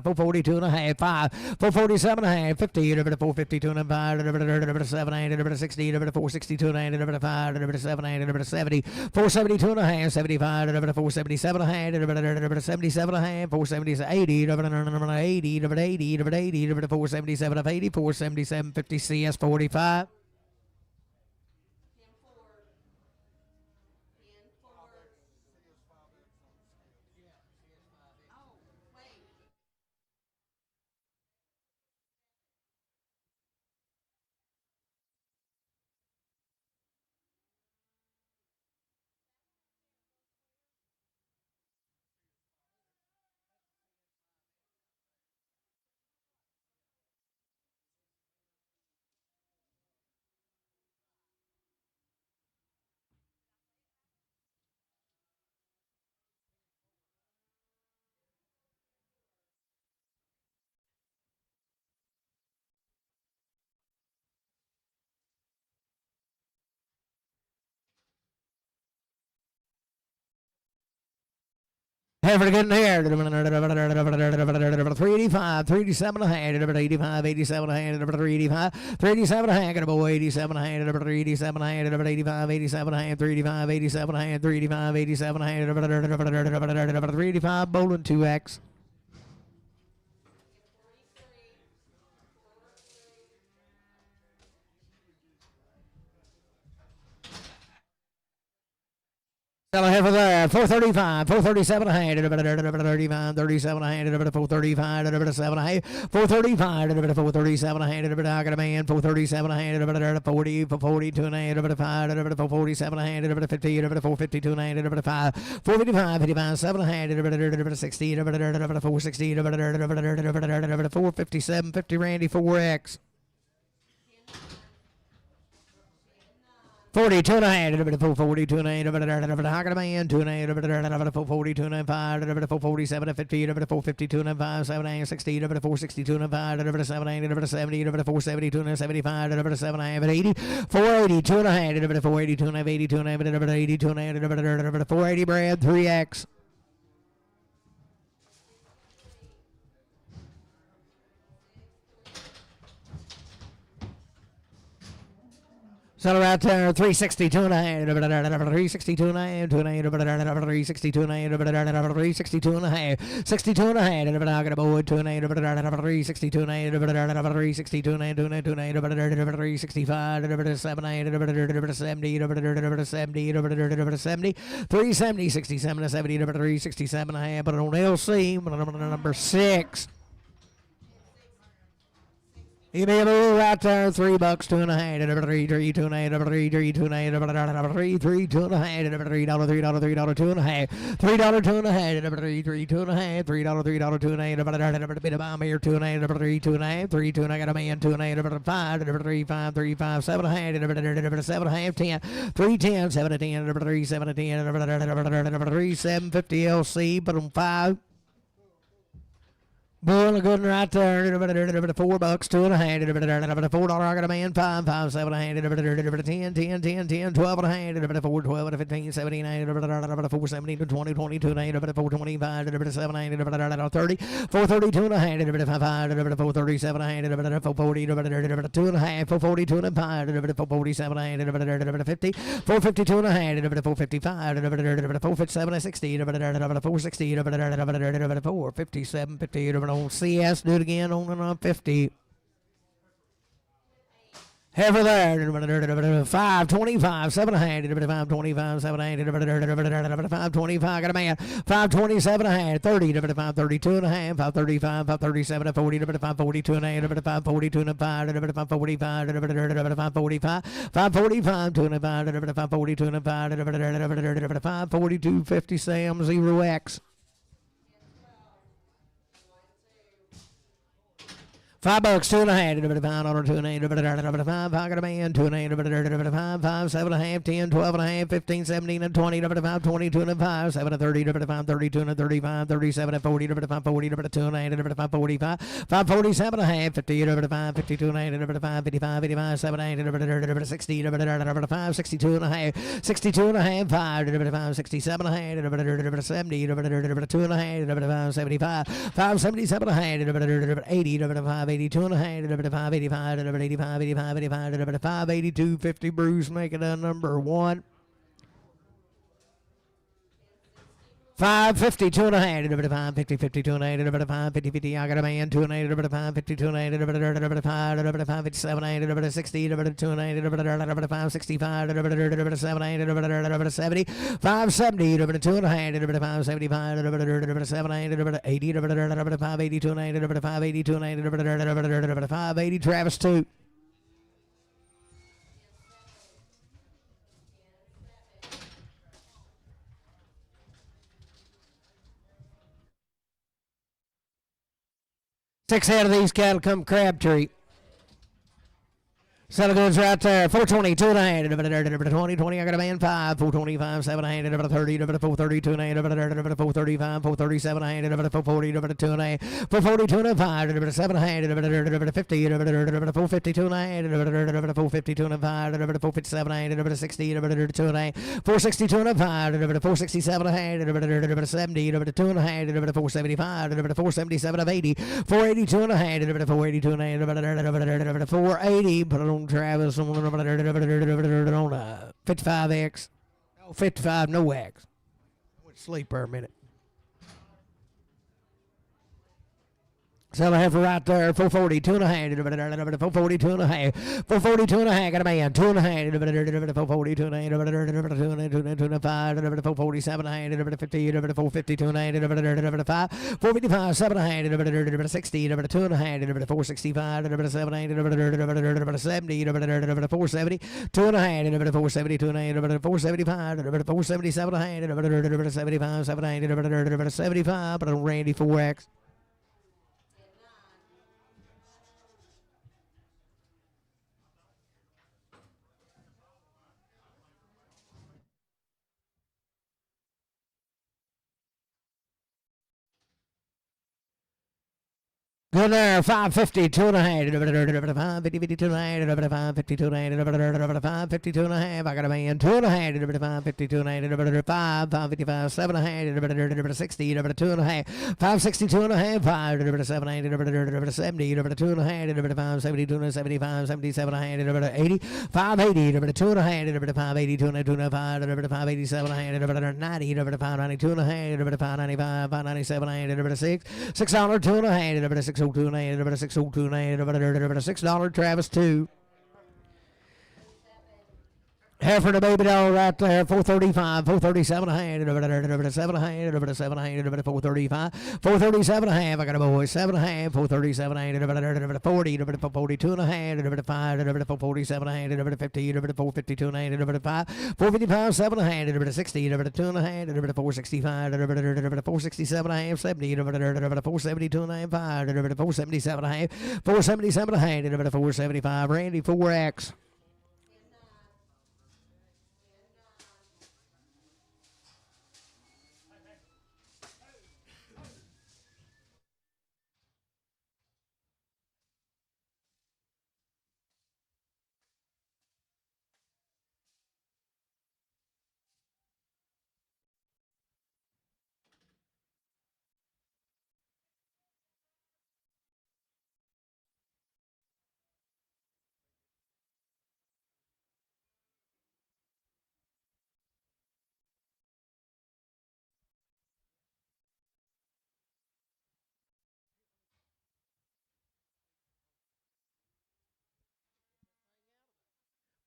442 and a half. 5. 447 and a half. 50. 452 and a half. 7 and 60. 462 and a half. 5. 7 and 70. 472 and a half. 75. 477 and a half. 77 and a half. 477. 80. 80. 80. 477 of 80. 477 50 CS 45. Have it again here. 385, 387 and a half, 85, 87 and a half, 385, 387 and a half, boy, 87 and a half, 387 and a half, 85, 87 and a half, 385, 87 and a half, 385, 87 and a half, 385, bowling 2X. Sell a half of that. 435, 437 a hand, 35, 37 a hand, 435, 7 a hand, 435, 437 a hand, I got a man, 437 a hand, 40, 42 and a hand, 5, 447 a hand, 50, 452 and a hand, 5, 455, 55, 7 a hand, 60, 460, 457, 50 Randy, 4X. 42 and a half, 42 and a half, I got a man, 2 and a half, 42 and a half, 447 50, 452 and a half, 7 and 60, 462 and a half, 7 and 70, 472 and 75, 7 and 80, 482 and a half, 482 and a half, 82 and a half, 82 and a half, 480 Brad, 3X. So right there, 362 and a half, 362 and a half, 362 and a half, 362 and a half, 62 and a half, I got a boy, 2 and a half, 362 and a half, 362 and a half, 365, 7 and 70, 70, 370, 67 and 70, 367 and a half, but on LC, number 6. You may move right there, $3, 2 and a half, 3, 3, 2 and a half, 3, 3, 2 and a half, 3, 3, 2 and a half, $3, $3, $3, 2 and a half, $3, 2 and a half, 3, 3, 2 and a half, $3, $3, 2 and a half, bit of bomb here, 2 and a half, 3, 2 and a half, 3, 2 and I got a man, 2 and a half, 5, 3, 5, 3, 5, 7 and a half, 7 and a half, 10, 3, 10, 7 and 10, 3, 7 and 10, 3, 7, 50 LC, but on 5. Boy, good one right there. $4, 2 and a half. $4, I got a man. 5, 5, 7 and a half. 10, 10, 10, 10, 12 and a half. 4, 12, 15, 17, 4, 17, 20, 22 and a half. 4, 25, 7 and a half. 30, 4, 32 and a half. 5, 4, 37 and a half. 4, 40, 2 and a half. 4, 42 and a half. 4, 47 and a half. 50, 4, 52 and a half. 4, 55, 4, 57 and 60. 4, 60, 4, 57, 50. On CS, do it again on 50. Half there, 5, 25, 7 and a half, 5, 25, 7 and a half, 5, 25, got a man, 5, 27 and a half, 30, 5, 32 and a half, 5, 35, 5, 37, 40, 5, 42 and a half, 5, 42 and a half, 5, 45, 5, 45, 5, 45, 2 and a half, 5, 42 and a half, 5, 42, 50, Sam, 0X. $5, 2 and a half, $5, 2 and a half, 5, I got a man, 2 and a half, 5, 7 and a half, 10, 12 and a half, 15, 17 and 20, 5, 22 and a half, 7 and 30, 5, 32 and 35, 37 and 40, 5, 40, 2 and a half, 5, 45, 5, 47 and a half, 50, 5, 52 and a half, 5, 55, 55, 7 and a half, 60, 5, 62 and a half, 62 and a half, 5, 67 and a half, 70, 2 and a half, 75, 5, 77 and a half, 80, 5, 82 and a half, 5, 85, 85, 85, 85, 5, 82, 50, Bruce, make it a number 1. 5, 52 and a half, 5, 50, 52 and a half, 5, 50, 50, I got a man, 2 and a half, 5, 52 and a half, 5, 57 and a half, 60, 2 and a half, 5, 65, 7 and a half, 70, 5, 70, 2 and a half, 5, 75, 7 and a half, 80, 5, 82 and a half, 5, 82 and a half, 5, 80, Travis 2. Six out of these cattle come Crabtree. Settle goods right there. 420, 2 and a half, 20, 20, I got a man, 5, 425, 7 and a half, 30, 432 and a half, 435, 437 and a half, 440, 2 and a half, 442 and a half, 7 and a half, 50, 452 and a half, 452 and a half, 457 and a half, 60, 2 and a half, 462 and a half, 467 and a half, 70, 2 and a half, 475, 477 of 80, 482 and a half, 482 and a half, 480, put it on Travis on 55X. No, 55, no X. I went to sleep for a minute. Sell a heifer right there, 440, 2.5, 440, 2.5, 440, 2.5, got a man, 2.5, 440, 2.5, 447, 50, 450, 2.5, 455, 7, 60, 2.5, 465, 7, 70, 470, 2.5, 470, 2.5, 475, 477, 75, 7, 75, but Randy 4X. Good there, 550, 2.5, 550, 2.5, 550, 2.5, 550, 2.5. I got a man, 2.5, 550, 2.5, 555, 7.5, 60, 2.5, 560, 2.5, 5, 7, 70, 2.5, 570, 275, 77, 80, 580, 2.5, 580, 2.5, 587, 90, 592, 595, 597, 6, $6, 2.5, 602, 602, $6, Travis 2. Heifer the baby doll right there, 435, 437 a hand, 7 a hand, 435, 437 a half. I got a boy, 7 a half, 437 a hand, 40, 42 and a hand, 5, 447 a hand, 50, 452 and a hand, 5, 455, 7 a hand, 60, 2 and a hand, 465, 467 a half, 70, 472 and a half, 5, 477 a half, 477 a hand, 475, Randy 4X.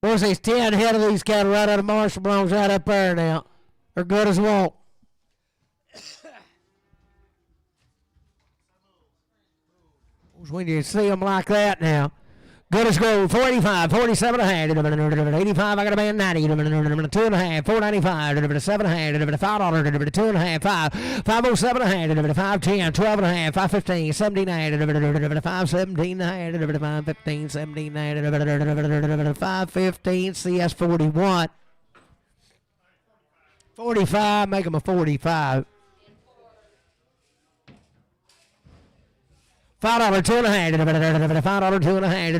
What's these 10 head of these cattle right out of Marshall belongs right up there now. They're good as walk. When you see them like that now. Good as gold, 485, 47 and a half, 85, I got a man 90, 2 and a half, 495, 7 and a half, $5, 2 and a half, 5, 507 and a half, 510, 12 and a half, 515, 79, 517 and a half, 515, 79, 515, CS 41, 45, make them a 45. $5, 2 and a half, $5, 2 and a half, $5, 2 and a half,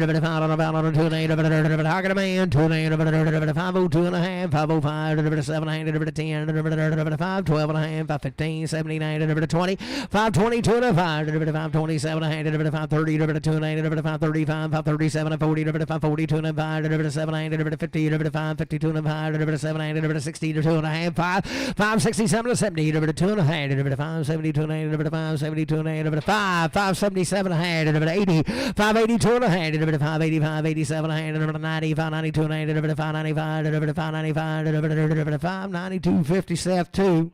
I got a man, 2 and a half, 502 and a half, 505, 7 and a half, 10, 512 and a half, 515, 79, 20, 522 and a half, 527 and a half, 530, 2 and a half, 535, 537, 40, 542 and a half, 7 50, 552 and a half, 7 60, 2 and a half, 567 70, 2 and a half, 572 and a half, 572 and a half, 577 and a half, 80, 582 and a half, 585, 87 and a half, 90, 592 and a half, 595, 592, 57 2.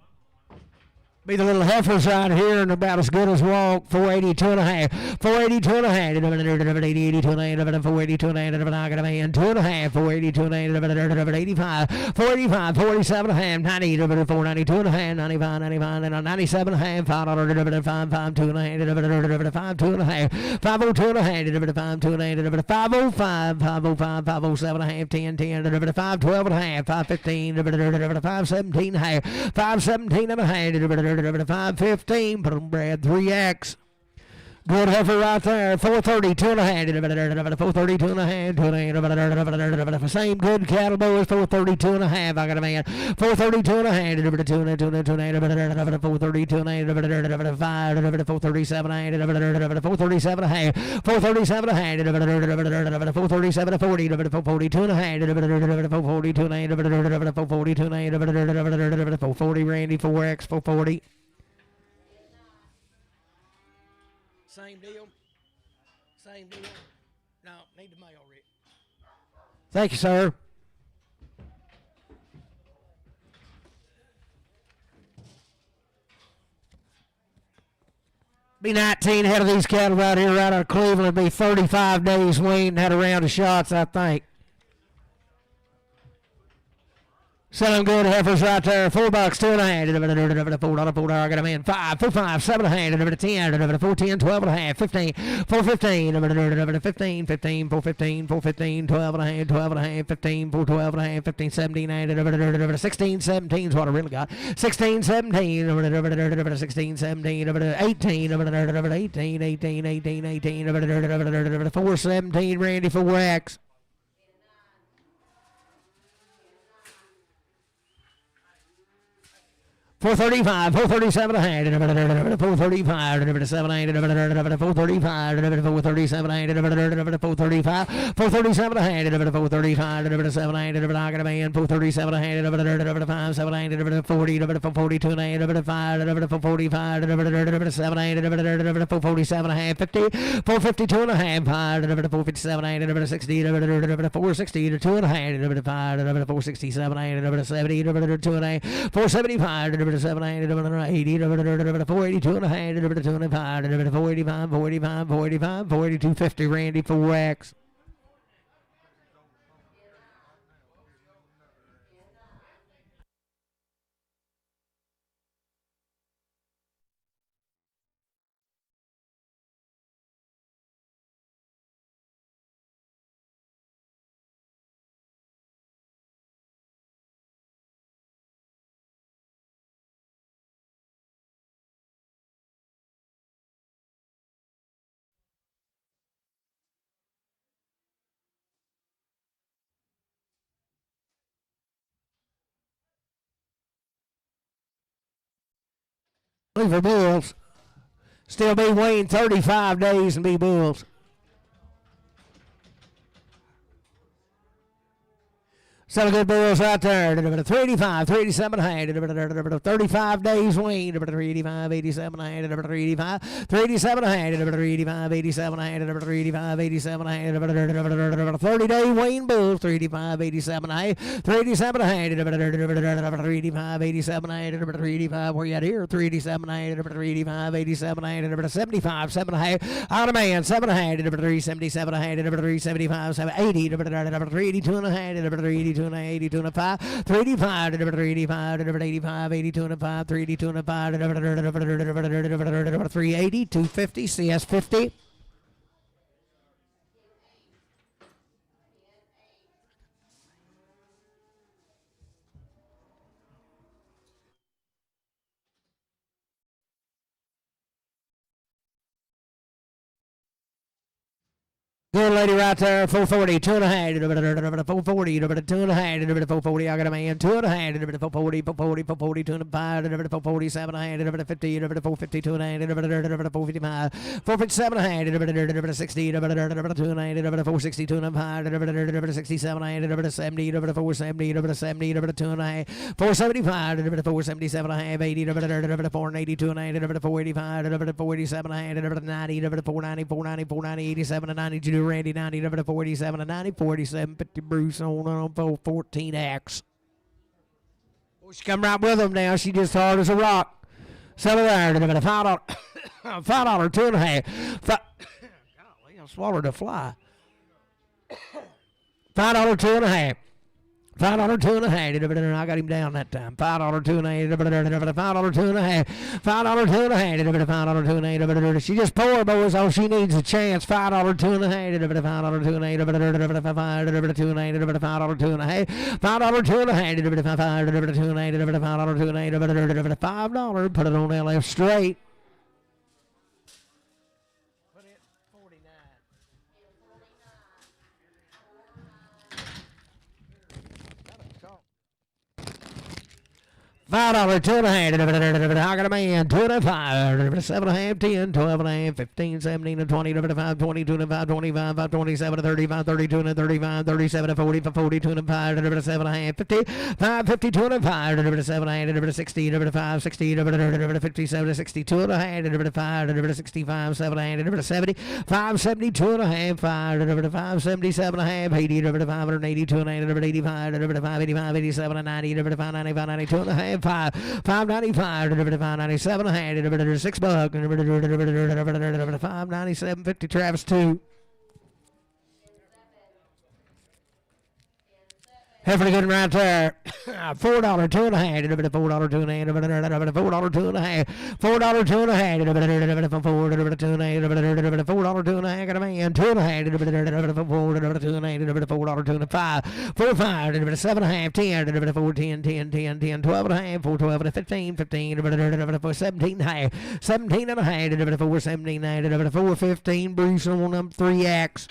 Be the little heifers right here and about as good as walk. 482 and a half, 482 and a half, 82 and a half, 482 and a half, I got a man, 2 and a half, 482 and a half, 85, 485, 47 and a half, 90, 492 and a half, 95, 95, 97 and a half, $5, 552 and a half, 52 and a half, 502 and a half, 52 and a half, 505, 505, 507 and a half, 10, 10, 512 and a half, 515, 517 and a half, 517 and a half, 515, Brad 3X. Good heifer right there, 430, 2 and a half, 430, 2 and a half, 2 and a half, same good cattle boys, 432 and a half, I got a man, 432 and a half, 2 and a 2 and 2 and 432 and a half, 5, 437 and a half, 437 and a half, 437 and a half, 437 and 40, 442 and a half, 442 and a half, 442 and a half, 440 Randy 4X 440. Same deal. Same deal. No, need the mail, Rick. Thank you, sir. Be 19 head of these cattle right here, right out of Cleveland. Be 35 days weaned and had a round of shots, I think. Selling good heifers right there. $4, $2.5. $4, I got them in. 5, 4, 5, 7 and a half. 10, 4, 10, 12 and a half. 15, 4, 15. 15, 15, 4, 15, 4, 15, 12 and a half, 12 and a half. 15, 4, 12 and a half. 15, 17, 16, 17 is what I really got. 16, 17, 16, 17, 18, 18, 18, 18, 18, 4, 17, Randy, 4X. 435, 437 and a half, 435, 7, 8, 435, 437, 8, 435, 437 and a half, 435, 7, 8, I got a man, 437 and a half, 5, 7, 8, 40, 442 and a half, 5, 445, 7, 8, 447 and a half, 50, 452 and a half, 5, 457, 8, 60, 460, 2 and a half, 5, 467, 8, 70, 2 and a half, 475, 7, 8, 80, 482 and a half, 205, 485, 485, 485, 482.50, Randy, 4X. Look for bulls. Still be weaned 35 days and be bulls. Selling good bulls right there. 385, 387 and a half. 35 days weaned. 385, 87 and a half. 385, 387 and a half. 385, 87 and a half. 385, 87 and a half. 30-day weaned bulls. 385, 87 and a half. 387 and a half. 385, 87 and a half. 385, where you at here? 387 and a half. 385, 87 and a half. 75, 7 and a half. Out of man, 7 and a half. 377 and a half. 375, 780. 382 and a half. 382 and a 82 and a 5, 385, 385, 85, 82 and a 5, 382 and a 5, 380, 250, CS 50. Good lady right there, 440, 2 and a half, 440, 2 and a half, 440, I got a man, 2 and a half, 440, 440, 440, 2 and a 5, 447 and a half, 50, 452 and a half, 455, 457 and a half, 60, 2 and a half, 462 and a 5, 67 and a half, 70, 470, 70, 2 and a half, 475, 477 and a half, 80, 482 and a half, 485, 487 and a half, 90, 490, 490, 490, 87 and 90, Randy, 90, 47 and 90, 47, 50, Bruce on 14X. Well, she come right with them now. She just hard as a rock. Sell it there. $5, $5, 2 and a half. Golly, I swallowed a fly. $5, 2 and a half. $5, 2 and a half. I got him down that time. $5, 2 and a half. $5, 2 and a half. $5, 2 and a half. $5, 2 and a half. She just poor, boys. All she needs is a chance. $5, 2 and a half. $5, 2 and a half. $5, 2 and a half. $5, 2 and a half. $5, 2 and a half. $5, 2 and a half. $5, 2 and a half. $5. Put it on LF straight. $5, 2.5, I got a man, 2.5, 7.5, 10, 12.5, 15, 17, 20, 5, 20, 25, 25, 5, 27, 35, 32, 35, 37, 40, 40, 25, 7.5, 50, 5, 50, 25, 7, 60, 5, 60, 57, 62, 5, 65, 7, 70, 5, 72, 5, 5, 77, 80, 582, 85, 5, 85, 87, 90, 5, 95, 92, 5, 595, 597, $6, 597, 50, Travis 2. Hefty good right there. $4, 2.5, $4, 2.5, $4, 2.5, $4, 2.5, $4, 2.5, got a man, 2.5, $4, 2.5, $4, 2.5, 4, 5, 7.5, 10, 4, 10, 10, 10, 10, 12.5, 4, 12, 15, 15, 17.5, 17.5, 4, 17, 4, 15, Bruce on them 3X.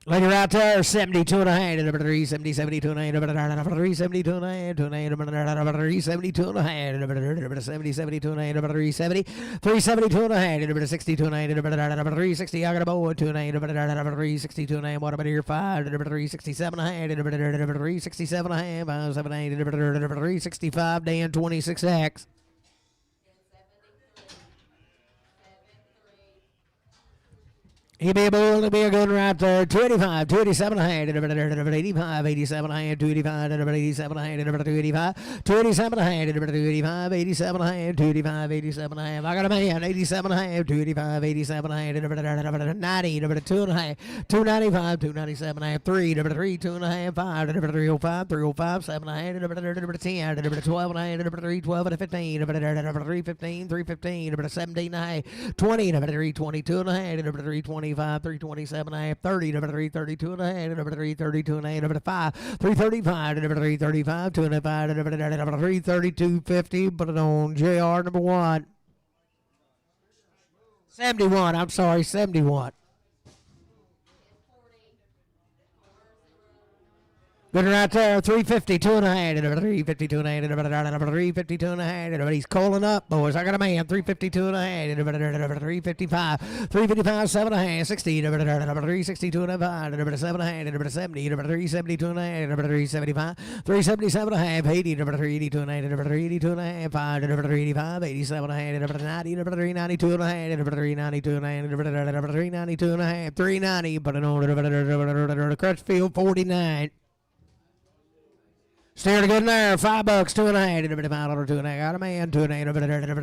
Lady right there, 72 and a half, number 3, 70, 72 and a half, number 3, 72 and a half, number 3, 72 and a half, number 70, 72 and a half, number 3, 70, 372 and a half, number 62 and a half, number 360, I got a boy, 2 and a half, number 362 and a half, what about here, 5, number 367 and a half, number 367 and a half, 5, 7, 8, number 365, Dan, 26X. He be a bull, he'll be a good right there. 285, 287 and a half, 85, 87 and a half, 285, 87 and a half, 285, 287 and a half, 285, 87 and a half, 285, 87 and a half. I got a man, 87 and a half, 285, 87 and a half, 90, 2 and a half, 295, 297 and a half, 3, 3, 2 and a half, 5, 305, 305, 7 and a half, 10, 12 and a half, 3, 12 and a 15, 3, 15, 3, 15, 17 and a half, 20, 3, 22 and a half, 3, 20. 327 and a half, 30, number 332 and a half, number 332 and a half, number 5, 335, number 335, 2 and a 5, number 332, 50, put it on JR number 1. 71, I'm sorry, 71. Good right there, 352 and a half, number 352 and a half, number 352 and a half, number he's calling up, boys. I got a man, 352 and a half, number 355, 355, 7 and a half, 60, number 362 and a half, number 7 and a half, number 70, number 372 and a half, number 375, 377 and a half, 80, number 382 and a half, number 382 and a half, 5, number 385, 87 and a half, number 90, number 392 and a half, number 392 and a half, number 392 and a half, 390, but an order, Crutchfield, 49. Steer to good in there, $5, 2 and a half, $5, 2 and a half, got a man, 2 and a half,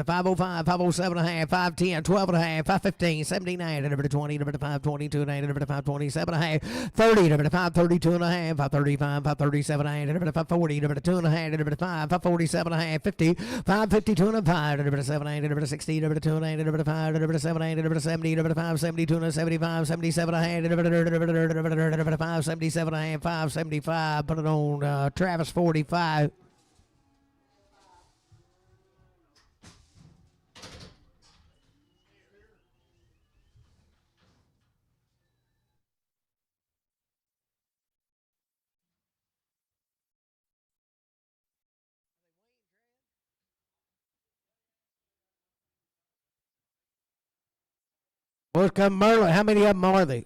505, 507 and a half, 510, 12 and a half, 515, 79, 20, 522 and a half, 527 and a half, 30, 532 and a half, 535, 537 and a half, 540, 2 and a half, 5, 547 and a half, 50, 552 and a 5, 7, 60, 2 and a half, 5, 7, 70, 572 and a 75, 77 and a half, 577 and a half, 575, put it on Travis 45. What's come Merlin? How many of them are they?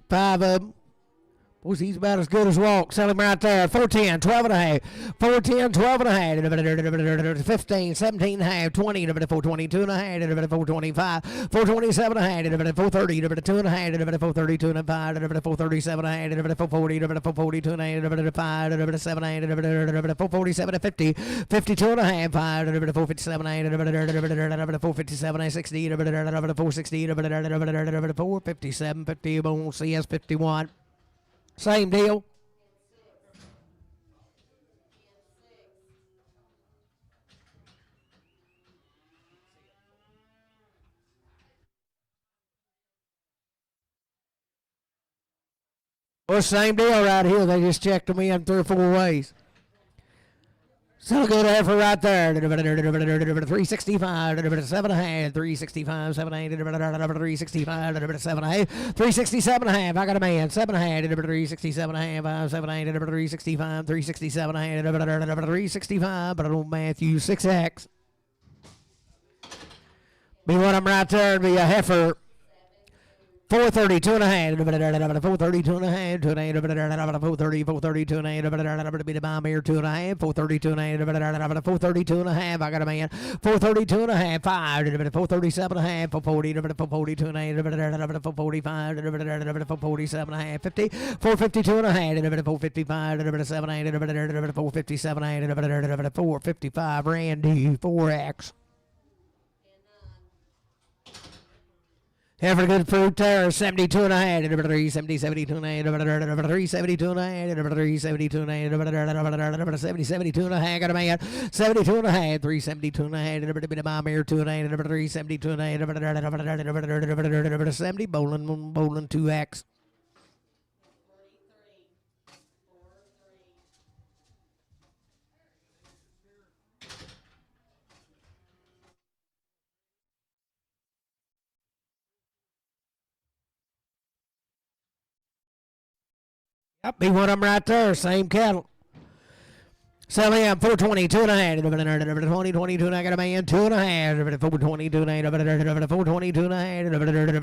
5 of them. Boys, he's about as good as walk. Sell him right there. 410, 12 and a half. 410, 12 and a half. 15, 17 and a half. 20, 422 and a half. 425, 427 and a half. 430, 2 and a half. 432 and a half. 437 and a half. 440, 442 and a half. 5, 7 and a half. 447 and 50. 52 and a half. 5, 457 and a half. 457 and 60. 460, 457, 50. Boom, CS 51. Same deal. Well, same deal right here. They just checked them in 3 or 4 ways. So good heifer right there. 365, 7.5, 365, 7.8, 365, 7.8, 367.5. I got a man, 7.5, 367.5, 7.8, 365, 367.5, 365. But I don't Matthew 6X. Be one of them right there. Be a heifer. 432 and a half, 432 and a half, 432 and a half, be the bomb here, 2.5, 432 and a half, 432 and a half, I got a man, 432 and a half, 5, 437 and a half, 440, 442 and a half, 445, 447 and a half, 50, 452 and a half, 455, 7, 8, 457, 8, 455, Randy, 4X. Heifer good fruit there, 72 and a half, 370, 72 and a half, 372 and a half, 372 and a half, 72 and a half, got a man, 72 and a half, 372 and a half, a bit of bomb here, 2 and a half, 372 and a half, 70, bowling 2X. Yep, be one of them right there, same cattle. Sell him 422 and a half, 22 and I got a man, 2 and a half, 422 and a half, 422 and a half,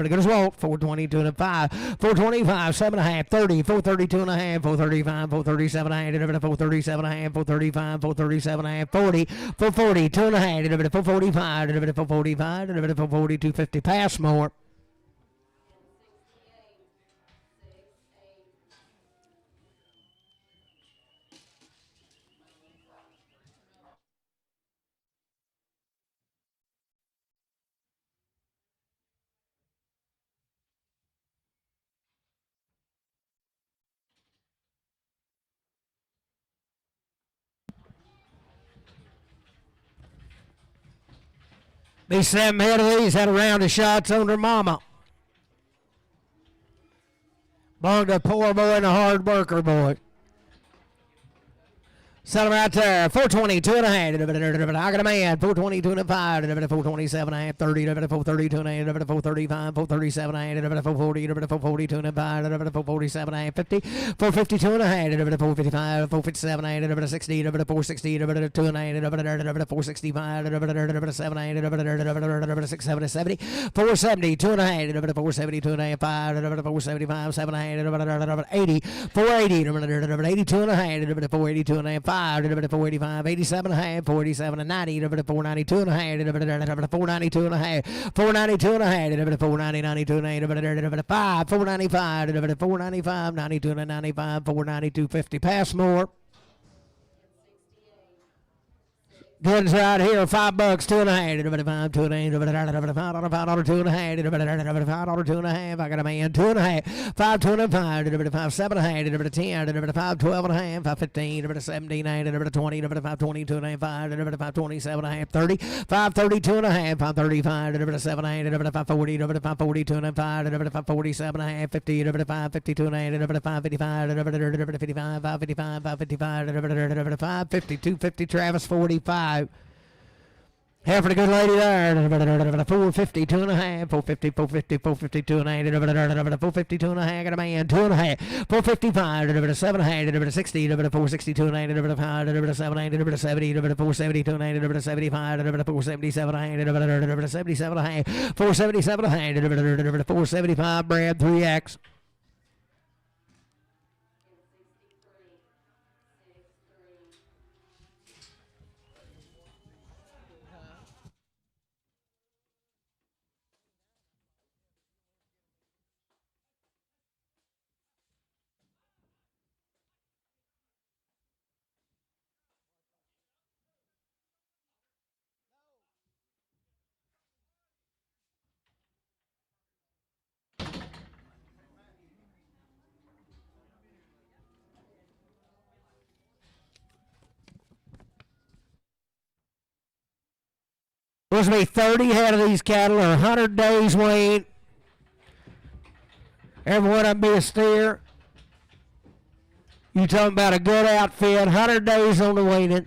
good as well, 422 and a 5, 425, 7 and a half, 30, 432 and a half, 435, 437 and a half, 437 and a half, 435, 437 and a half, 40, 440, 2 and a half, 445, 445, 440, 250, pass more. Be 7 head of these, had a round of shots on their mama. Belonged to a poor boy and a hard worker boy. Sell him right there, 422 and a half, I got a man, 422 and a 5, 427 and a half, 30, 432 and a half, 435, 437 and a half, 440, 442 and a 5, 447 and a half, 50, 452 and a half, 455, 457 and a half, 60, 460, 2 and a half, 465, 7 and a half, 670, 470, 2 and a half, 472 and a half, 5, 475, 7 and a half, 80, 480, 82 and a half, 482 and a half, 485, 87 and a half, 487 and 90, 492 and a half, 492 and a half, 492 and a half, 490, 92 and a half, 5, 495, 495, 92 and 95, 492, 50, pass more. Goods right here, $5, 2 and a half, 2 and a half, $5, 2 and a half, $5, 2 and a half, I got a man, 2 and a half, 5, 2 and a 5, 7 and a half, 10, 5, 12 and a half, 5, 15, 17, 20, 5, 22 and a half, 5, 27 and a half, 30, 5, 32 and a half, 5, 35, 7 and a half, 5, 40, 5, 42 and a half, 5, 47 and a half, 50, 5, 52 and a half, 5, 55, 55, 5, 55, 5, 55, 5, 52, 50, Travis, 45. Half for the good lady there. 450, 2 and a half. 450, 450, 452 and a half. 452 and a half. Got a man, 2 and a half. 455, 7 and a half. 60, 462 and a half. 7, 8, 70, 472 and a half. 75, 477 and a half. 77 and a half. 477 and a half. 475, Brad, 3X. Supposed to be 30 head of these cattle or 100 days weighed. Every one of them be a steer. You talking about a good outfit, 100 days on the weaning.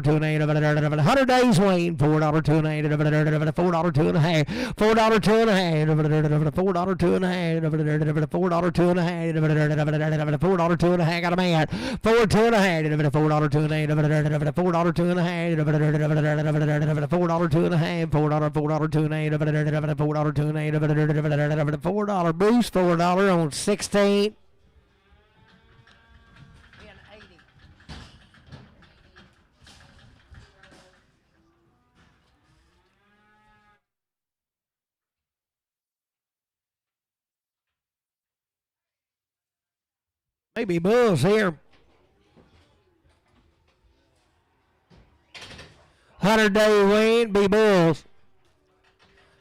$2.08, $100 days Wayne, $4.28, $4.2.5, $4.2.5, $4.2.5, $4.2.5, got a man, $4.2.5, $4.2.8, $4.2.5, $4.2.5, $4.2.8, $4 boost, $4 on 16. Maybe Bulls here. 100-day win, be Bulls.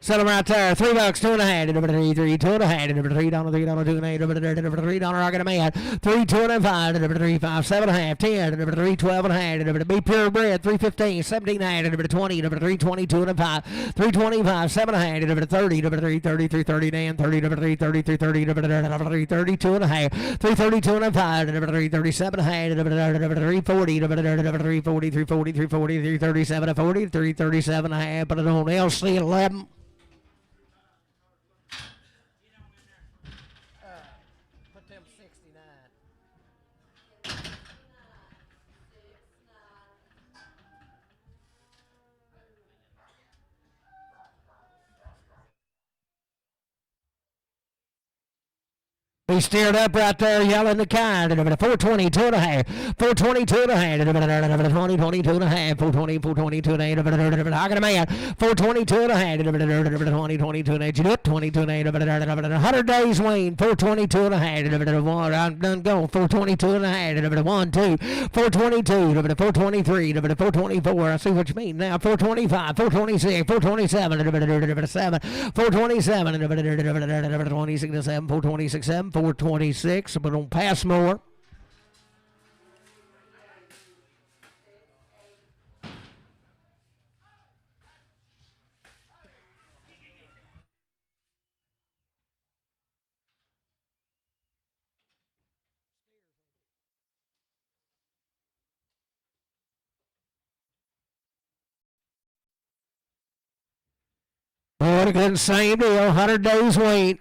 Sell them right there. $3, $2.5, $3, $2.5, $3, $2.8, $3, I got a man. $3, $2.5, $3, $5, $7.5, $10, $3, $12.5, be purebred, $3.15, $17.5, $20, $3, $22.5, $3.25, $7.5, $30, $3, $30, $3.30, $30, $3, $30, $3.30, $3, $32.5, $3.32.5, $3, $37.5, $3.40, $3.40, $3.40, $3.40, $3.37.40, $3.37.5, put it on LC 11. He steered up right there, yelling the kind. 422 and a half. 422 and a half. 422 and a half. 422 and a half. I got a man. 422 and a half. 2022 and a half. 22 and a half. 100 days Wayne. 422 and a half. I'm done going. 422 and a half. 1, 2. 422. 423. 424. I see what you mean now. 425. 426. 427. 7. 427. 26 7. 426 7. 426, but don't pass more. Boy, again, same deal. 100 days wait.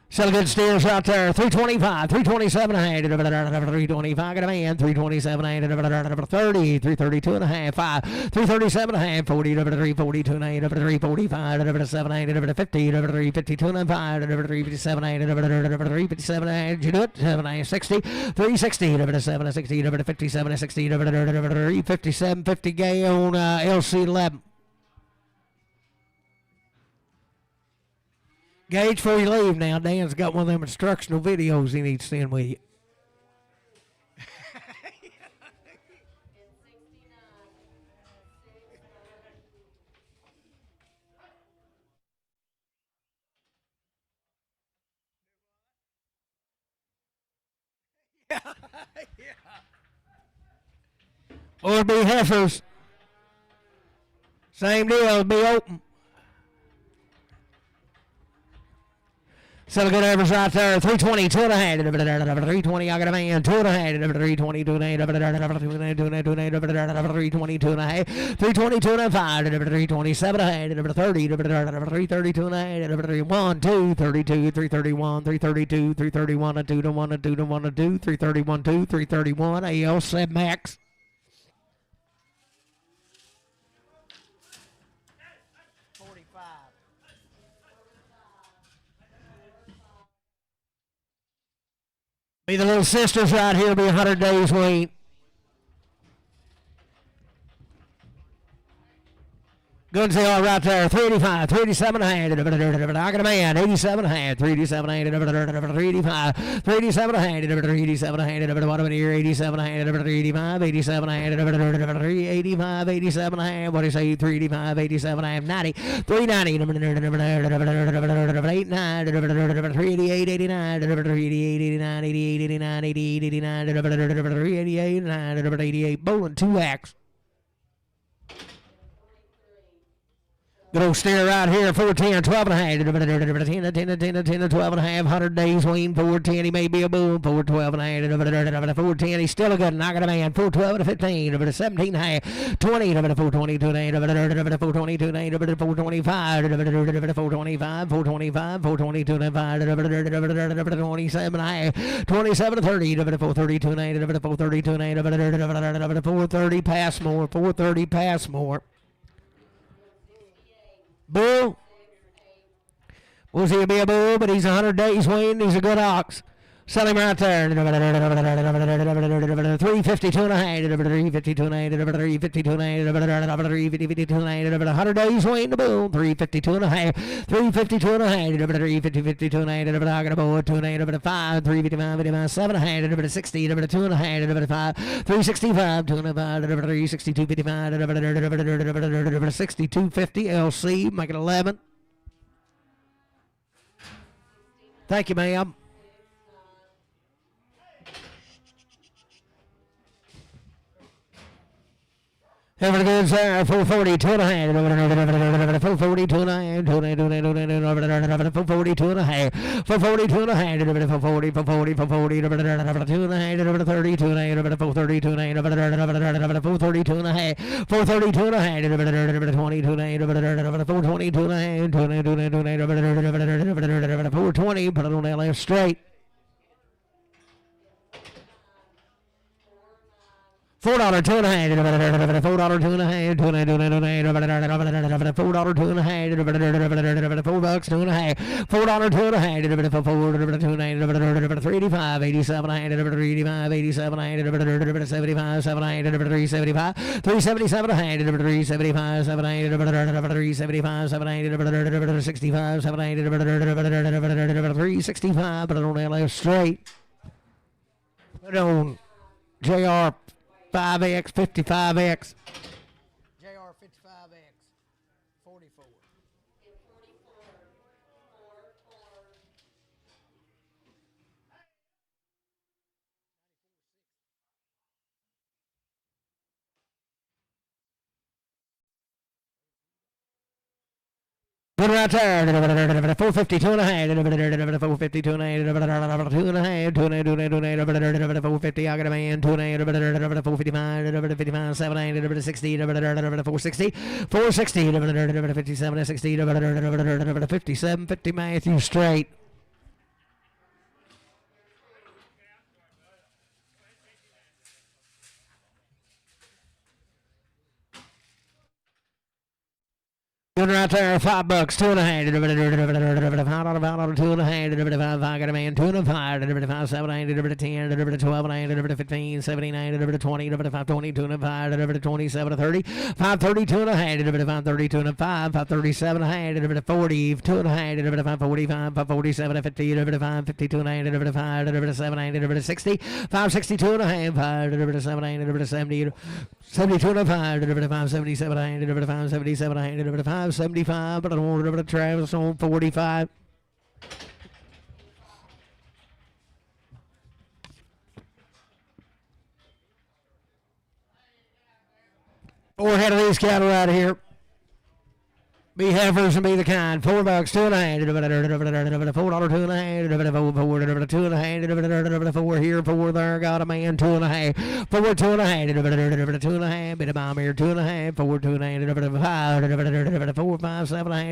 Sell good steers out there. 325, 327 and a half, 325, got a man, 327 and a half, 30, 332 and a half, 5, 337 and a half, 40, 342 and a half, 345, 7 and a half, 50, 352 and a half, 357 and a half, 357 and a half, you do it, 7 and a half, 60, 360, 7 and 60, 57 and 60, 357, 50 gay on LC 11. Gage, before you leave now, Dan's got one of them instructional videos he needs to send with you. Or be heifers. Same deal, be open. Still a good average right there. 320, 2 and a half. 320, I got a man. 2 and a half. 320, 2 and a half. 322 and a half. 322 and a half. 327 and a half. 30, 332 and a half. 1, 2, 32, 331, 332, 331, a 2 to 1, a 2 to 1, a 2, 331, 2, 331, AL 7 max. Be the little sisters right here, be 100 days wait. Good sale right there. 385, 387 a hand. I got a man. 87 a hand. 387 a hand. 385, 387 a hand. 387 a hand. What about here? 87 a hand. 385, 87 a hand. 385, 87 a hand. What do you say? 385, 87 a hand. 90, 390. 89, 388, 89, 388, 89, 88, 89, 88, 89, 388, 89, 88. Bowling 2X. Good old steer right here, 410, 12 and a half, 10, 12 and a half, 100 days, Wayne, 410, he may be a boom, 412 and a half, 410, he's still a good, knock it a man, 412 to 15, 17 and a half, 20, 420 to an 420 to an 425, 425, 425, 420 to an 27 and a half, 27 to 30, 430 to an 430 to an 430, pass more, 430, pass more. Bull. Was he be a bull, but he's 100 days Wayne. He's a good ox. Sell him right there. 352 and a half. 352 and a half. 352 and a half. 352 and a half. 100 days Wayne the bull. 352 and a half. 352 and a half. 352 and a half. I got a bull. 2 and a half. 5. 355. 55. 7 and a half. 60. 2 and a half. 5. 365. 2 and a half. 362. 55. 6250 LC. Make it 11. Thank you, ma'am. Having a good sir, 442 and a half, 442 and a half, 442 and a half, 442 and a half, 440, 440, 440, 2 and a half, 32 and a half, 432 and a half, 432 and a half, 432 and a half, 22 and a half, 422 and a half, 420, put it on that left straight. $4 $2 and a half, $4 $2 and a half, $4 $2 and a half, $4 $2 and a half, $4 $2 and a half, $4 $2 and a half, $4 385, 87 and a half, 385, 87 and a half, 75, 7 and a half, 375, 377 and a half, 375, 7 and a half, 375, 7 and a half, 65, 7 and a half, 365, but I don't have left straight. Put on JR 5X, 55X. JR 55X, 44. Put it right there. 452 and a half. 452 and a half. 2 and a half. 450. I got a man. 2 and a half. 455. 55. 7 and a half. 60. 460. 460. 57. 60. 57. 50 Matthew straight. Good right there, $5, 2 and a half, $5, 2 and a half, I got a man, 2 and a 5, 7 and a 10, 12 and a 15, 79, 20, 520, 2 and a 5, 27, 30, 532 and a half, 532 and a 5, 537 and a half, 40, 2 and a half, 545, 547, 50, 552 and a half, 5, 7, 60, 562 and a half, 5, 7, 70, 72 and a 5, 577 and a half, 577 and a half, 575, but I don't want to Travis on 45. Four head of these cattle right here. Be heifers and be the kind. $4, 2 and a half, $4, 2 and a half, $4, 2 and a half, 4 here, 4 there, got a man, 2 and a half, 4, 2 and a half, 2 and a half, bit of bomb here, 2 and a half, 4, 2 and a half, 5, 4, 5, 7 and a half,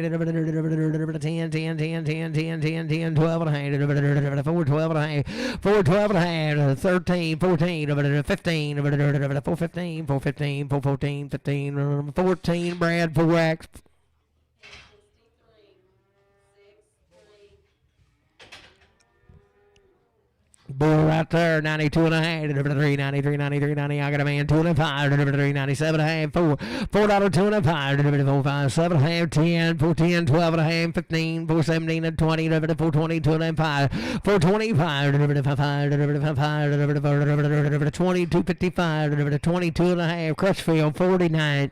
10, 10, 10, 10, 10, 10, 10, 12 and a half, 4, 12 and a half, 4, 12 and a half, 13, 14, 15, 415, 415, 414, 15, 14, Brad, 4X. Bull right there, 92 and a half, 3, 93, 93, 90. I got a man, 2 and a 5, 3, 97 and a half, 4, $4, 2 and a 5, 4, 5, 7 and a half, 10, 14, 12 and a half, 15, 4, 17 and 20, 4, 20, 2 and a 5, 4, 25, 20, 255, 22 and a half, Crutchfield, 49.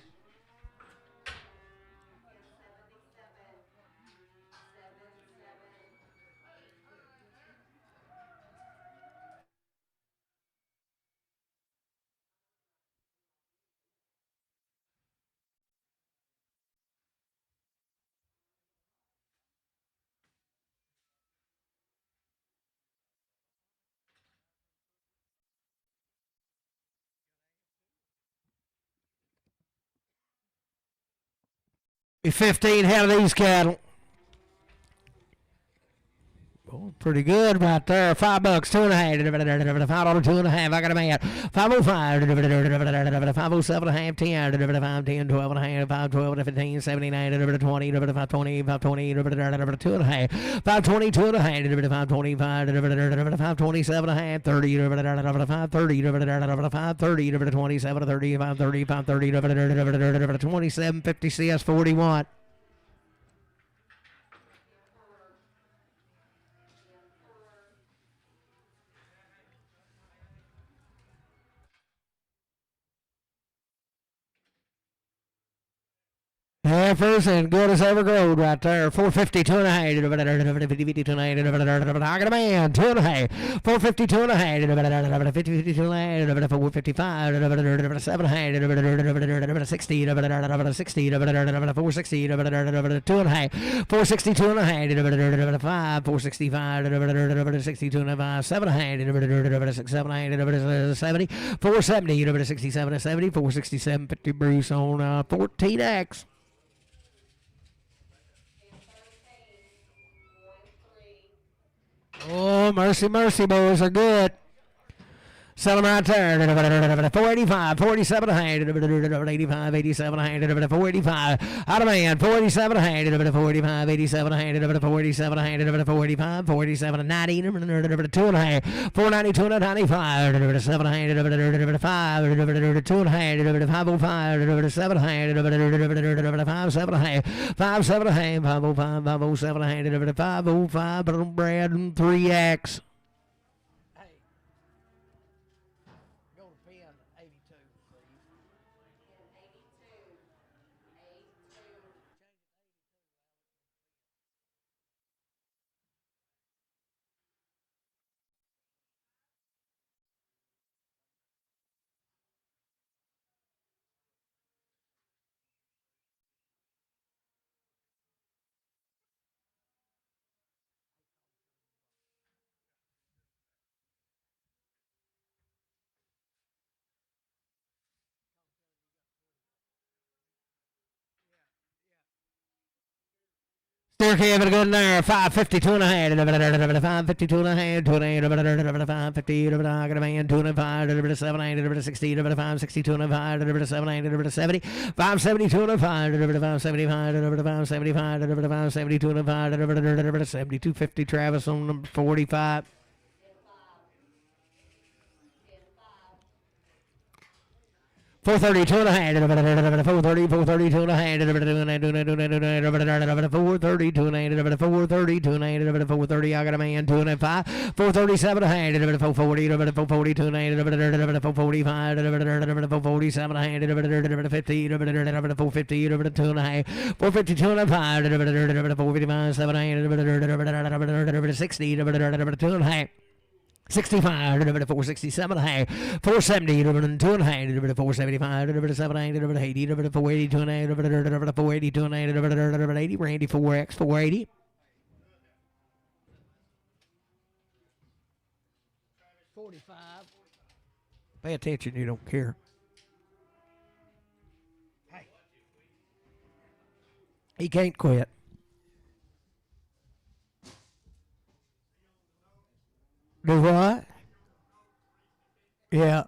$15 head of these cattle. Oh, pretty good right there. $5, 2 and a half, $5, 2 and a half. I got a man. 505, 507 and a half, 10, 5, 10, 12 and a half, 5, 12 and 15, 79, 20, 520, 520, 2 and a half, 522 and a half, 525, 527 and a half, 30, 530, 530, 27, 30, 530, 530, 27, 50 CS 41. Heifers and good as ever growed right there. 452 and a half. 52 and a half. I got a man. 2 and a half. 452 and a half. 52 and a half. 455. 7 and a half. 60. 60. 460. 2 and a half. 462 and a half. 5. 465. 62 and a half. 7 and a half. 6, 7 and a half. 70. 470. 67 and 70. 467. 50 Bruce on 14X. Oh, mercy, mercy, boys are good. Sell them right there. 485, 47 and a half, 85, 87 and a half, 485. Out of man, 487 and a half, 485, 87 and a half, 487 and a half, 485, 47 and 90, 2 and a half, 492 and a 95, 7 and a half, 5, 2 and a half, 505, 7 and a half, 5, 7 and a half, 5, 7 and a half, 505, 507 and a half, 505, Brad and 3X. Steer Kevin good in there. 552 and a half. 552 and a half. 2 and a half. 550. I got a man. 2 and a 5. 7 8. 60. 562 and a 5. 7 8. 70. 572 and a 5. 575. 575. 572 and a 5. 7250 Travis on number 45. 432 and a half. 430, 432 and a half. 432 and a half. 432 and a half. 430. I got a man. 2 and a 5. 437 and a half. 440. 442 and a half. 445. 447 and a half. 50. 450. 2 and a half. 452 and a 5. 455. 7 and a half. 60. 2 and a half. 65, 467 and a half, 470, 2 and a half, 475, 7 80, 482 and a half, 482 and a half, 80, Randy 4X, 480. Pay attention, you don't care. Hey. He can't quit. Do what? Yeah.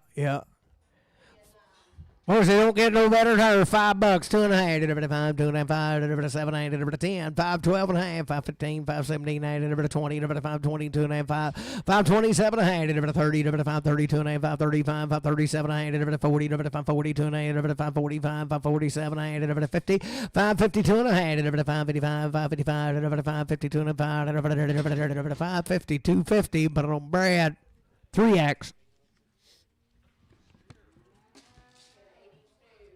Boys, they don't get no better than $5, 2.5, 5, 2.5, 7, 8, 10, 5, 12.5, 5, 15, 5, 17, 8, 20, 5, 20, 2.5, 5, 27, 30, 5, 32.5, 5, 35, 5, 37, 40, 5, 42, 5, 45, 5, 47, 50, 5, 52, 5, 55, 5, 55, 5, 52, 5, 52, 50, but on Brad, 3X.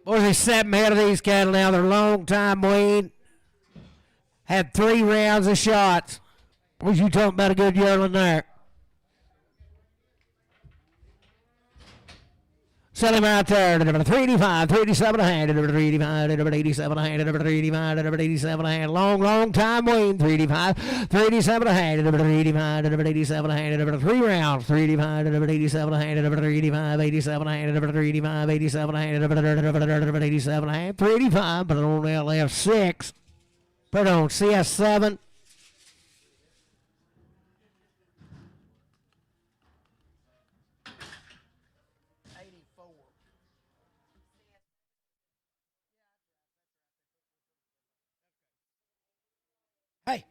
Boys, they 7 head of these cattle now. They're long time weaned. Had 3 rounds of shots. What you talking about a good yearling there? Sell him out there. 385, 387 a hand, 385, 87 a hand, 385, 87 a hand. Long time weaned. 385, 387 a hand, 385, 87 a hand, 3 rounds. 385, 87 a hand, 385, 87 a hand, 385, 87 a hand, 87 a hand, 385, put it on LF6, put it on CS7. Hey.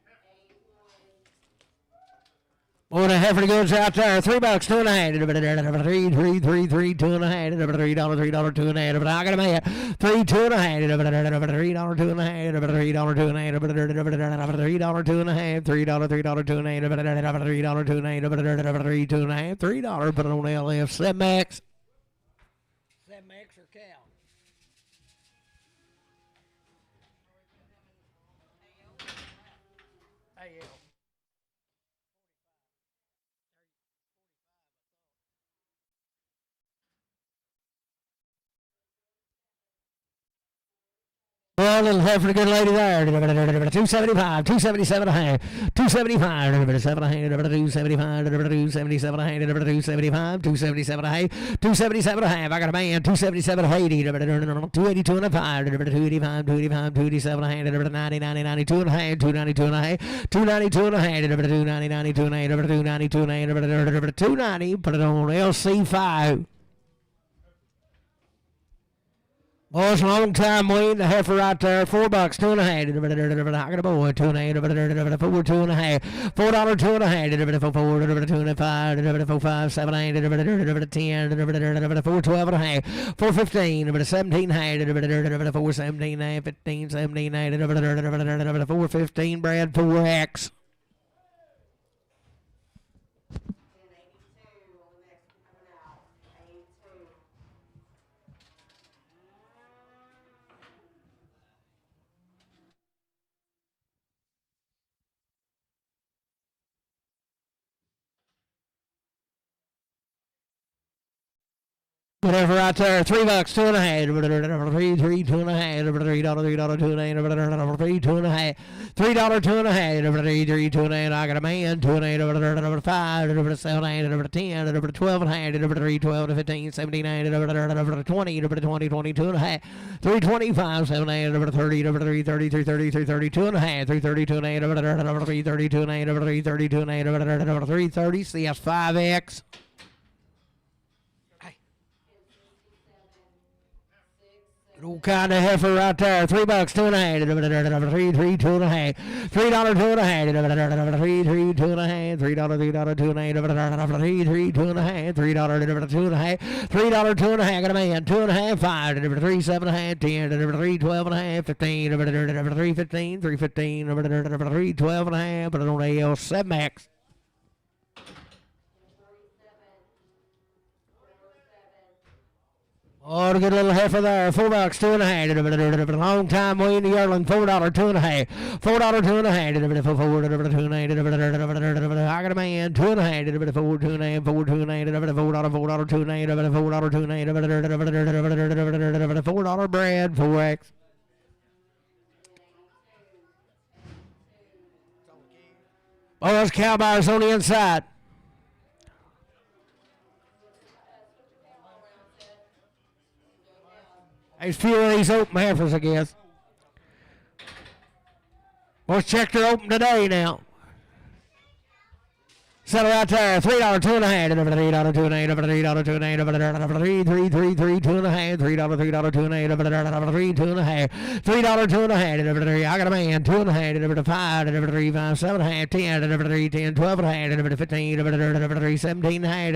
Boy, the heifer goes out there. $3, 2.5. 3, 3, 3, 3, 2.5. $3, $3, 2.5. I got a man. 3, 2.5. $3, 2.5. $3, 2.5. $3, 2.5. $3, 2.5. $3, put it on LF. 7X. 7X or cow? Well, little heifer, good lady there. 275, 277 a hand. 275, 7 a hand, 275, 277 a hand, 275, 277 a hand, 277 a half. I got a man, 277 a 80, 282 and a 5, 285, 285, 287 a hand, 90, 90, 92 and a hand, 292 and a half, 292 and a hand, 290, 92 and a hand, 292 and a hand, 290, put it on LC5. Boys, long time waiting. The heifer right there. $4, 2.5. I got a boy. 2.5. 4, 2.5. $4, 2.5. $4, 2.5. 4, 2.5. 4, 5, 7, 8, 10. 4, 12 and a half. 4, 15. 17, 4, 17, 15, 17, 4, 15. Brad 4X. Whatever right there, $3, 2.5. 3, 3, 2.5. $3, 3, 2.5. 3, 2.5. $3, 2.5. 3, 3, 2.5. I got a man. 2.5. 5, 7, 8, 10, 12 and a half. 3, 12, 15, 17, 20, 20, 22 and a half. 325, 7, 8, 30, 3, 30, 3, 30, 3, 32 and a half. 3, 32 and 8, 3, 32 and 8, 3, 32 and 8, 330. CS 5X. Old kind of heifer right there. $3, 2.5. 3, 3, 2.5. $3, 2.5. 3, 3, 2.5. $3, 3, 2.5. 3, 3, 2.5. $3, 2.5. $3, 2.5. Got a man. 2.5. 5. 3, 7.5. 10. 3, 12.5. 15. 3, 15. 3, 15. 3, 12.5. Put it on AL 7X. Oh, to get a little heifer there. $4, 2.5. Long time waiting the yearling. $4, 2.5. $4, 2.5. 4, 2.5. I got a man. 2.5. 4, 2.5. 4, 2.5. $4, 2.5. $4 bread. 4X. Oh, those cow bars on the inside. There's a few of these open heifers, I guess. Let's check they're open today now. Settle right there. $3, $2 and a half. $3, $2 and a half. $3, $2 and a half. $3, $3, $2 and a half. $3, $2 and a half. $3, $2 and a half. $3, $2 and a half. I got a man. 2 and a half. $5, $3, 5, 7 and a half. 10, $3, 10, 12 and a half. $15, $3, 17 and a half.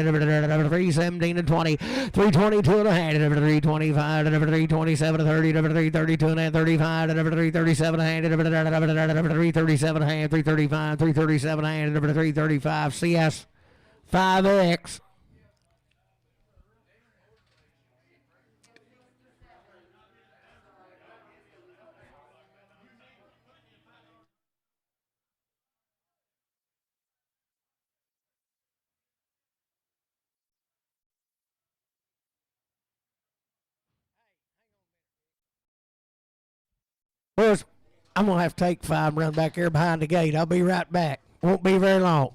$3, 17 and 20. $3, 22 and a half. $3, 25. $3, 27 and 30. $3, 32 and a half. 35. $3, 37 and a half. $3, 37 and a half. $3, 35. $3, 37 and a half. $3, 35. CS 5X. Well, I'm going to have to take 5 and run back here behind the gate. I'll be right back. Won't be very long.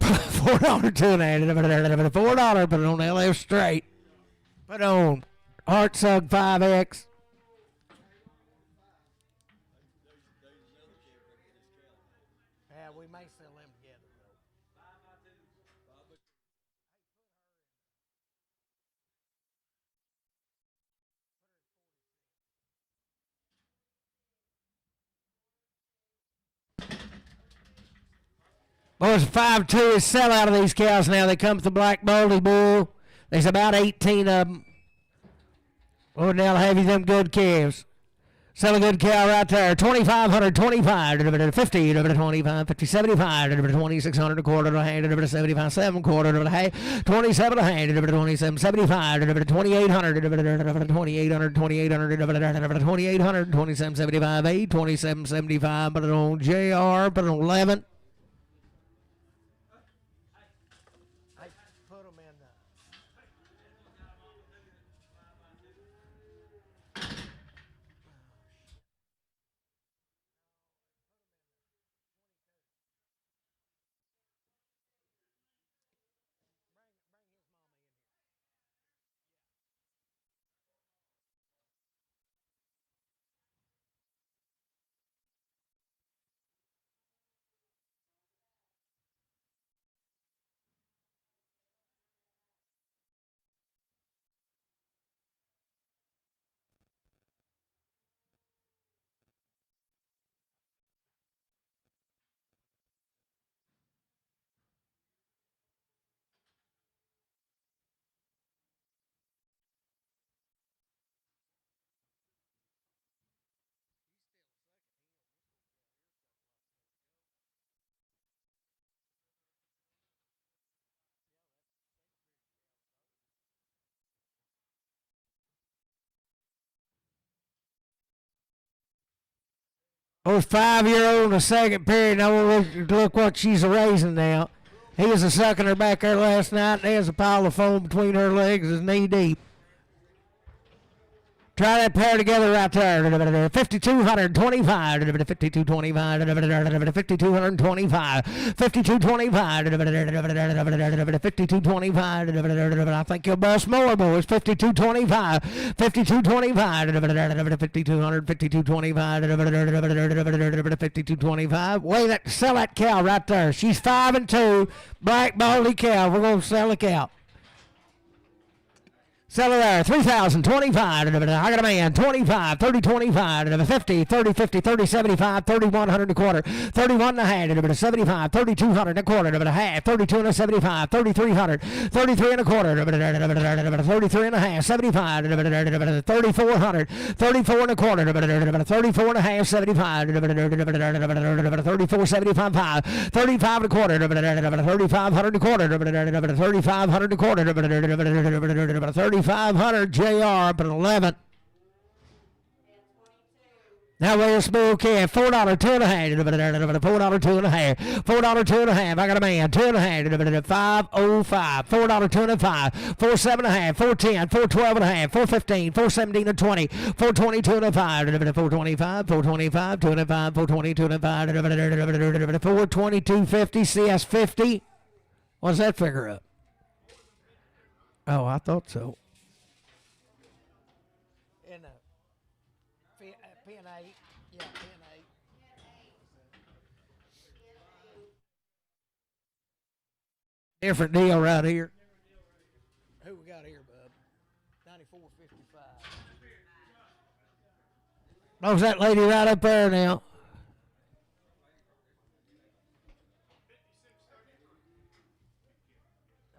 $4 two and a half. $4. Put it on LF straight. Put on Heartsug 5X. Yeah, we may sell them together. Boys, 5-2 is sell out of these cows now. They come to the Black Baldy Bull. There's about 18 of them. Oh, now I'll have you them good calves. Sell a good cow right there. 2,500, 25, 50, 25, 50, 75, 2,600 a quarter, a hand, 75, 7 quarter, a half, 27 a hand, 27, 75, 2,800, 2,800, 2,800, 2,800, 27, 75, 8, 27, 75, put it on JR, put it on 11. Oh, 5-year-old in the second period. Now look what she's raising now. He was a sucking her back there last night, and there's a pile of foam between her legs, is knee deep. Try that pair together right there. 5,225. 5,225. 5,225. 5,225. 5,225. I think you'll bust more, boys. 5,225. 5,225. 5,200. 5,225. 5,225. Sell that cow right there. She's 5-2. Black Baldy cow. We're going to sell a cow. Sell it there, 3,025. I got a man, 25, 30, 25, 50, 30, 50, 30, 75, 3,100 a quarter, 31 and a half, 75, 3,200 a quarter, a half, 32 and a 75, 3,300, 33 and a quarter, 33 and a half, 75, 3,400, 34 and a quarter, 34 and a half, 75, 34, 75, 35 and a quarter, 3,500 a quarter, 3,500 a quarter, 3,500 JR up at 11. Now where's Bull Calf? $4 two and a half. $4 two and a half. $4 two and a half. I got a man. 2.5. 505. $4 two and a five. 4.7 and a half. 4.10. 4.12 and a half. 4.15. 4.17 and 20. 4.20 two and a five. 4.25. 4.25. 2 and a 5. 4.20 2 and a 5. 4.20 250. CS 50. What's that figure up? Oh, I thought so. Different deal right here. Who we got here, bub? 94.55. There's that lady right up there now.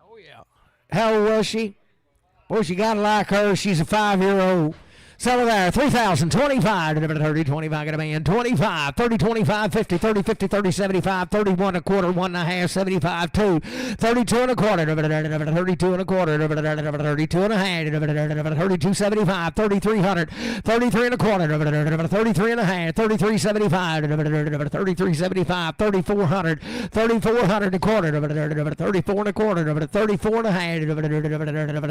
Oh, yeah. How old was she? Boy, you got to like her. She's a 5-year-old. So there, 3,025, 30, 25, got a man, 25, 30, 25, 50, 30, 50, 30, 75, 31 a quarter, 1 and a half, 75, 2, 32 and a quarter, 32 and a quarter, 32 and a half, 32, 75, 3,300, 33 and a quarter, 33 and a half, 33, 75, 33, 75, 3,400, 3,400 a quarter, 34 and a quarter, 34 and a half,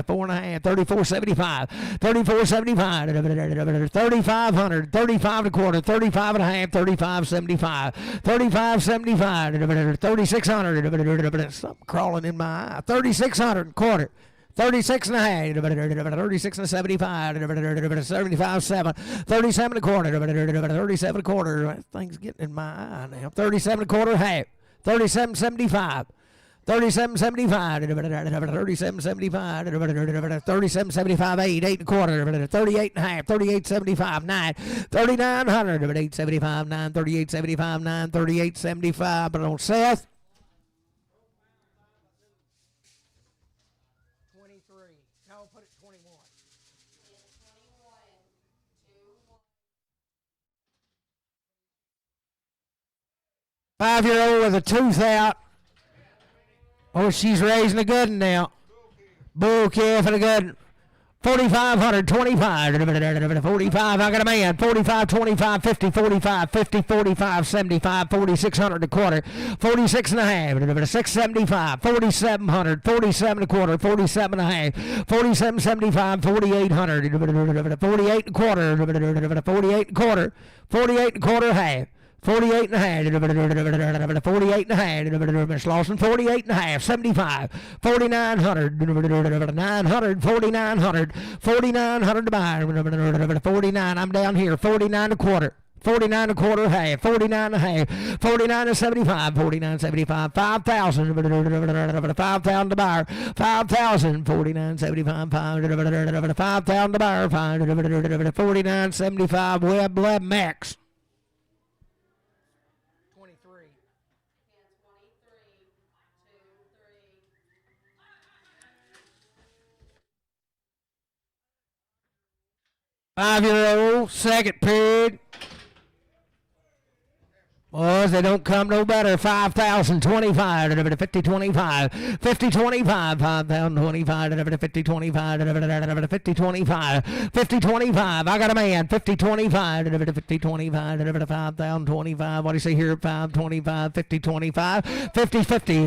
4 and a half, 34, 75, 34, 75, 3,500, 35 and a quarter, 35 and a half, 35, 75, 35, 75, 3,600, something crawling in my eye, 3,600 and a quarter. 36 and a half, 36 and a 75, 75, 7, 37 and a quarter, 37 and a quarter. That thing's getting in my eye now. 37 and a quarter, half, 37, 75. 37.75, 37.75, 37.75, 8 and a quarter, 38 and a half, 38.75, 9, 3,900, 8.75, 9, 38.75, 9, 38.75. But on Seth, 23. No, put it 21. 5-year-old with a tooth out. Oh, she's raising a good one now. Bull calf and a good one. 4,500, 25, 45, I got a man, 45, 25, 50, 45, 50, 45, 75, 4,600 a quarter, 46 and a half, 675, 4,700, 47 a quarter, 47 and a half, 47, 75, 4,800, 48 and a quarter, 48 and a quarter, 48 and a quarter half. 48 and a half, 48 and a half, Miss Lawson, 48 and a half, 75, 4,900, 900, 4,900, 4,900 to buy, 49, I'm down here, 49 a quarter. 49 a quarter half, 49 and a half, 49 and 75, 49, 75, 5,000, 5,000 to buyer, 5,000, 49, 75, 5,000 to buyer, 49, 75, Web Max. 5-year-old, second period. Boys, they don't come no better. 5,025, 50, 25, 50, 25, 5,025, 50, 25, 50, 25, 50, 25. I got a man, 50, 25, 50, 25, 5,025. What do you say here? 525, 50, 25, 50, 50,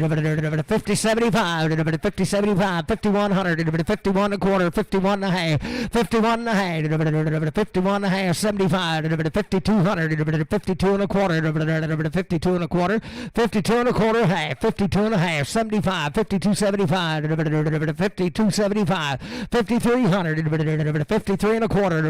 50, 75, 50, 75, 5,100, 51 a quarter, 51 and a half, 51 and a half, 51 and a half, 75, 5,200, 52 and a quarter, 52 and a quarter, 52 and a quarter half, 52 and a half, 75, 52, 75, 52, 75, 5,300, 53 and a quarter,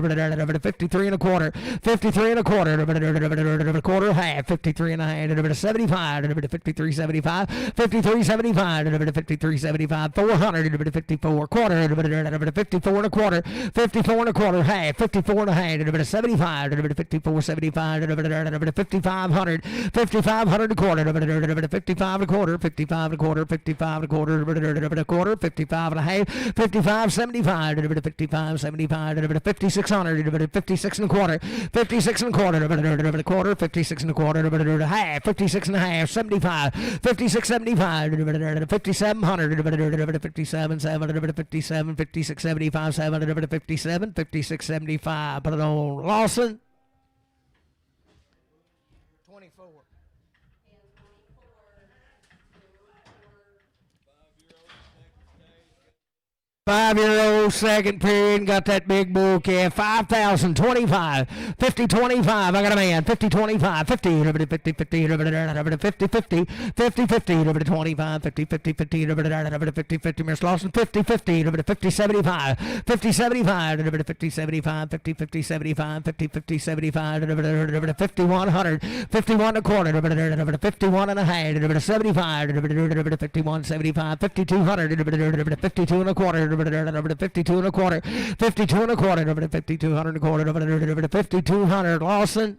53 and a quarter, 53 and a quarter half, 53 and a half, 75, 53, 75, 53, 75, 53, 75, 400, 54 quarter, 54 and a quarter, 54 and a quarter half, 54 and a half, 75, 54, 75, 5,500, 5,500 a quarter, 55 a quarter, 55 a quarter, 55 a quarter, 55 and a half, 55, 75, 55, 75, 5,600, 56 and a quarter, 56 and a quarter, 56 and a quarter, half, 56 and a half, 75, 56, 75, 5,700, 57, 7, 57, 56, 75, 7, 57, 56, 75. Put it on Lawson. 24. 5-year-old, second period, got that big bull calf. 5,025, 50, 25. I got a man. 50, 25, 50, 50, 50, 50, 50, 50, 50, 50, 25, 50, 50, 50, 50, 50, Miss Lawson, 50, 50, 50, 75, 50, 75, 50, 75, 50, 50, 75, 50, 50, 75, 5100, 51 and a quarter, 51 and a half, 75, 51, 75, 5200, 52 and a quarter, 52 and a quarter, 52 and a quarter, 5200 and a quarter, 5200. Lawson.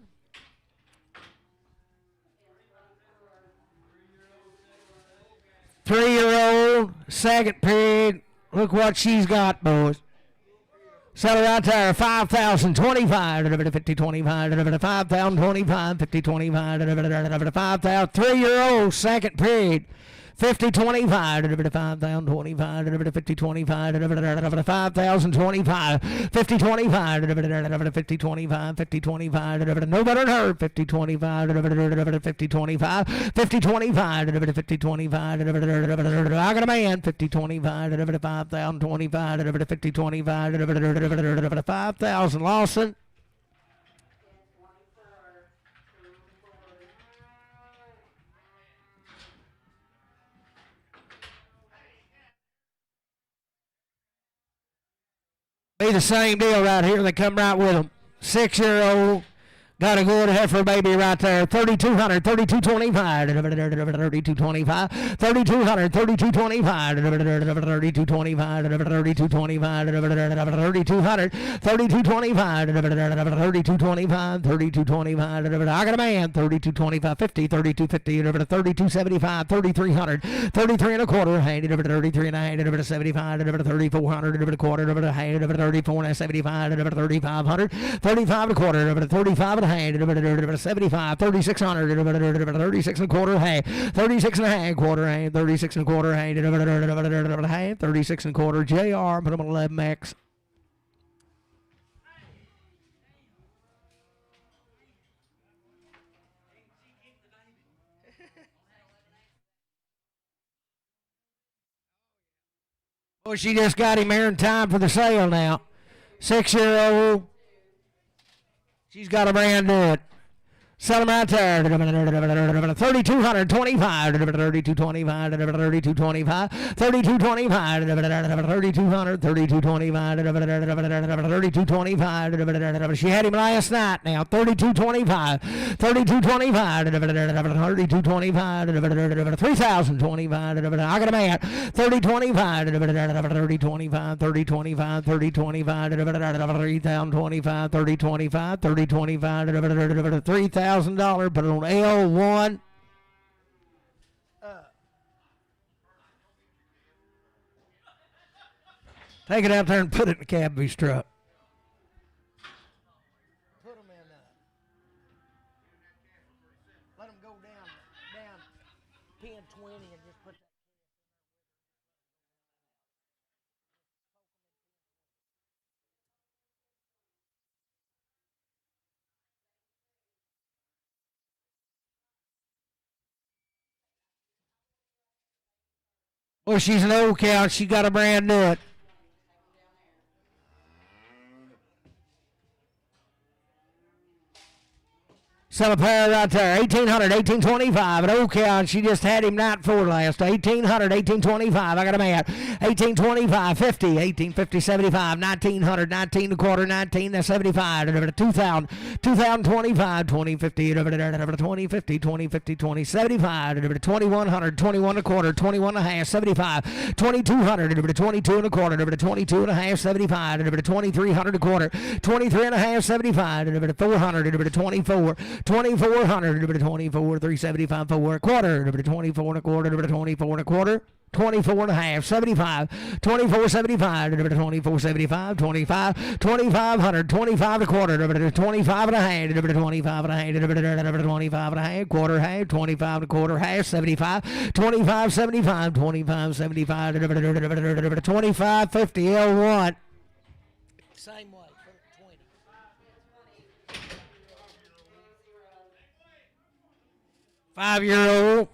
Three-year-old, second period. Look what she's got, boys. Settle right there, 5,025, 50, 25, 5,025, 50, 25, 5,000. Three-year-old, second period. 50, 25, 5,025, 50, 25, 5,025, 50, 25, 50, 25, 50, 25, no better than her, 50, 25, 50, 25, 50, 25, 50, 25, I got a man, 50, 25, 5,025, 50, 25, 5,000, Lawson. Be the same deal right here. They come right with them. 6-year-old. Got a good heifer baby right there. 3,200, 3,225, 3,225, 3,200, 3,225, 3,225, 3,225, 3,200, 3,225, 3,225, 3,225. I got a man. 3,225, 50, 3,250, 3,275, 3,300, 33 and a quarter, 33 and a half, 75, 3,400, a quarter, 34 and 75, 3,500, 35 and a quarter, 35 and a half. 75, 3,600, 36 and a quarter, half, 36 and a half, quarter, half, 36 and a quarter, half, 36 and a quarter, JR, put them on 11 max. Oh, she just got him here in time for the sale now. 6-year-old. She's got a brand new. Sell them out there. 3,225, 3,225, 3,225, 3,225, 3,200, 3,225, 3,225. She had him last night now. 3,225, 3,225, 3,225, 3,025. I got a man. 3,025, 3,025, 3,025, 3,025, 3,025, 3,025, 3,025, 3,000, but on L1. Take it out there and put it in the cab of his truck. Put them in let them go down 10, 20 and just put that. Well, she's an old cow. She got a brand new. Sell a pair right there. 1,800, 1,825. An old cow, and she just had him night before last. 1,800, 1,825. I got a man. 1,825, 50, 1,850, 75, 1,900, 19 and a quarter, 19, 75, 2,000, 2,025, 2050, 2050, 2050, 20, 75, 2,100, 21 and a quarter, 21 and a half, 75, 2,200, 22 and a quarter, 22 and a half, 75, 2,300 a quarter, 23 and a half, 75, 400, 24, 2,400, 24, 375, 4 a quarter, 24 and a quarter, 24 and a quarter, 24 and a half, 75, 24, 75, 24, 75, 25, 2,500, 25 and a quarter, 25 and a half, 25 and a half, 25 and a half, quarter half, 25 and a quarter half, 75, 25, 75, 25, 75, 25, 50, L1. Same way. 5-year-old,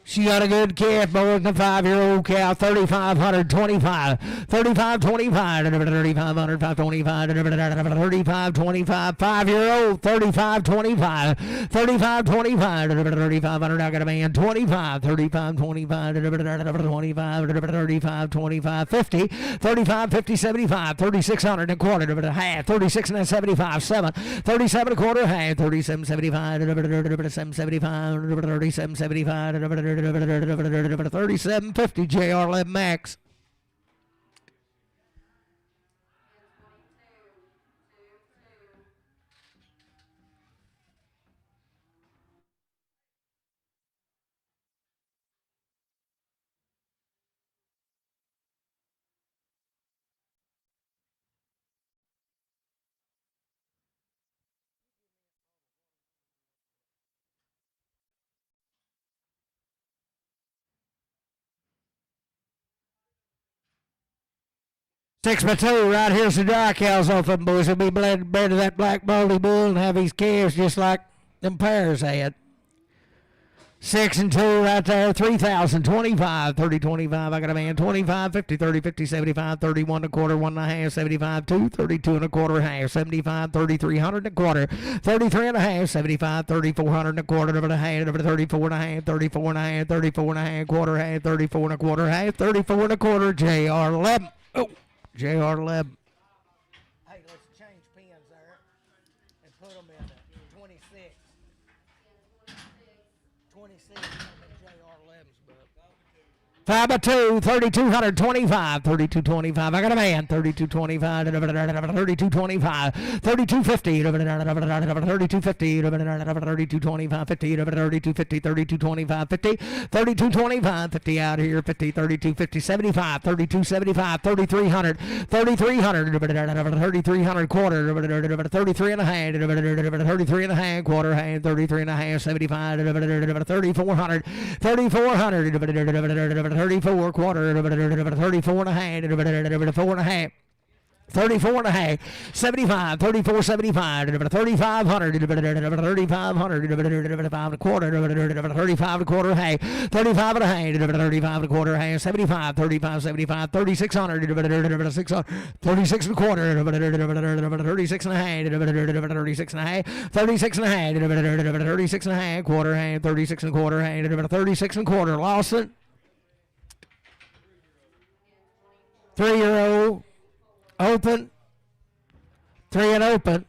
She got a good calf, boy, the 5-year-old cow, 3,525, 3,525, 3,500, 525, 3,525, 5-year-old, 3,525, 3,525, 3,500, I got a man, 25, 3,525, 25, 35, 50, 35, 50, 75, 3,600 and a quarter, half, 36 and a 75, 7, 37 and a quarter, half, 37, 75, 775, 37, 75, 3750 JR 11 Max. Six by two, right here's the dry cows off them boys. He'll be bred to that black baldy bull and have his calves just like them pairs had. 6 and 2 right there, 3,025, 30, 25. I got a man, 25, 50, 30, 50, 75, 31 and a quarter, 1 and a half, 75, 2, 32 and a quarter, half, 75, 3,300 and a quarter, 33 and a half, 75, 3,400 and a quarter, over the half, over 34 and a half, 34 and a half, 34 and a half, quarter, half, 34 and a quarter, half, 34 and a quarter, JR 11. Oh, JR 11. Hey, let's change pins there and put them in 26. 26 JR 11's book. 5 by 2, 3,225, 3,225. I got a man, 3,225, 3,225, 3,250, 3,250, 3,225, 50, 3,250, 3,225, 50, 3,225, 50 out here, 50, 3,250, 75, 3,275, 3,300, 3,300, 3,300 quarter, 33 and a half, 33 and a half quarter, 33 and a half, 75, 3,400, 3,400, 34 quarter, 34 and a half, 4 and a half. 34 and a half, 75, 34, 75, 3,500, 3,500, 35 and a quarter, 35 and a quarter, half, 35 and a half, 35 and a quarter, half, 75, 35, 75, 3,600, 36 and a quarter, 36 and a half, 36 and a half, 36 and a half, 36 and a half, quarter, half, 36 and a quarter, half, 36 and a quarter, Lawson. 3-year-old. Open. 3 and open.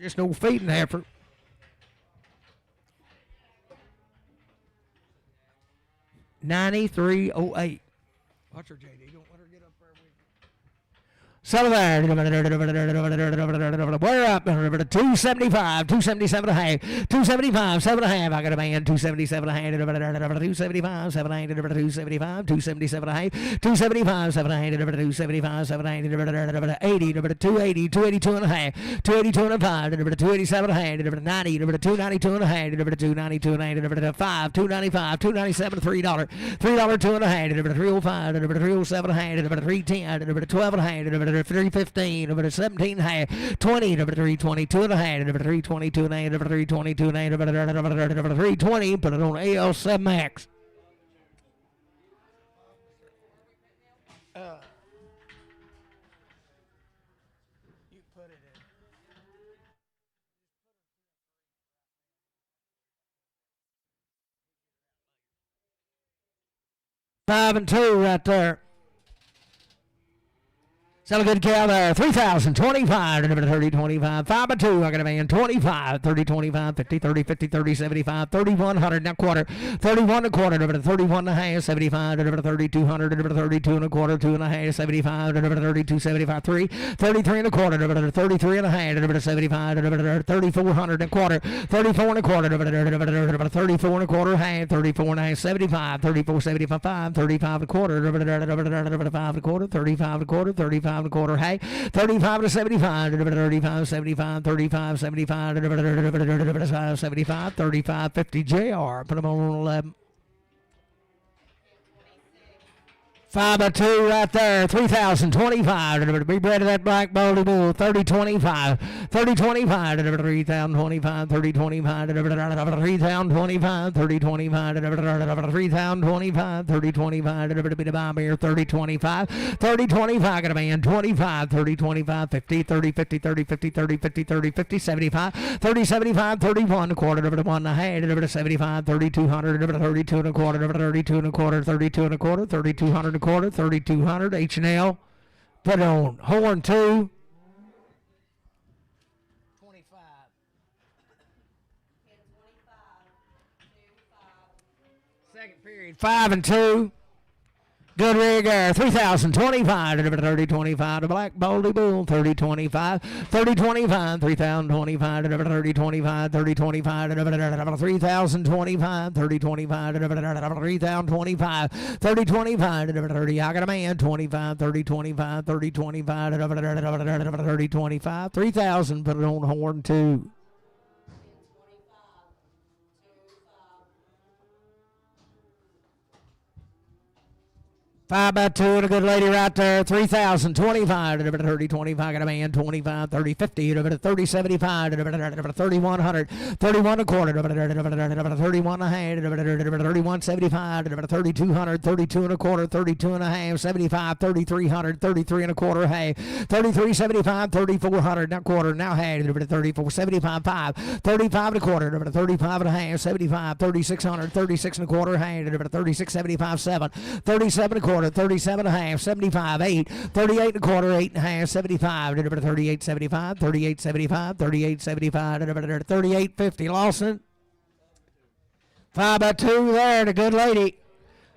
Just no feeding effort. 9308. Watch her, JD. Don't let her get up there with you. So there. We're up. 275, 277 and a half, 275, 7 and a half. I got a man, 277 and a half, 275, 7 and a half, 275, 277 and a half, 275, 7 and a half, 275, 7 and a half, 80, 280, 282 and a half, 282 and a half, 287 and a half, 90, 292 and a half, 292 and a half, 5, 295, 297, $3, $3, 2 and a half, 305, 307 and a half, 310, 12 and a half, 315, 17 and a half, 20, 322 and a half, 322 and a half, 322 and a half, 320, put it on AL7 Max. You put it in. 5 and 2 right there. Sell a good cow there. 3,025, 30, 25, 5 by 2. I got a man, 25, 30, 25, 50, 30, 50, 30, 75, 3,100 and a quarter, 31 and a quarter, 31 and a half, 75, 3,200, 32 and a quarter, 2 and a half, 75, 32, 75, 3, 33 and a quarter, 33 and a half, 75, 3,400 and a quarter, 34 and a quarter, 34 and a quarter, half, 34 and a half, 75, 34, 75, 35 and a quarter, 5 and a quarter, 35 and a quarter, 35 and a quarter, hey, 35 to 75, 35, 75, 35, 75, 75, 35, 50 JR. Put them on 11. 5 by 2 right there, 3,025. Be bred of that black baldy bull, 30-25. 30-25, 3,025, 30-25, 3,025, 30-25, 3,025, 30-25, be the bomb here, 30-25, 30-25, got a man, 25, 30-25, 50, 30, 50, 30, 50, 30, 50, 30, 50, 75, 30, 75, 31, a quarter, over the 1 and a half, over the 75, 3,200, over the 32 and a quarter, over the 32 and a quarter, 32 and a quarter, 3,200 and a quarter, 3,200, H&L, put it on, horn 2, 25. Second period, 5 and 2. Good rig air, 3,025, 30-25, the black baldy bull, 30-25, 30-25, 3,025, 30-25, 30-25, 3,025, 30-25, 3,025, 30-25, 30, I got a man, 25, 30-25, 30-25, 30-25, 3,000, put it on horn 2. 5 by 2 and a good lady right there. 3,025 to 30-25. Got a man 25, 30, 50 to 30, 75 to 3,100, 31 a quarter to 31 a half, 31, 75 to 3,200, 32 and a quarter, 32 and a half, 75, 3,300, 33 and a quarter half, 33, 75, 3,400 now quarter now half, 34, 75, 5, 35 and a quarter, 35 and a half, 75, 3,600, 36 and a quarter half, 36, 75, 7, 37 and a quarter. 37 and a half, 75, 8, 38 and a quarter, 8 and a half, 75, 38, 75, 38, 75, 38, 75, 38, 50. Lawson. 5 by 2 there, the good lady.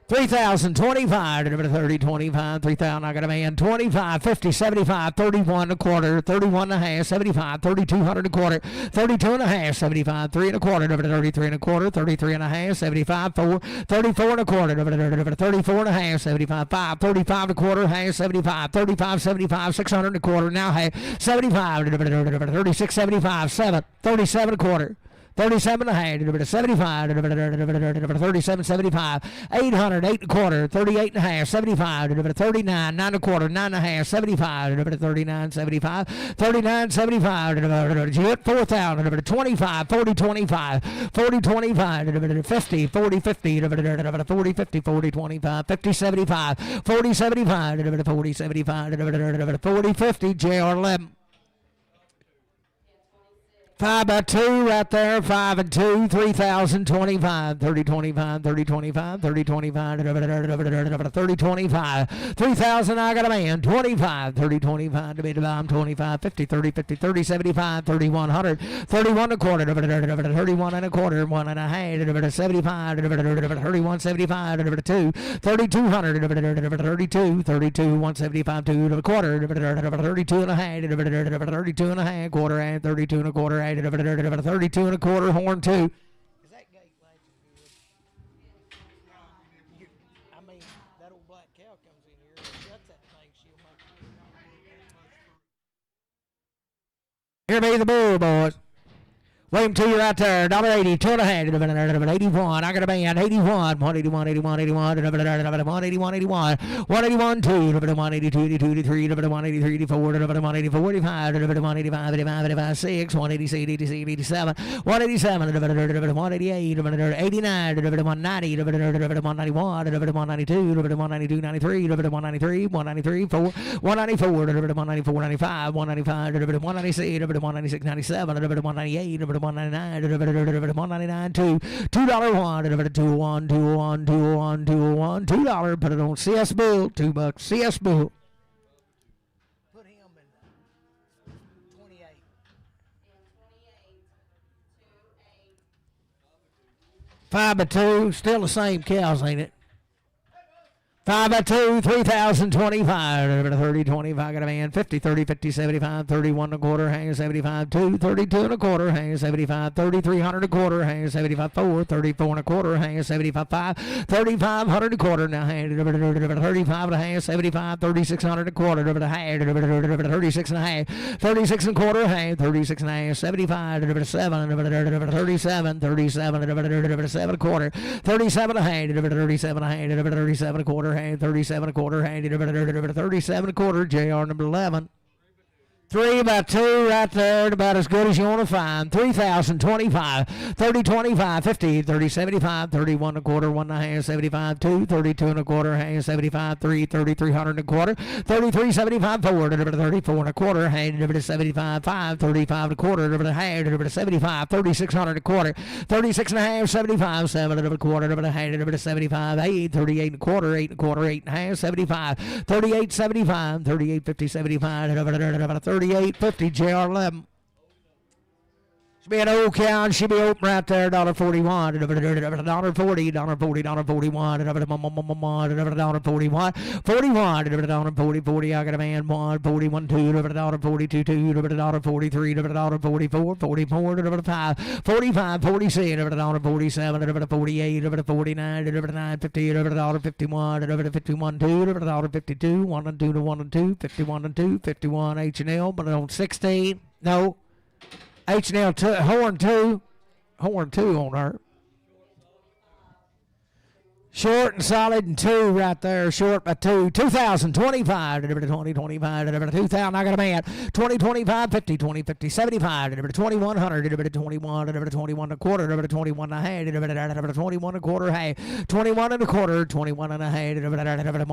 3,025 to 30-25, 3,000. I got a man 25, 50, 75, 31 and a quarter, 31 and a half, 75, 3,200 and a quarter, 32 and a half, 75, 3 and a quarter, 33 and a quarter, 33 and a half, 75, 4, 34 and a quarter, 34 and a half, 75, 5, 35 and a quarter, half, 75, 35, 75, 600 and a quarter, now half, 75, 36, 75, 7, 37 and a quarter. 37 and a half, 75, 37, 75, 800, 8 and a quarter, 38 and a half, 75, 39, 9 and a quarter, 9 and a half, 75, 39, 75, 39, 75, 4,000, 25, 40, 25, 40, 25, 50, 40, 50, 40, 50, 40, 25, 50, 75, 40, 75, 40, 75, 40, 50, JR11. 5 by 2 right there, 5 and 2, 3,025, 30-25, 30-25, 30-25, 30-25, 3,000, I got a man, 25, 30-25, to be the bomb, 25, 50, 30, 50, 30, 75, 3,100, 31 and a quarter, 31 and a quarter, 1 and a half, 75, 31, 75, 2, 3,200, 32, 32, 175, 2 and a quarter, 32 and a half, 32 and a half, quarter, and 32 and a quarter, 32 and a quarter, horn 2. Is that gate latching good? I mean, that old black cow comes in here and shuts that thing. She'll make. Here be the bull, boys. William 2 right there, $1.80, 2 and a half, 81. I got a band, 81, 181, 81, 81, 181, 81, 181, 2, 182, 82, 83, 183, 84, 184, 85, 185, 85, 85, 6, 186, 86, 87, 187, 188, 89, 190, 191, 192, 192, 93, 193, 193, 4, 194, 194, 95, 195, 196, 196, 97, 198, 199, 199, $2, $2.01, $201, $201, $201, $201, $2. Put it on CS Bull, $2, CS Bull. Put him in 28. 5 by 2, still the same cows, ain't it? 5 by 2, 3,025, 30, 25, got a man, 50, 30, 50, 75, 31 and a quarter, hang 75, 2, 32 and a quarter, hang 75, 3,300 a quarter, hang 75, 4, 34 and a quarter, hang 75, 5, 3,500 a quarter, now hang 35 and a half, 75, 3,600 a quarter, 36 and a half, 36 and a quarter, hang 36 and a half, 75, 7, 37, 37, 7 a quarter, 37 and a half, 37 a quarter, hand, 37 a quarter, hand, 37 a quarter, JR number 11. 3 by 2 right there, about as good as you want to find. 3,000, 25, 30, 25, 50, 30, 75, 31 a quarter, 1 and a half, 75, 2, 32 and a quarter, hand, 75, 3, 3,300 and a quarter, 33, 75, 4, 34 and a quarter, hand, 75, 5, 35 and a quarter, hand, 75, 3,600 and a quarter, 36 and a half, 75, 7 and a quarter, hand, 75, 8, 38 and a quarter, 8 and a quarter, 8 and a half, 75, 38, 75, 38, 50, 75, 38.50 JR11. Should be an old cow and she'll be open right there. $1.41, $1.40, $1.40, $1.41, $1.41, $41, $40, I got a man, 1, 41, 2, $1.42, $1.43, $1.44, $44, $5, 45, 46, $1.47, $48, $49, $9.50, $1.51, $51, 2, $1.52, 1 and 2 to 1 and 2, 51 and 2, 51 H&L, but on 16, no. H&L horn two on her. Short and solid and 2 right there. Short by 2. 2,000, 25, 20, 25, 2,000. I got a man. 20, 25, 50, 20, 50, 75, 2,100, 21, 21 and a quarter, 21 and a half, 21 and a quarter, half, 21 and a quarter, 21 and a half, 1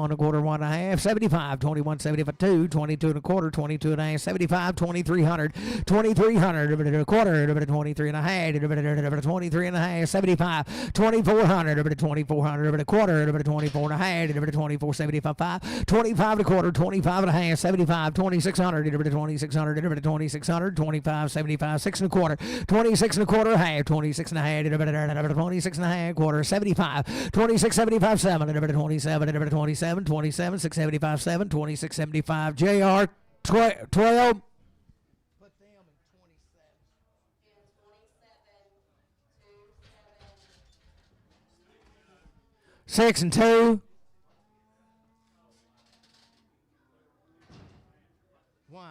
and a quarter, 1 and a half, 75, 21, 75, 2, 22 and a quarter, 22 and a half, 75, 2,300, 2,300, a quarter, 23 and a half, 23 and a half, 75, 2,400, 2,400, a quarter, 24 and a half, 24, 75, 5, 25 and a quarter, 25 and a half, 75, 2,600, 2,600, 2,600, 25, 75, 6 and a quarter, 26 and a quarter, half, 26 and a half, 26 and a half, quarter, 75, 26, 75, 7, 27, 27, 27, 6, 75, 7, 26, 75, JR 12. 6 and 2. 1.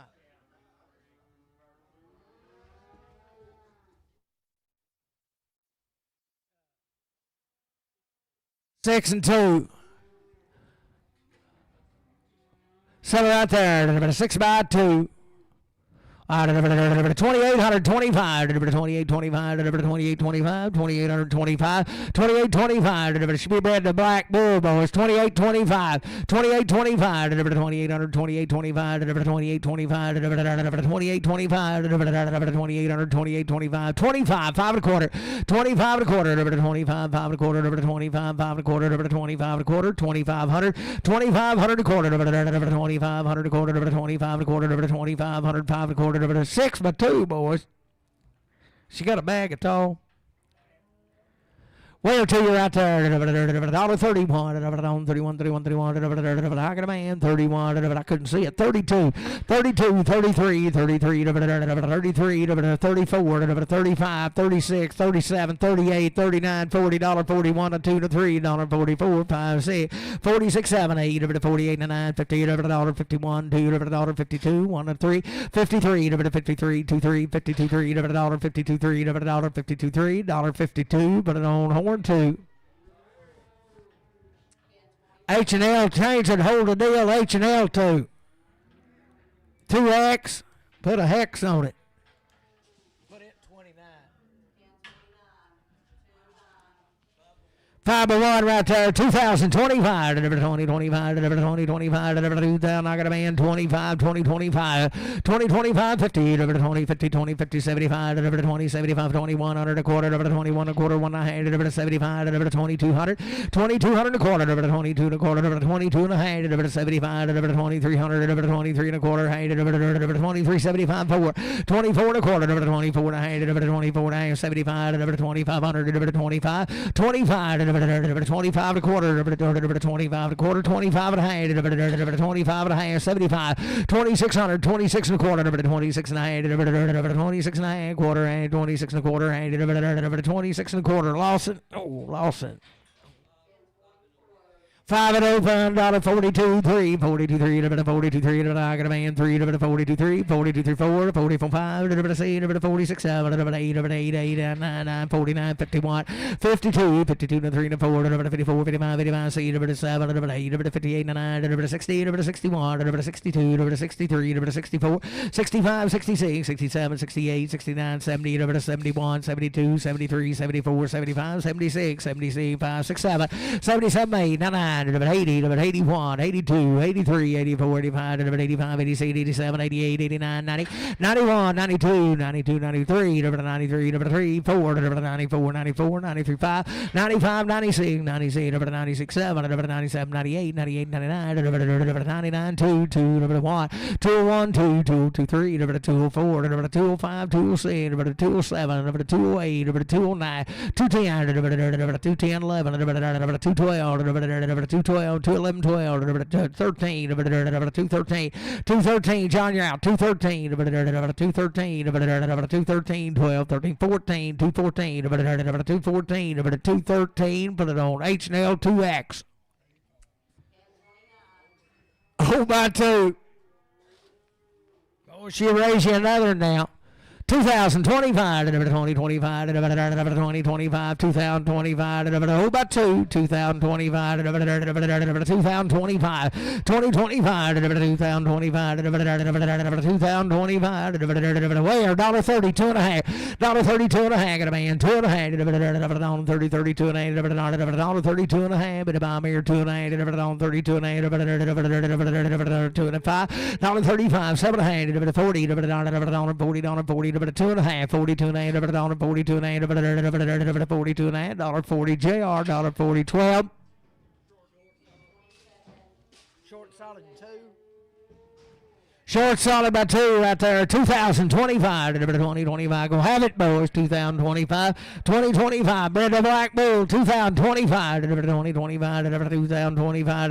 6 and 2. 7 right there. 6 by 2. 2,825, 28, 25, 28, 25, 2,825, 28, 25. Should be bred to Black Bull boys. 28, 25, 28, 25, 2,800, 28, 25, 28, 25, 28, 25, 2,800, 28, 25, 25, 5 and a quarter, 25 and a quarter, 25, 5 and a quarter, 25, 5 and a quarter, 25 and a quarter, 2,500, 2,500 a quarter, 2,500 a quarter, 25 and a quarter, 2,500, 5 and a quarter. 6 by 2, boys. She got a bag of tall. Well, to you right there. $31, 31, 31, 31. I got a man. 31. I couldn't see it. 32, 32, 33, 33, 33, 34, 35, 36, 37, 38, 39, $40, 41, 2 to 3, $44, 5, 6, 46, 7, 8, 48, 9, 50, $51, 2, 52, 1 and 3, 53, 53, 2, 3, 52, 3, $52, 3, $52, 3, $52, but it on horn 2. H&L change and hold the deal. H&L 2. 2X. Put a hex on it. Put it 29. 5 by 1 right there. 2,025. 20, 25, 20, 25, 2,000. I got a man. 25, 20, 25. 20, 25, 50. 20, 50, 20, 50, 75. 20, 75, 2100 a quarter. 21 a quarter. 1 and a half. 75. 2,200. 2,200 a quarter. 22 and a quarter. 22 and a half. 75. 2,300. 23 and a quarter. 23, 75, 4. 24 and a quarter. 24 and a half. 24 and a half. 75. 2,500. 25. 25. 25 and a quarter, 25 and a quarter, 25 and a half, 25 and a half, 75, 2,600, 26 and a quarter, 26 and a half, 26 and a half, quarter, 26 and a quarter, 26 and a quarter, Lawson, oh, Lawson. 5 and open, $42, 3, 42, 3, $42, 3, I got a man, 3, $42, 3, 42, 3, 4, 44, 5, C, 46, 7, 8, 8, 9, 49, 51, 52, 52, 3, 4, 54, 55, 55, C, 7, 8, 58, 9, 60, 61, 62, 63, 64, 65, 66, 67, 68, 69, 70, 71, 72, 73, 74, 75, 76, 75, 67, 77, 8, 99, 80, 81, 82, 83, 84, 85, 85, 86, 87, 88, 89, 90, 91, 92, 92, 93, 93, 93, 4, 94, 94, 93, 5, 95, 96, 96, 96, 7, 97, 98, 98, 99, 99, 2, 2, 1, 201, 2, 2, 3, 204, 205, 206, 207, 208, 209, 210, 210, 11, 212, 212, 211, 12, 13, 213, 213, John, you're out, 213, 213, 213, 12, 13, 14, 214, 214, 213, put it on H&L 2X. Oh, by 2. Oh, she'll raise you another now. 2025, 2025, 2025, 2025, oh, about 2, 2025, 2025, 2025, 2025, 2025, where, $1.30, 2.5, $1.30, 2.5, got a man, 2.5, $30, 32 and a half, $32 and a half, but I'm here, 2.5, 32 and a half, $2.5, $35, 7.5, 40, $40, 40, 2.5, 42 and a half, $42 and a half, 42 and a half, $40, JR, $40, 12. Short solid 2. Short solid by 2 right there. 2025, 2025. Go have it, boys. 2025, 2025. Brenda Black Bull. 2025, 2025, 2025,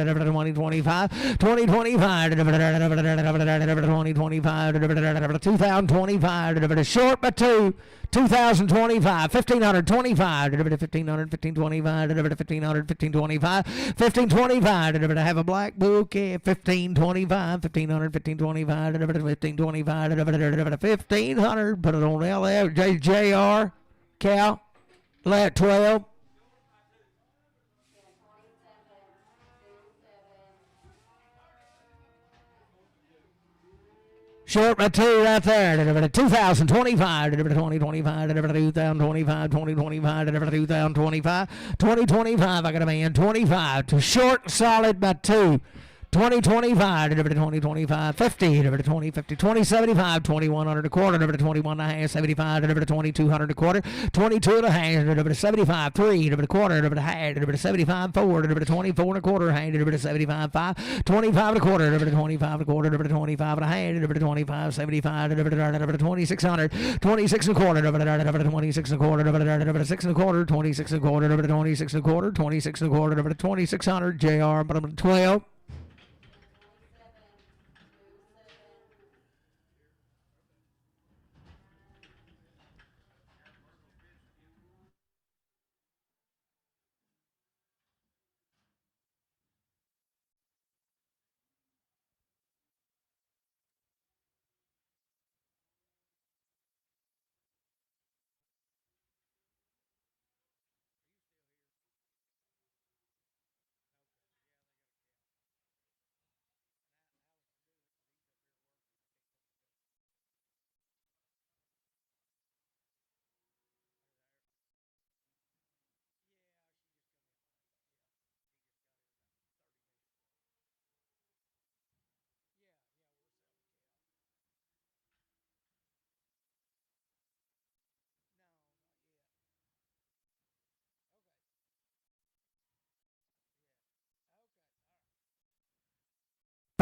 2025, 2025, 2025, short by 2. 2025, 1525, 1500, 1525, 1500, 1525, 1525, have a black bouquet, 1525, 1500, 1525, 1525, 1500, put it on LF, JR, Cal, let 12. Short by 2 right there. 2025, 2025, 2025, 2025, 2025, 2025. I got a man. 25 to short solid by 2. 2025, 2025, 50, 2050, 2075, 2100 a quarter, 21 and a half, 75, 2200 a quarter, 22 and a half, 75, 3, a quarter, half, 75, 4, 24 and a quarter, 75, 5, 25 and a quarter, 25 and a quarter, 25 and a half, 25, 75, 2600, 26 and a quarter, 26 and a quarter, 6 and a quarter, 26 and a quarter, 26 and a quarter, 26 and a quarter, 2600, JR, 12.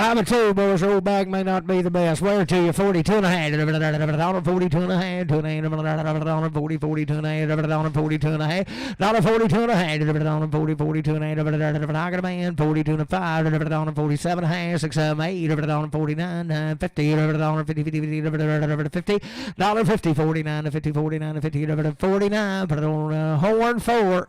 Five and 2, boys. Old bag may not be the best. Where to you? 42 and a half. 42 and a half. 40, 42 and a half. $42 and a half. $42 and a half. 40, 42 and a half. I got a man. 42 and a 5. 47 and a half. 6, 7, 8. 49, 50. 50, 50, 50. $50. 49, 50, 49, 50. 49. Put it on horn 4.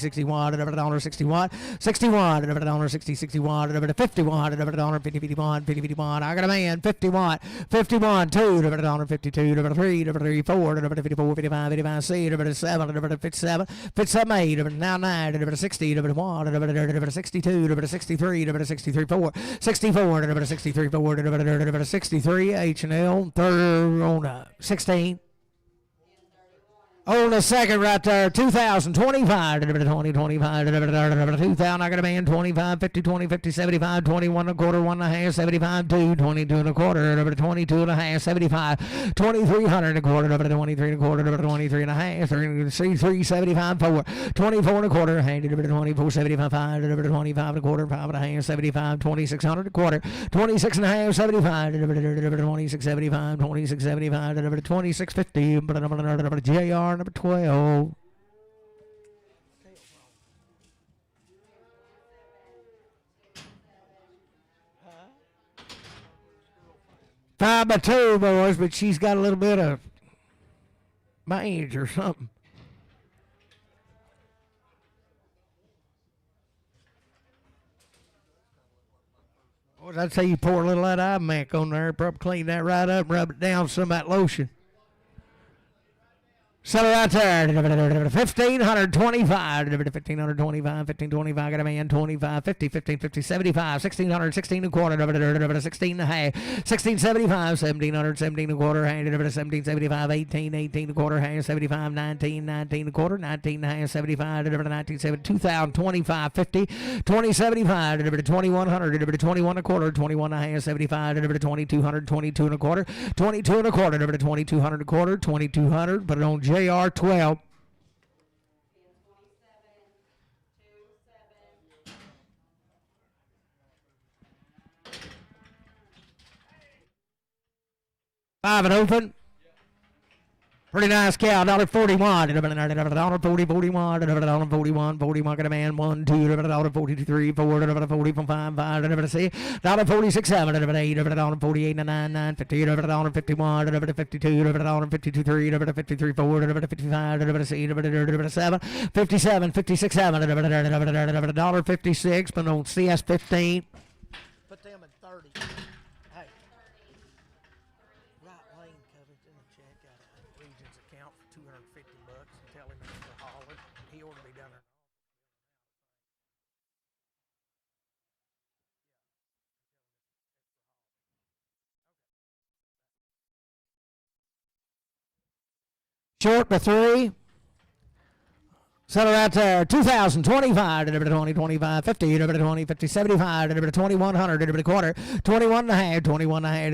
61, $61, $61, $60, $61, $51, $50, $51, I got a man, 51, 51, $2, $52, $3, $4, $54, $55, $55, C, $7, $57, $57, 8, now 9, $60, $1, $62, $63, $63, 4, $64, $63, 4, $63, H&L, third on 16. On the second right there, 2025, 2025, 2000, I got a man, 25, 50, 20, 50, 75, 21 and a quarter, 1 and a half, 75, 2, 22 and a quarter, 22 and a half, 75, 2300 and a quarter, 23 and a quarter, 23 and a half, 33, 75, 4, 24 and a quarter, 24, 75, 5, 25 and a quarter, 5 and a half, 75, 2600 and a quarter, 26 and a half, 75, 26, 75, 26, 75, 26, 50, JR. Number 12. 5 by 2, boys, but she's got a little bit of mange or something. Boys, I'd say you pour a little of that Imac on there, probably clean that right up, rub it down with some of that lotion. So right there, 1,525, 1,525, 1,525, got a man, 25, 50, 15, 50, 75, 1,600, 16 and a quarter, 16 and a half, 1,675, 1,700, 17 and a quarter, 1,775, 18, 18 and a quarter, 75, 19, 19 and a quarter, 19 and a half, 75, 19, 2,000, 25, 50, 2075, 2,100, 21 and a quarter, 21 and a half, 75, 2,200, 22 and a quarter, 22 and a quarter, 2,200 and a quarter, 2,200, put it on JR 12. Five and open. Pretty nice cow, $1.41, $1.40, $41, $41, $41, got a man, 1, 2, $42, 3, 4, $40, 5, $6, $7, $8, $48, 9, 9, 50, $51, $52, $52, 3, $53, 4, $55, 7, 57, 56, 7, $1.56, but on CS 15. Put them at 30. Hey. Right lane coverage in the check out of Regions account for $250 and tell him it's for hauling. He ought to be done it. Short by 3. Settle right there, 2,025, 20, 25, 50, 20, 50, 75, 2,100, quarter, 21 and a half, 21 and a half,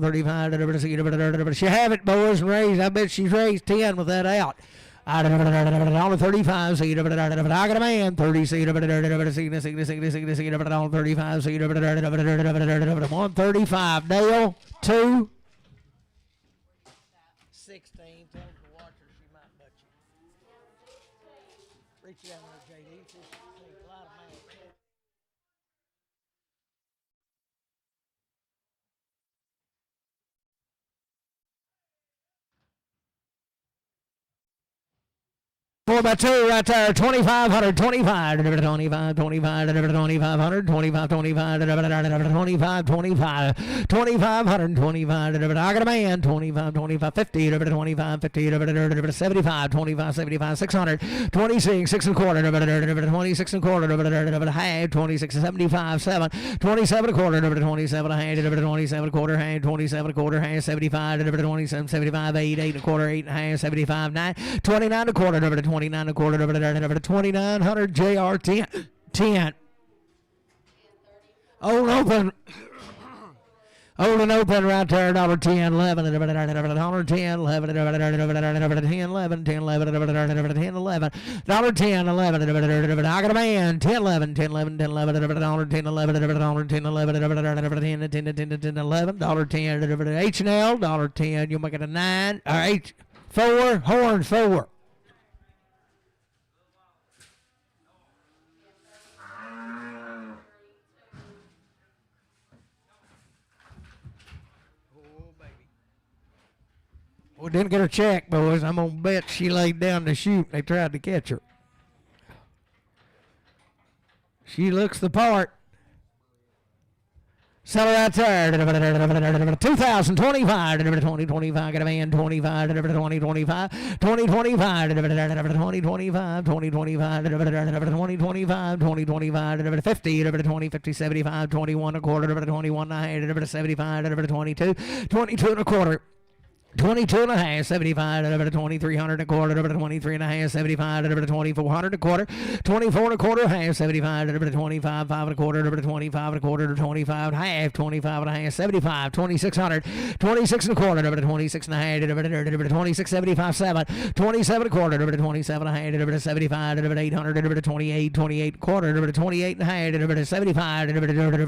$35. She have it, boys, and raised. I bet she's raised 10 with that out. On 35 seat, I got a man 30 seat, on 35 seat, 135. Dale 2 16. Tell the watcher she might butt you. Reach down there, JD. Just a lot of man. 4x2 right there. 2,500. 25. 25. 25. 2,500. 25. 25. 25. 25. 2,500. 25. I got a man. 25. 25. 50. 25. 50. 75. 25. 75. 600. 26. 6 and a quarter. 26 and a quarter. Half. 26. 75. 7. 27 and a quarter. 27 and a half. 27 and a quarter. Half. 27 and a quarter. Half. 75. 27. 75. 8. 8 and a quarter. 8 and a half. 75. 9. 29 and a quarter. 29 and a quarter. 2,900. JR 10. 10. Old open. Old and open right there, $10, 11, $10, 11, 10, 11, 10, 11, 10, 11, 10, 11, $10, 11, I got a man, 10, 11, 10, 11, 10, 11, $10, 11, 10, 11, $10, 11, 10, H&L, $10, you'll make it a 9, or H, 4, horn 4. We didn't get her checked, boys. I'm going to bet she laid down to shoot. They tried to catch her. She looks the part. Sell her right there. 2,025. 2025. Got a man. 25. 2025. 2025. 2025. 2025. 2025. 2025. 50. 20. 50. 75. 21 and a quarter. 21 and a half. 75. 22. 22 and a quarter. 22 and a half, 75, 2,300 and a quarter, 23 and a half, 75, 2,400 and a quarter, 24 and a quarter, half, 75, 25, 5 and a quarter, 25 and a quarter, 25 and a half, 25 and a half, 75, 2,600, 26 and a quarter, 26 and a half, 26, 75, 7, 27 and a quarter, 27 and a half, 75, 800, 28, 28 quarter, 28 and a half, 75,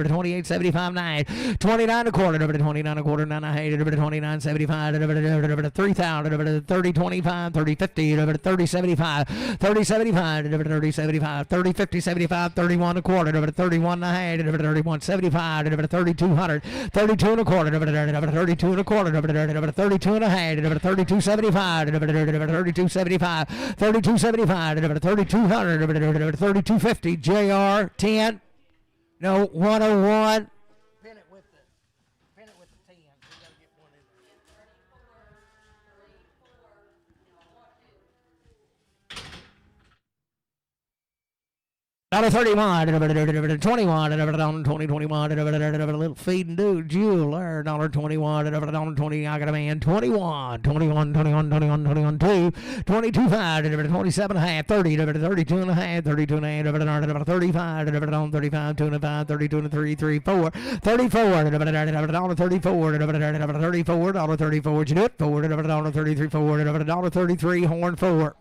28, 75, 9, 29 and a quarter, 29 and a quarter, 9 and a half, 29, 75, 3,000, 30, 25, 30, 50, 30, 75, 30, 75, 30, 75, 30, 50, 75, 31 and a quarter, 31 and a half, 31, 75, 3,200, 32 and a quarter, 32 and a quarter, 32 and a half, 32, 75, 32, 75, 32, 75, 3,200, 32, 50, JR 10, no, 101. $31, 21, 2021, a little feed and do jewel there, $21, 20, I got a man, 21, 21, 21, 21, 21, 2, 22, 5, 27 and a half, 30, 32 and a half, 32 and a half, 35, 35, 2 and a 5, 32 and a 3, 3, 4, 34, $34, 34, $34, you do it, $33, $33, horn 4.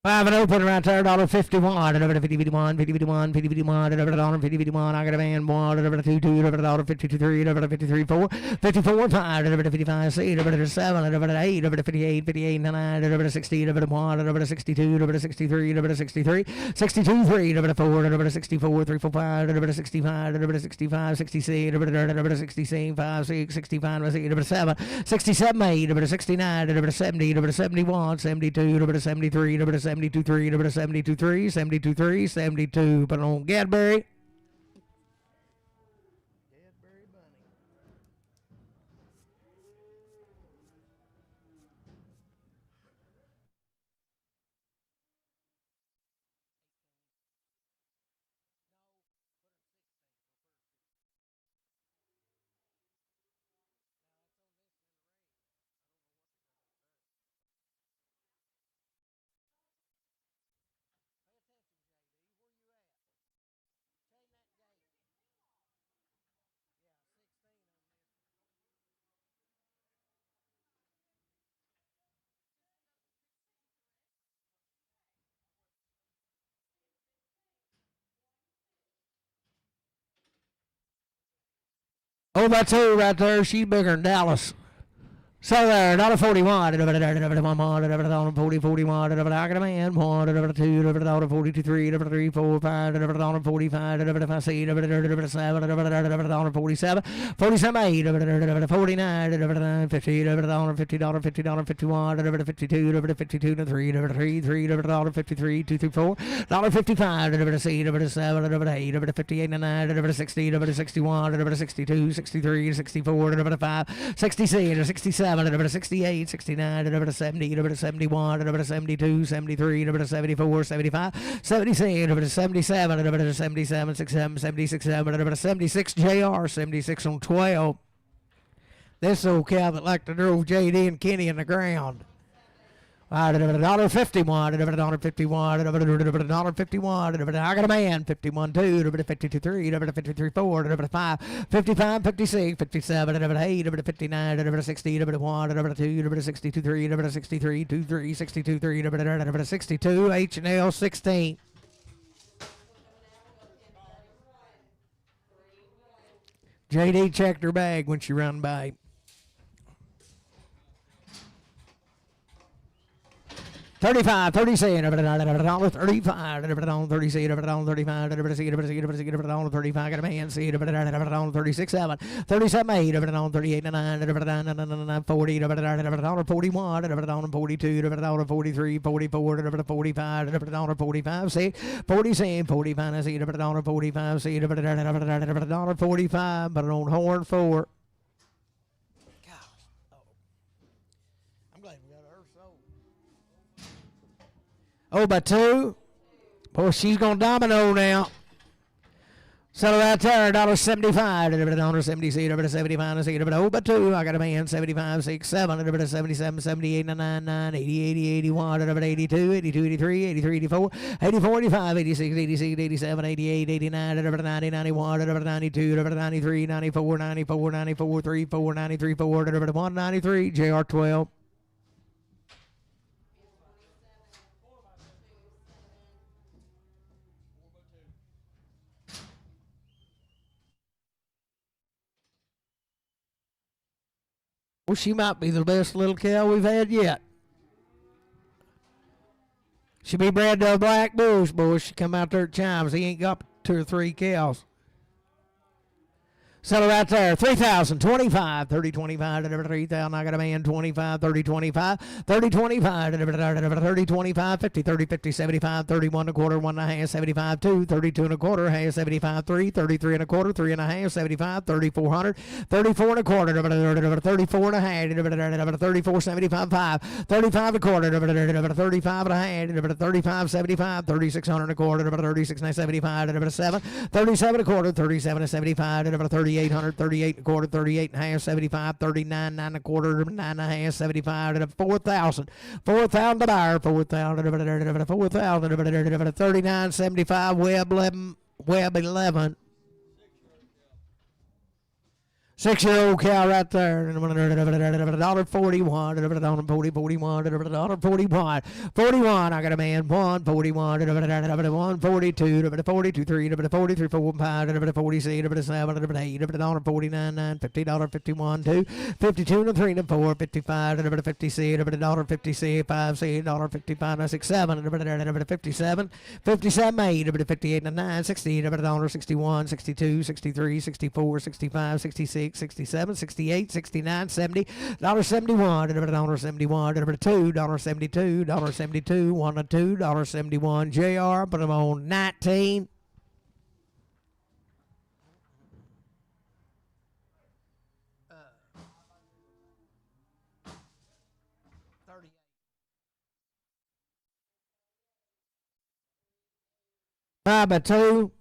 Five and open right there, $51, 50, 51, 50, 51, 50, 51, 50, 51, I got a man, $1, 2, 2, 52, 3, 53, 4, 54, 5, 55, 6, 7, 8, 58, 58, 9, 60, 1, 62, 63, 63, 62, 3, 4, 64, 3, 4, 5, 65, 65, 66, 65, 6, 65, 7, 67, 8, 69, 70, 71, 72, 73, 72, 3, 72, 3, 72, 3, 72. Put on Gadberry. Oh, that's her right there. She's bigger than Dallas. So there, $1.41, $40, 41, I got a man, 1, $2, $42, 3, 3, 4, 5, $45, $5, $7, 47, 47, 8, $49, $50, $50, $50, 51, $52, $52, 3, 3, 3, $53, 2 through 4, $55, C, $7, 8, 58, 9, 60, 61, 62, 63, 64, 5, 66, 67, 68, 69, 70, 71, 72, 73, 74, 75, 76, 77, 77, 67, 76, 76, JR, 76 on 12. This old cow that like to drove JD and Kenny in the ground. $1.51, $1.51, $1.51, I got a man, 51, 2, 52, 3, 53, 4, 5, 55, 56, 57, 8, 59, 60, 1, 2, 62, 3, 63, 2, 3, 62, 3, 62, H&L 16. JD checked her bag when she run by. $35, $37, $35, $37, $35, $35, got a man, see, $36, 7, $37, 8, $38, 9, $40, $41, $42, $43, $44, $45, $45, see, $47, $45, see, $45, see, $45, but on horn 4. Oh, by 2. Boy, she's going to domino now. So right there, $1.75, $1.70, $75, oh, by 2. I got a man, 75, 6, 7, 77, 78, 99, 80, 80, 81, 82, 82, 83, 83, 84, 84, 85, 86, 86, 87, 88, 89, 90, 91, 92, 93, 94, 94, 94, 34, 93, 4, 193, JR 12. Well, she might be the best little cow we've had yet. She be bred to a black bush, boy. She come out there at Chimes. He ain't got 2 or 3 cows. Settle right there. 3,000, 25, 30, 25, 3,000. I got a man, 25, 30, 25, 30, 25, 30, 25, 50, 30, 50, 75, 31 and a quarter, 1 and a half, 75, 2, 32 and a quarter, half, 75, 3, 33 and a quarter, 3 and a half, 75, 3,400, 34 and a quarter, 34 and a half, 34, 75, 5, 35 and a quarter, 35 and a half, 35, 75, 3,600 and a quarter, 36 and 75, 7, 37 and a quarter, 37 and 75, 3,800, 38 and a quarter, 38 and a half, 75, 39, 9 and a quarter, 9 and a half, 75, 4,000, 4,000 to buyer, 4,000, 4,000, 39, 75, Web 11. 6-year-old cow right there. $1.41, $40, 41, $41, 41. I got a man, 1, 41, 142, 42, 3, 43, 4, 5, 46, 7, 8, $49, 9, $50, 51, 2, 52, 3, 4, 55, 56, $56, 5, $55, 6, 7, 57, 57, 8, 58, 9, 60, $61, 62, 63, 64, 65, 66, 67, 68, 69, 70, $71, $71, $2, $72, 1 and 2, $71, JR, put them on 19. By 2.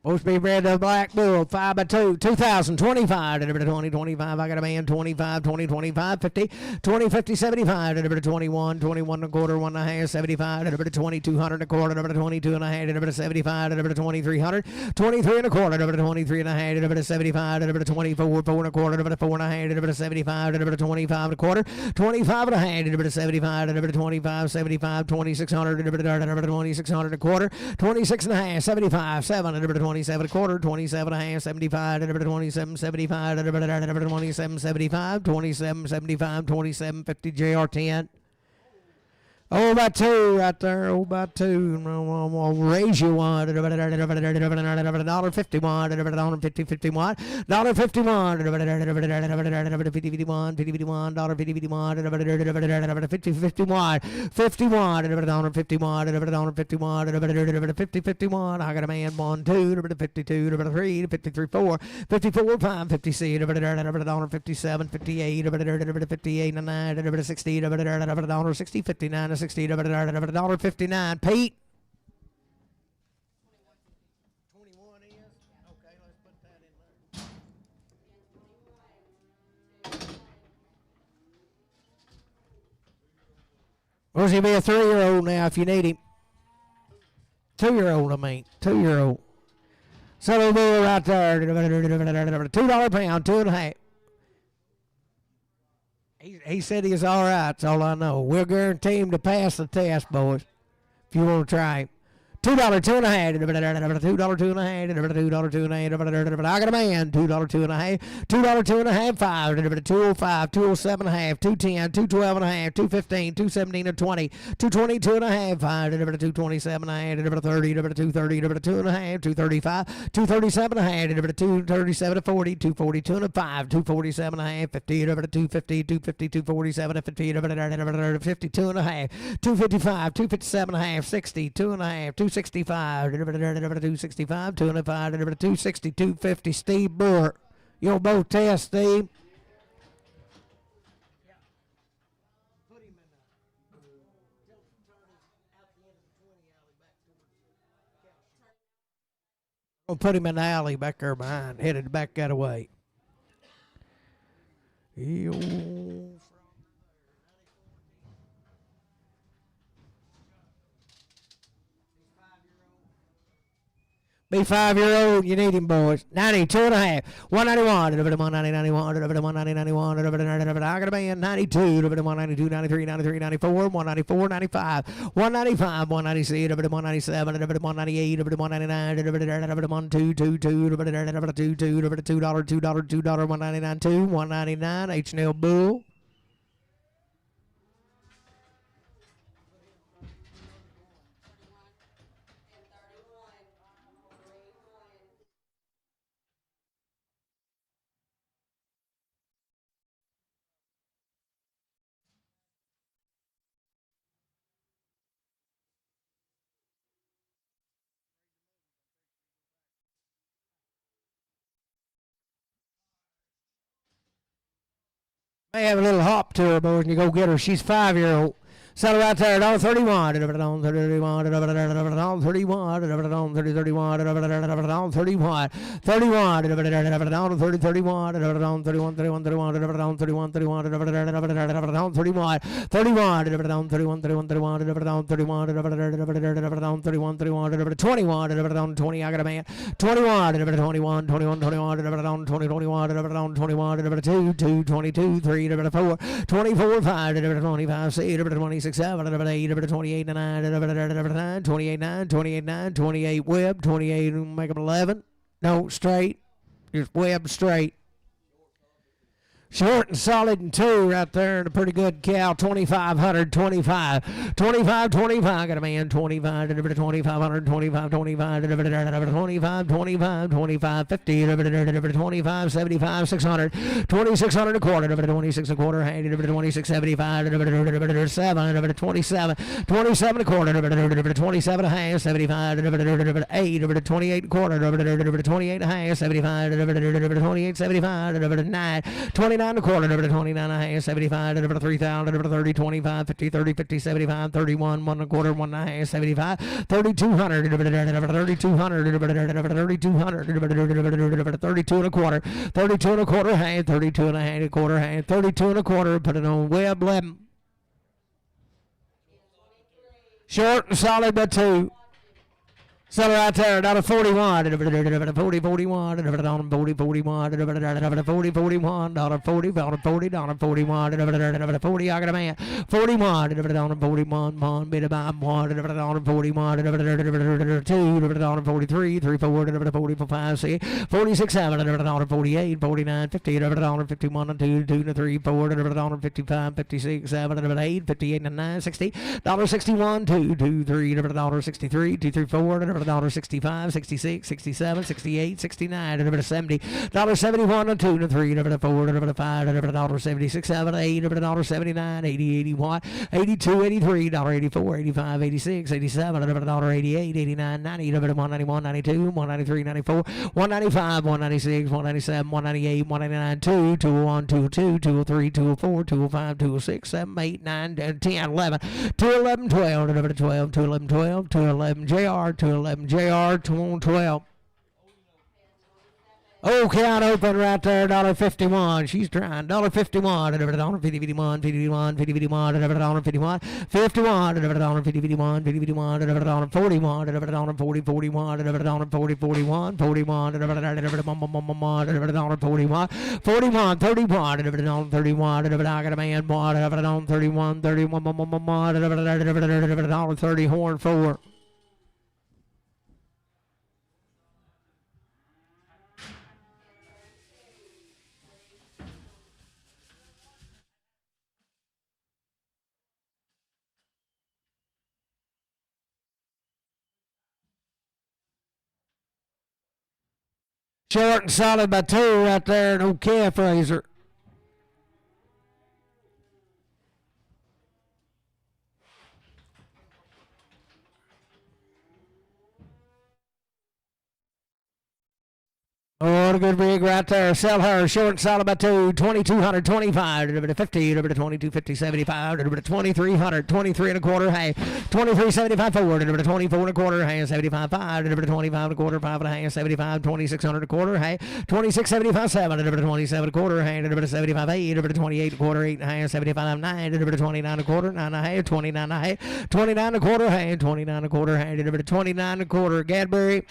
Supposed to be bred to the Black Bull, 5x2, 2025, delivered to 2025. I got a man, 25, 20, 25, 50, 20, 50, 75, delivered to 21, 21 and a quarter, 1 and a half, 75, delivered to 2200 and a quarter, delivered to 22 and a half, delivered to 75, delivered to 2300, 23 and a quarter, delivered to 23 and a half, delivered to 75, delivered to 24, 4 and a quarter, delivered to 4 and a half, delivered to 75, delivered to 25 and a quarter, 25 and a half, delivered to 75, delivered to 25, 75, 2600, delivered to 2600 and a quarter, 26 and a half, 75, 7, delivered to 27 and a quarter, 27 and a half, 75, delivered to 27, 75, delivered to 27, 75, 27, 75, 27, 50, JR10. Oh, by 2 right there. Oh, by 2. I'll raise you one. $1.51. $1.50, 51. $1.51. $50, 51. $51. $51. $50, 51. 51. $51. $50, 51. I got a man. 1, 2. $52. $53. $53, 4. $54, 5. $56. $57. $58. $58 and 9. $60. $60. 59. 60, $1.59. Pete. 21 is? Okay, let's put that in there. Or he be a 3-year-old now if you need him? 2-year-old, I mean. 2-year-old. So we'll right there. $2 pound, 2.5. He said he's all right. That's all I know. We'll guarantee him to pass the test, boys, if you want to try him. $2, 2.5. $2, 2.5. $2, 2.5. I got a man. $2, 2.5. $2, 2.5. 5. $2.05. $2.07.5. $2.10. $2.12.5. $2.15. $2.17 and 20. $2.20. 2.5. 5. $2.27.5. $2.30. $2.30. $2.5. $2.35. $2.37.5. $2.37 to 40. $2.42 and 5. $2.47.5. $50. $2.50. $2.50. $2.47 $50. $52.5. $2.55. $2.57.5. $60. $2.5. $2.65, $2.65, $2.05, $2.60, $2.50. Steve Brewer, you'll both test, Steve. We'll put him in the alley back there behind, headed back that way. Be 5-year-old, you need him, boys. 92.5. 191. $190, I got a man. 92. $192, 93, 93, 94. 194, 95. 195. 196. $197. $198. $199. $2. $2. $199. 2. 199. H&L Bull. May have a little hop to her, boys, and you go get her. She's 5-year-old. Settle right there, $1.31. $31. $31. $31. $31. $31. $31. $31. $31. $31. I got a man. 21. 21. 21. 21. 22. 22. 3. 4. 24. 5. 25. 6. 26. 7, 8, 28, 9, 28, 9, 28, 9, 28 web, 28, make them 11. No, straight. Just web straight. Short and solid and 2 right there, and a pretty good cow. 2,500, 25. 25, 25. Got a man. 25, 2,500, 25, 25, 25, 25, 25, 50, 25, 75, 600, 2,600 a quarter, 26 a quarter, 26, 75, 7, 27, 27 a quarter, 27 a half, 75, 8, 28 a quarter, 28 a half, 75, 28, 75, 9, 29 29 a quarter, number 29 and a half, 75, number 3,000, number 30, 25, 50, 30, 50, 75, 31, 1 and a quarter, 1 and a half, 75, 3,200, number 3,200, number 3,200, number 32 and a quarter, 32 and a quarter, half, 32 and a half, a quarter, half, 32 and a quarter, put it on web 11. Short and solid by 2. Settle right there, down to 41, 40, 41, 40, 41, 40, 41, 40, 41, 40, 41, 40, I got a man, 41, 41, bit about 1, 41, 2, 43, 3, 4, 44, 5, 6, 46, 7, 48, 49, 50, 51, 2, 2, 3, 4, 55, 56, 7, 8, 58, 9, 60, $61, 2, 2, 3, 63, 2, 3, 4, $65, 66, 67, 68, 69, $70, $71, 2, 3, 4, 5, 76, 7, 8, $79, 80, 81, 82, 83, 84, 85, 86, 87, $88, 89, 90, 191, 92, 193, 94, 195, 196, 197, 198, 199, 2, 201, 202, 203, 204, 205, 206, 7, 8, 9, 10, 11, 211, 12, 12, 211, 12, 211, JR, 211, JR, 212. Oh, count open right there, $51. She's trying. $51. $51, 50, 51, 51, 50, 51, $51, 51, 51, $50, 51, 50, 51, $41, 41, $40, 41, $40, 41, 41, $41, 41, 31, $31, I got a man, $31, 31, 30, horn 4. Short and solid by 2 right there, no calf raiser. Oh, a good rig right there. Sell her. Short and solid by 2. 2,225. 50. 2250. 75. 2,300. 23 and a quarter. Hey. 2375 forward. 24 and a quarter. Hey. 75 5. 25 and a quarter. 5 and a half. 75. 2600 a quarter. Hey. 2675 7. 27 a quarter. Hey. 75 8. 28 and a quarter. 8 and a half. 75 9. 29 a quarter. 9 and a half. 29 and a half. 29 and a quarter. Hey. 29 and a quarter. Hey. 29 and a quarter. Gadbury.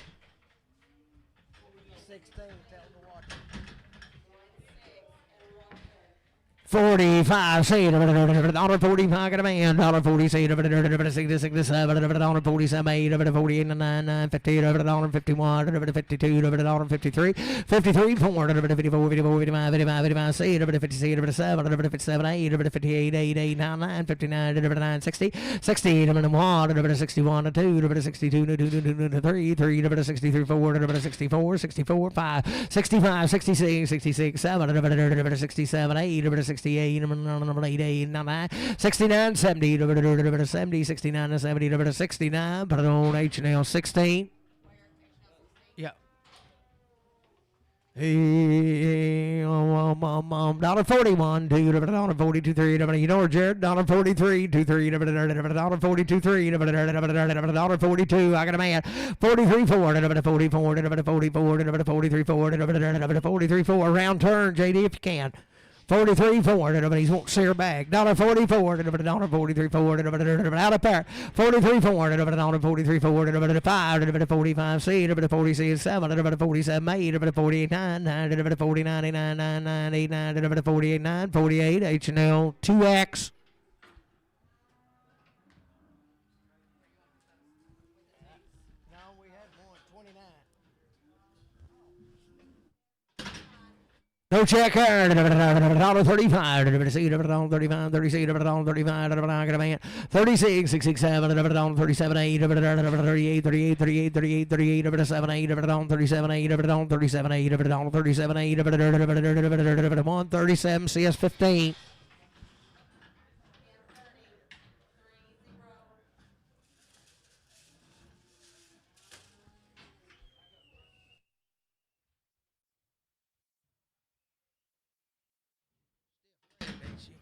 45, say it, $45, got a man, $40, say it, $67, $47, 8, 48, 9, 50, $51, 52, $53, 53, 4, 54, 55, 55, say it, 56, 7, 57, 8, 58, 8, 9, 9, 59, 9, 60, 60, 1, 61, 2, 62, 3, 3, 63, 4, 64, 64, 5, 65, 66, 66, 7, 67, 8, 68, 89, 69, 70, 70, 69, 70, 69, put it on H&L 16. Yeah. $41, $42, $3, you know her, Jared, $43, $23, $42, $3, $42, I got a man, 43, 4, 44, 44, 43, 4, 43, 4, round turn, JD, if you can. 43, 4, everybody's won't see her back. $44, $43, 4, out of pair. 43, 4, $43, 4, 5, 45, C, 46, 7, 47, 8, 48, 9, 9, 40, 99, 9, 9, 8, 9, 48, 9, 48, H&L 2X. No check here. $35. $35, 36, $35, I got a man. 36, 67, $37, 8, 38, 38, 38, 38, 38, 37, 8, 37, 8, 37, 8, 37, 8, 137, CS 15.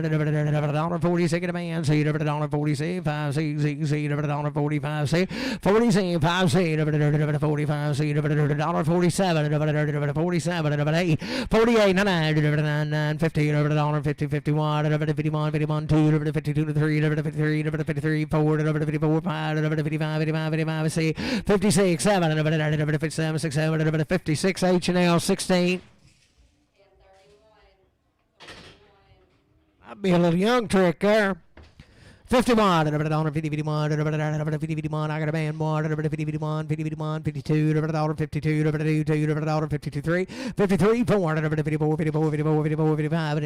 $1.46 a man, C, $1.46, 5 C, C, C, $1.45 C, 40 C, 5 C, $45 C, $1.47, $47, 8, 48, 9, 50, $50, 51, $51, 51, 2, $52, 3, $53, $53, 4, $54, 5, $55, 55, 55 C, 56, 7, $57, 6, 7, 56 H and L, 16. That'd be a little young trick there. 51, $50, 51, I got a man, $1, 51, 51, 52, $52, 52, 3, 53, 4, 54, 54, 54, 54, 55,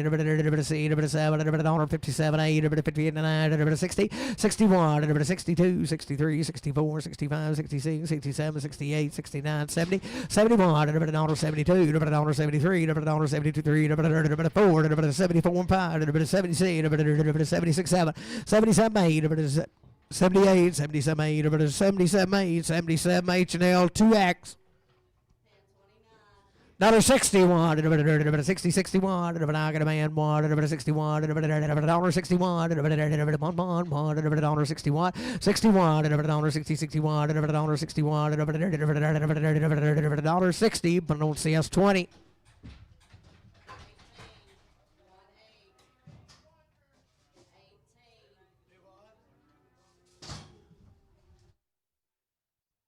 C, $7, 57, 8, 58, 9, 60, 61, 62, 63, 64, 65, 66, 67, 68, 69, 70, 71, $72, $73, $72, 3, $4, 74, 5, 76, 76, 7, 77, 8, 78, 77, 8, 77, 8, 77, H&L, 2X. $61, 60, 61, I got a man, $61, $61, $61, $61, 61, 60, 61, $61, 60, but don't see us 20.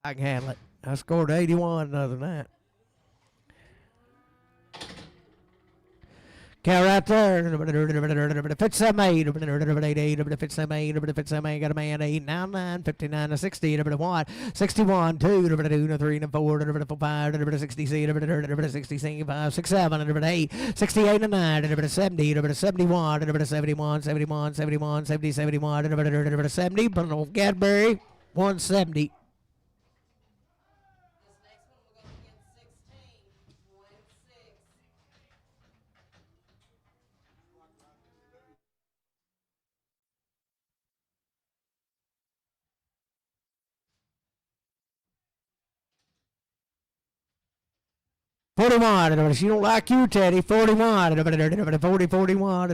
I can handle it. I scored 81 other than that. Count right there. 57, 8, 57, 8, got a man, 8, 9, 9, 59, 60, 1, 61, 2, 3, 4, 5, 60, 65, 6, 7, 8, 68, 9, 70, 71, 71, 71, 71, 70, 71, 70, but no Cadbury, 170. $41, she don't like you, Teddy. $41, $40, $41, $40, $41,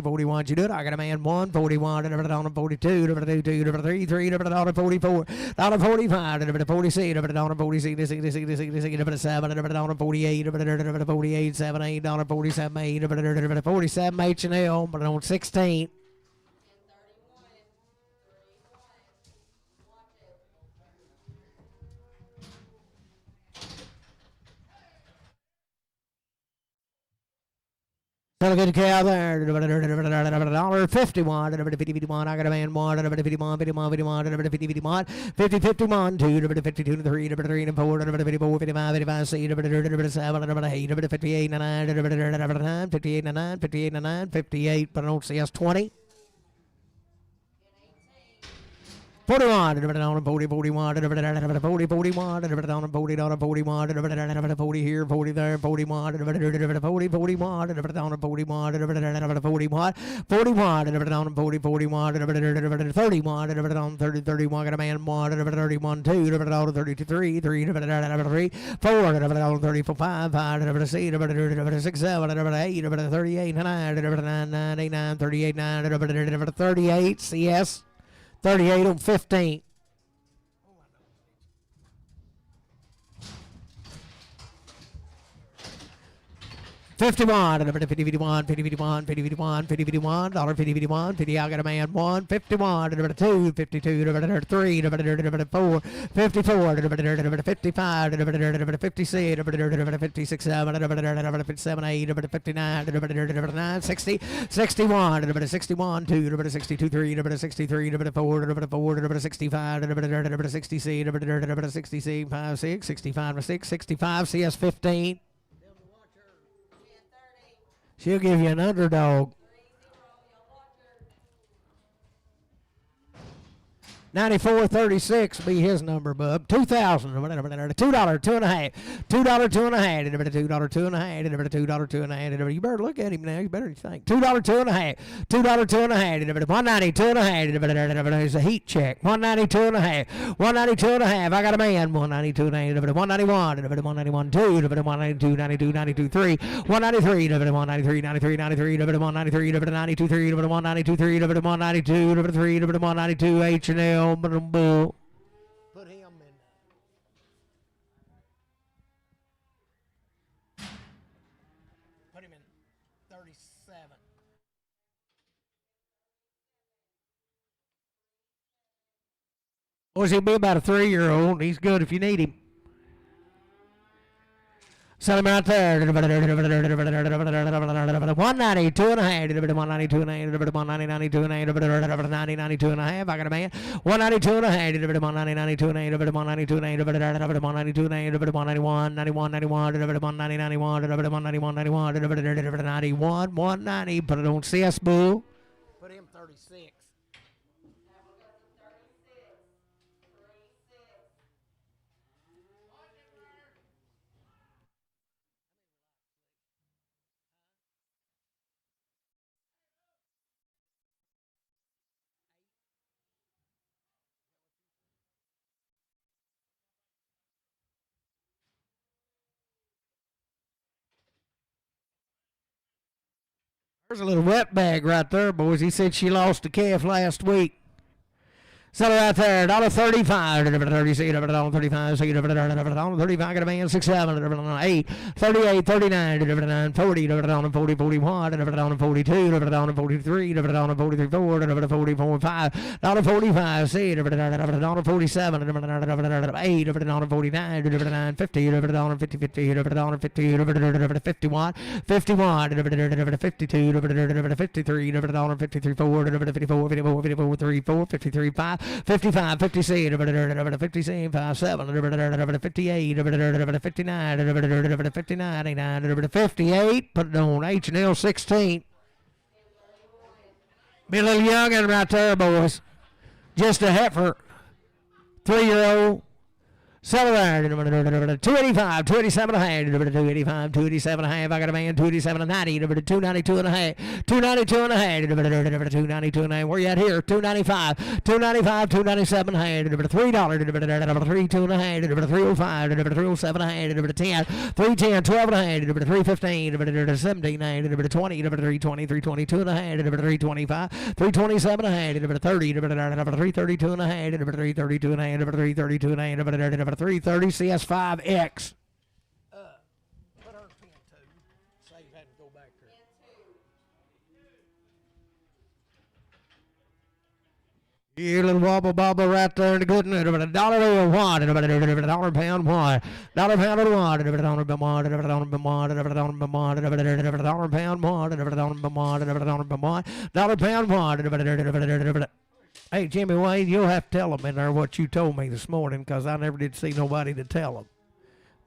$41, you do it. I got a man, $1, $41, $42, $2, $3, $44, $45, $46, $7, $48, $48, $7, $8, $47, $47, H&L, but on 16. Got a good cow there. $51, $51, I got a man, $1, $51, $51, 50, 51, 2, 52, 3, 3, 4, 54, 55, 55, C, 7, 8, 58, 9, 58, 9, 58, 9, 58, but I don't see us 20. 41, on 40, 41, 40, 41, 40, 41, 40 here, 40 there, 41, 40, 41, on 41, 41, 41, on 40, 41, 31, on 30, 31, got a man, 1, 31, 2, on 33, 3, 4, on 34, 5, 5, 6, 7, 8, 38, 9, 9, 38, 9, 38, CS. 38 on 15. 51, 50, 51, 50, 51, 50, 51, 50, 51, $50, 51, 50, I got a man, 1, 51, 2, 52, 3, 4, 54, 55, 56, 56, 7, 57, 8, 59, 9, 60, 61, 61, 2, 62, 3, 63, 4, 65, 66, 65, 6, 65, 6, 65, CS 15. She'll give you an underdog. 94.36 be his number, bub. 2,000. $2, $2.50. $2, $2.50. $2, $2.50. $2, you better look at him now. You better think. $2, $2.50. $2, $2.50. $190, $2.50. It's a heat check. $190, $2.50. $190, $2.50. I got a man. $192, $191. $191, $2. $192, $92, $92, $3. $193, $193, $93, $93. $193, $92, $3. $192, $3. $192, $3. $192, H&L. Put him in. Put him in 37. Boys, he'll be about a 3-year-old. He's good if you need him. Sell him right there. 190, 2.5, 190, 2.5. I got a man. 192 and a half. 190, 92 and a half. 192 and a half. 192 and a half. 191, 91, 91, 190, 91, 191, 91, 91, 190. Put it on CS Bull. Put him 36. There's a little wet bag right there, boys. He said she lost a calf last week. Sell it right there, $1.35, $36, $35, $35, got a man, 6, 7, 8, 38, 39, 40, 40, 41, 42, 43, 43, 4, 44, 5, $45, see, $47, 8, 49, 50, 50, 50, 50, 51, 51, 52, 53, 53, 4, 54, 54, 54, 3, 4, 53, 5, 55, 56, 57, 57, 58, 59, 59, 58. Put it on H&L 16. Be a little youngin' right there, boys. Just a heifer. 3-year-old. Sell it there. 285, 287 and a half. 285, 287 and a half. I got a man. 287 and 90. 292 and a half. 292 and a half. 292 and a half. Where you at here? 295, 295, 297 and a half. $3. 32 and a half. 305, 307 and a half. 10, 310, 12 and a half. 315, 17 and a half. 20, 320, 322 and a half. 325, 327 and a half. 30, 332 and a half. 332 and a half. 332 and a half. 330 CS5X. Put her 10 too. Save had to go back there. Yeah, little wobble bobble right there in the good news. $1 to one, $1 pound one, $1 pound to one, $1 pound one, $1 pound one, $1 pound one, $1 pound one. Hey, Jimmy Wayne, you'll have to tell them in there what you told me this morning, because I never did see nobody to tell them.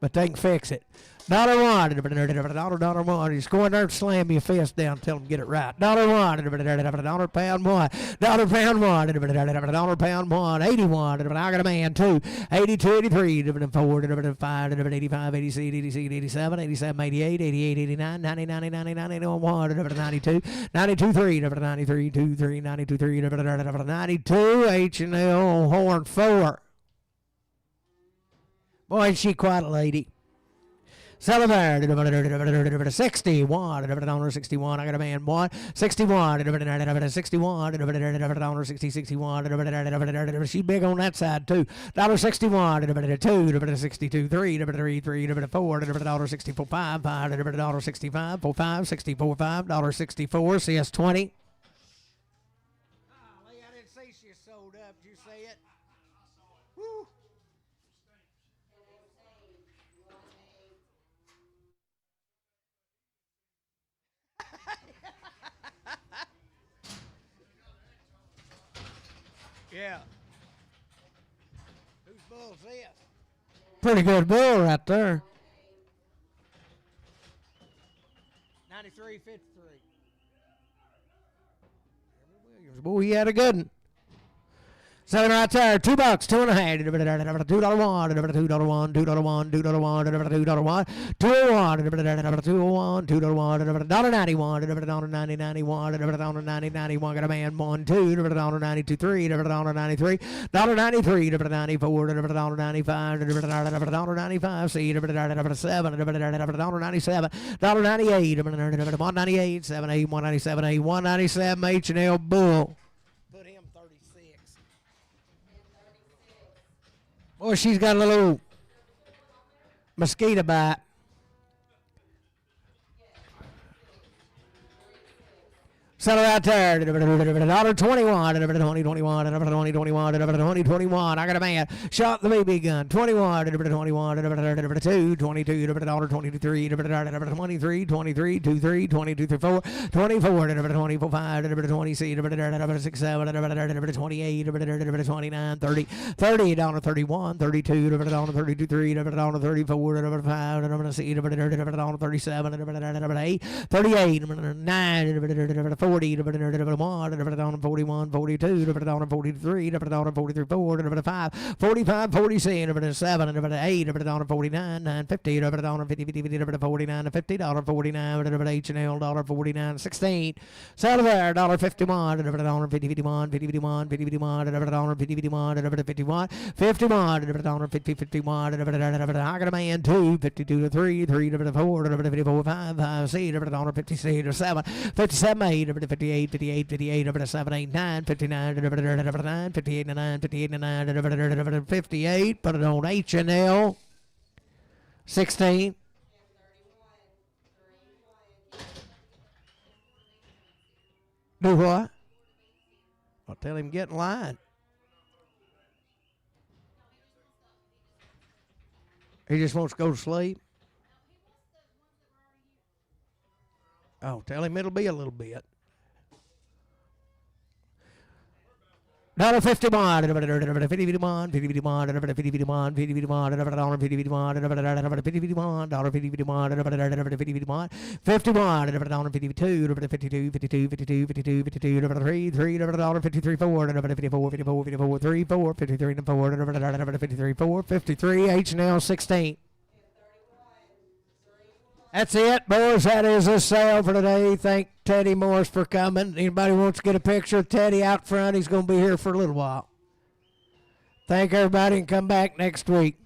but they can fix it. $1, dollar one. Just go in there and slam your fist down. Tell them get it right. $1, dollar pound one. Dollar pound one. Dollar pound one. 81. I got a man two. 82, 83. 4, 5, 85, 86, 86, 87, 87, 88, 88, 89, 90, 90, 90, 91, 92, 92, 3, 93, 2, 3, 92, 3, 92, H&L horn 4. Boy, is she quite a lady. Celebrate 61, $61. I got a man one 61, 61, $60, 61. She big on that side too. $61, 2, 62, 3, 4, $64, 5, $65, 45, 64, $5, 64. CS 20. Golly, I didn't say she sold up. Did you say it? Woo. Yeah. Whose bull's this? Pretty good bull right there. 93.53. Boy, he had a good one. Seven right there, $2, $2.50, $2 one, $2 one, $2 one, $2 one, $2 one, $2 one, $1.91, $1.90, $1.90, $1.91, got a man one, two, $1.92, $3, $1.93, $1.93, $1.94, $1.95, $1.95, see, $7, $1.97, $1.98, $1.98, 7, 8, 197, 8, 197, H&L Bull. Boy, she's got a little mosquito bite. Settle out there. $1.21, $20.21. I got a man. Shot the BB gun. 21, $21, 2, 22, $23, 23, 23, 23, 22, 4, 24, 24, 5, 20, 6, 7, 28, 29, 30, $30, 32, $32, 3, $34, 5, C, 37, 8, 38, 9, 40, 41, 41, 42, 43, 43, 4, 5, 45, 47, 7, 8, 49, 9, 50, 50, 50, 49, $50, 49, H&L, 49, 16. Sell there, $51, 50, 51, 50, 51, 50, 51, 50, 51, 51, 51, 50, 51, I got a man 2, 52, 3, 3, 4, 54, 5, 5, C, 56, 7, 57, 8, 58, 58, 58, 7, 8, 9, 59, 9, 58, 9, 58, 9, 58, put it on H&L, 16. Do what? I'll tell him get in line. He just wants to go to sleep. Oh, tell him it'll be a little bit. $51, $51, $51, $51, $51, $51, $51, $51, $52, $52, $52, $52, $52, $53, $3, $53, $4, $54, $54, $54, $3, $4, $53, $4, $53, $4, $53, H&L 16. That's it, boys. That is a sale for today. Thank Teddy Morris for coming. Anybody wants to get a picture of Teddy out front, he's going to be here for a little while. Thank everybody and come back next week.